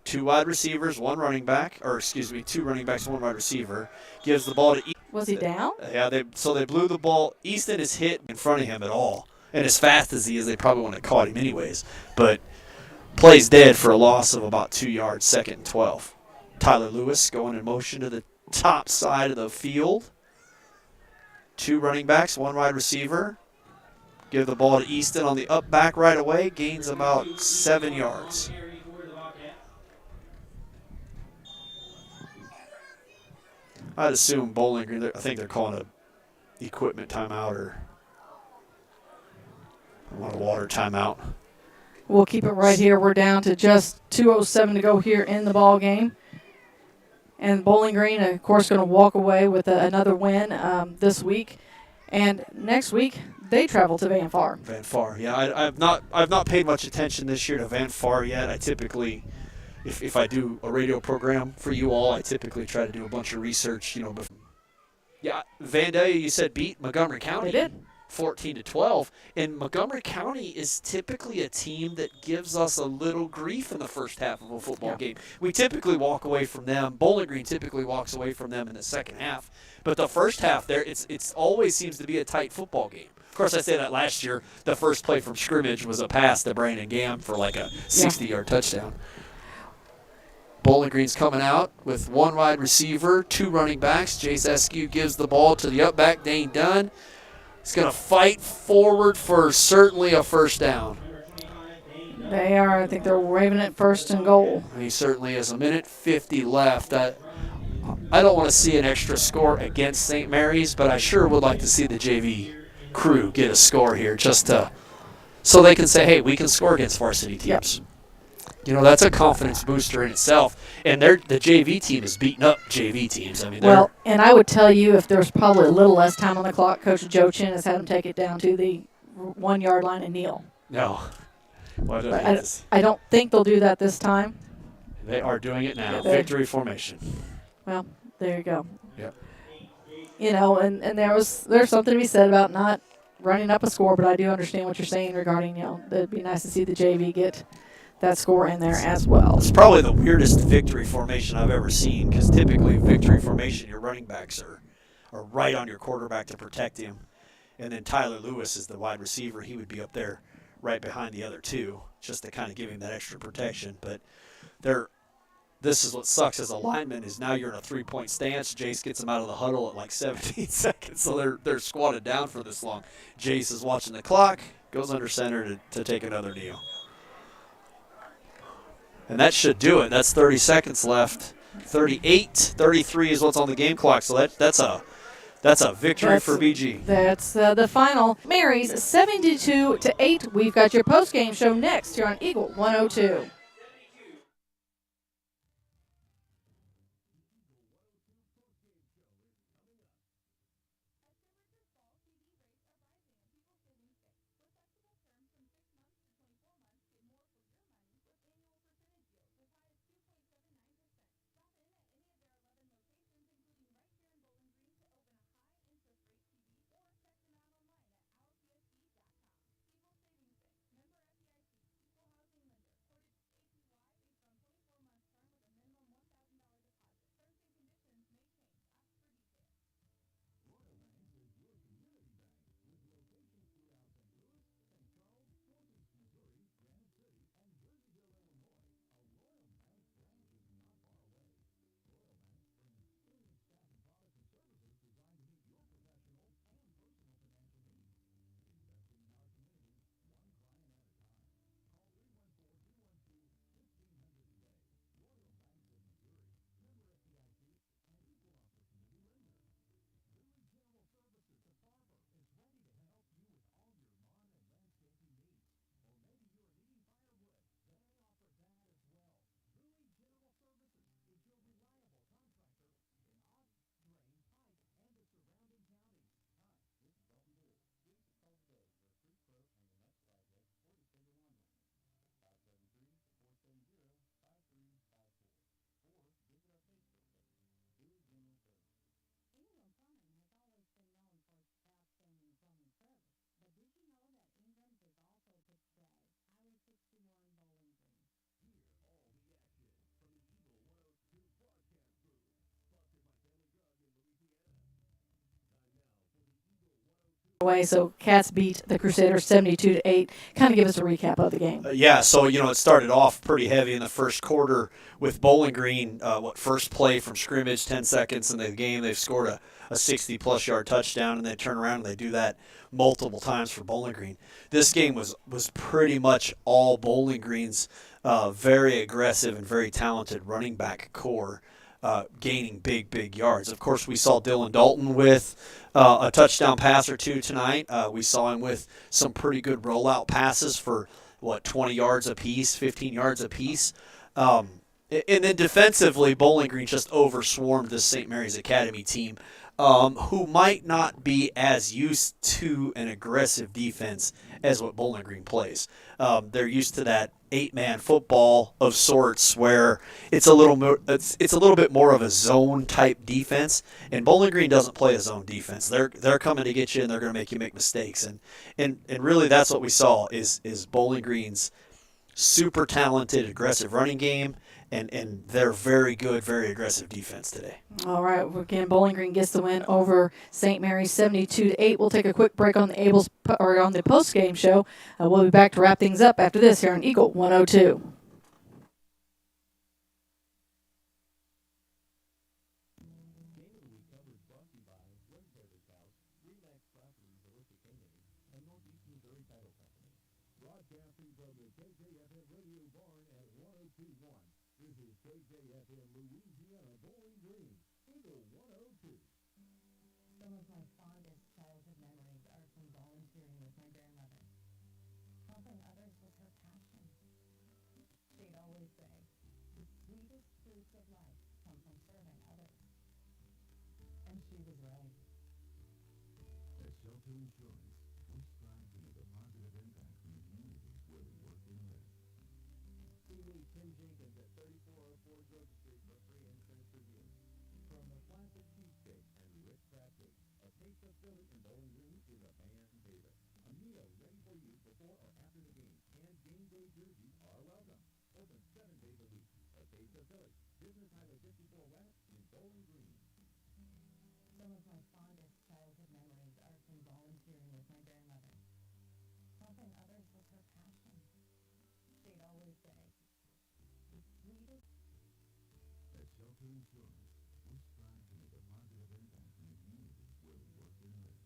Speaker 3: 2 wide receivers, 1 running back, 2 running backs, 1 wide receiver. Gives the ball to Easton.
Speaker 2: Was he down?
Speaker 3: Yeah, they blew the ball. Easton is hit in front of him at all. And as fast as he is, they probably wouldn't have caught him anyways. But plays dead for a loss of about 2 yards, 2nd and 12. Tyler Lewis going in motion to the top side of the field. 2 running backs, 1 wide receiver. Give the ball to Easton on the up back right away. Gains about 7 yards. I'd assume Bowling Green, I think they're calling a equipment timeout or a water timeout.
Speaker 2: We'll keep it right here. We're down to just 2:07 to go here in the ball game. And Bowling Green, of course, going to walk away with another win this week. And next week, they travel to Van Far.
Speaker 3: Van Far, yeah. I've not paid much attention this year to Van Far yet. I typically, if I do a radio program for you all, I typically try to do a bunch of research, before. Yeah, Vandalia, you said beat Montgomery County.
Speaker 2: They did.
Speaker 3: 14-12, and Montgomery County is typically a team that gives us a little grief in the first half of a football game. We typically walk away from them. Bowling Green typically walks away from them in the second half, but the first half there, it's always seems to be a tight football game. Of course, I say that last year, the first play from scrimmage was a pass to Brandon Gamm for like a 60-yard touchdown. Bowling Green's coming out with one wide receiver, two running backs. Jace Eskew gives the ball to the up back, Dane Dunn. He's going to fight forward for certainly a first down.
Speaker 2: They are. I think they're waving it first and goal.
Speaker 3: He certainly has. 1:50 left. I don't want to see an extra score against St. Mary's, but I sure would like to see the JV crew get a score here so they can say, hey, we can score against varsity teams.
Speaker 2: Yep.
Speaker 3: That's a confidence booster in itself. And the JV team is beating up JV teams. I mean,
Speaker 2: and I would tell you if there's probably a little less time on the clock, Coach Joe Chin has had them take it down to the 1 yard line and kneel.
Speaker 3: No.
Speaker 2: I don't think they'll do that this time.
Speaker 3: They are doing it now. Victory formation.
Speaker 2: Well, there you go.
Speaker 3: Yep.
Speaker 2: And there's something to be said about not running up a score, but I do understand what you're saying regarding, it'd be nice to see the JV get that score in there as well.
Speaker 3: It's probably the weirdest victory formation I've ever seen, because typically victory formation, your running backs are right on your quarterback to protect him. And then Tyler Lewis is the wide receiver. He would be up there right behind the other two just to kind of give him that extra protection. But this is what sucks as a lineman is now you're in a 3-point stance. Jace gets them out of the huddle at like 17 seconds, so they're squatted down for this long. Jace is watching the clock, goes under center to take another kneel. And that should do it. That's 30 seconds left. 38-33 is what's on the game clock. So that's a victory for BG.
Speaker 2: That's the final. Mary's 72-8. We've got your post-game show next here on Eagle 102. Away, so Cats beat the Crusaders 72-8. Kind of give us a recap of the game.
Speaker 3: So it started off pretty heavy in the first quarter with Bowling Green. First play from scrimmage, 10 seconds in the game, they've scored a 60-plus yard touchdown, and they turn around and they do that multiple times for Bowling Green. This game was pretty much all Bowling Green's very aggressive and very talented running back core. Gaining big yards. Of course, we saw Dylan Dalton with a touchdown pass or two tonight. We saw him with some pretty good rollout passes for, 20 yards apiece, 15 yards apiece. And then defensively, Bowling Green just overswarmed this St. Mary's Academy team, who might not be as used to an aggressive defense as what Bowling Green plays. They're used to that 8-man football of sorts, where it's a little bit more of a zone type defense. And Bowling Green doesn't play a zone defense. They're coming to get you, and they're going to make you make mistakes. And really, that's what we saw is Bowling Green's super talented, aggressive running game, and they're very good, very aggressive defense today.
Speaker 2: All right, again, Bowling Green gets the win over St. Mary's 72-8. We'll take a quick break on the post-game show. We'll be back to wrap things up after this here on Eagle 102.
Speaker 1: Broadcasting from the KJFM Radio Barn at 102.1. This is KJFM Louisiana Bowling Green, Eagle 102.
Speaker 5: Some of my fondest childhood memories are from volunteering with my grandmother. Helping others was her passion. She'd always say, the sweetest fruits of life come from serving others. And she was right.
Speaker 1: At Shelter Insurance, we strive to make a positive impact in the communities where we work and live.
Speaker 6: See Tim Jenkins at 3404 Georgia Street for free insurance review.
Speaker 1: From the classic cheesesteak and rich crab cake, a taste of Philly in Bowling Green is a fan favorite. A meal ready for you before or after the game, and game day jerseys are welcome. Open 7 days a week. A taste of Philly, Business Highway 54 West in Bowling Green.
Speaker 5: Some of my fondest childhood memories are from volunteering with my grandmother. Helping others was her passion. She'd always say, the sweetest.
Speaker 1: At Shelter Insurance, we strive to make a positive impact in the communities where we work and live.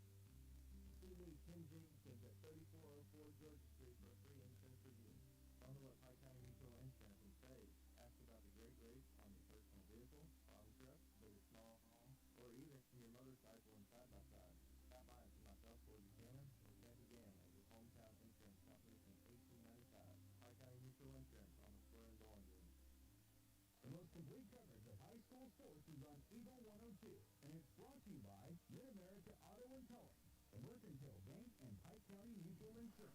Speaker 6: See Tim Jenkins at 3404 Georgia Street for free insurance review. Bundle up High County Mutual Insurance and save. Ask about the great rates on your personal vehicle, auto truck, big or small home, or even your motorcycle and side-by-side. Stop by and see myself, Corey Buchanan, or Kathy Gann as your hometown insurance company since 1895. High County Mutual Insurance on the square in Bowling Green.
Speaker 1: The most complete coverage of high school sports is on Eagle 102, and it's brought to you by Mid-America Auto and Towing, the Mercantile Bank, and Pike County Mutual Insurance.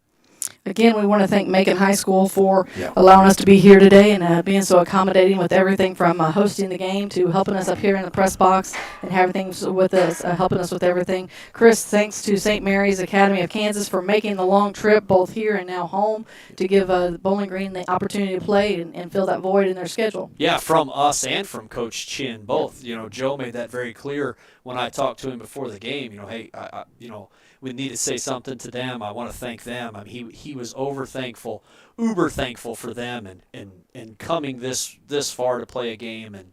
Speaker 2: Again, we want to thank Macon High School for allowing us to be here today and being so accommodating with everything from hosting the game to helping us up here in the press box and everything with us, helping us with everything. Chris, thanks to St. Mary's Academy of Kansas for making the long trip both here and now home to give Bowling Green the opportunity to play and fill that void in their schedule.
Speaker 3: Yeah, from us and from Coach Chin, both. You know, Joe made that very clear when I talked to him before the game. You know, hey, we need to say something to them. I want to thank them. I mean, he was uber thankful for them and coming this far to play a game, and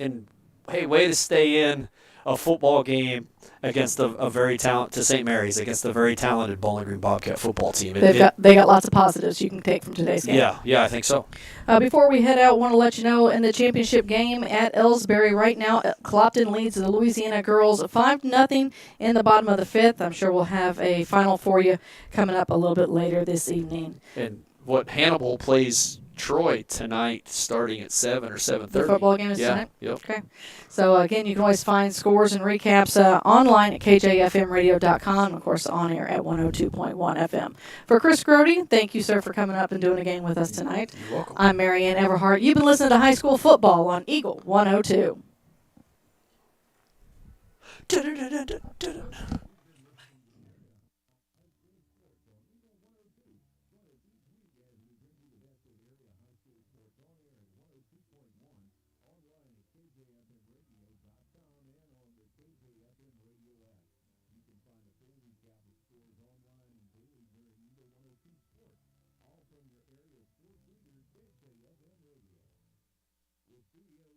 Speaker 3: and hey, way to stay in a football game against a very talented St. Mary's, against a very talented Bowling Green Bobcat football team.
Speaker 2: They got lots of positives you can take from today's game.
Speaker 3: Yeah, I think so.
Speaker 2: Before we head out, I want to let you know in the championship game at Ellsbury right now, Clopton leads the Louisiana girls 5-0 in the bottom of the fifth. I'm sure we'll have a final for you coming up a little bit later this evening.
Speaker 3: And Hannibal plays Troy tonight, starting at 7 or 7:30.
Speaker 2: The football game is tonight?
Speaker 3: Yep.
Speaker 2: Okay. So, again, you can always find scores and recaps online at kjfmradio.com, of course, on air at 102.1 FM. For Chris Grody, thank you, sir, for coming up and doing a game with us tonight.
Speaker 3: You're welcome.
Speaker 2: I'm Marianne Everhart. You've been listening to High School Football on Eagle 102.
Speaker 1: All from your area sports leader, KJFM Radio. With studios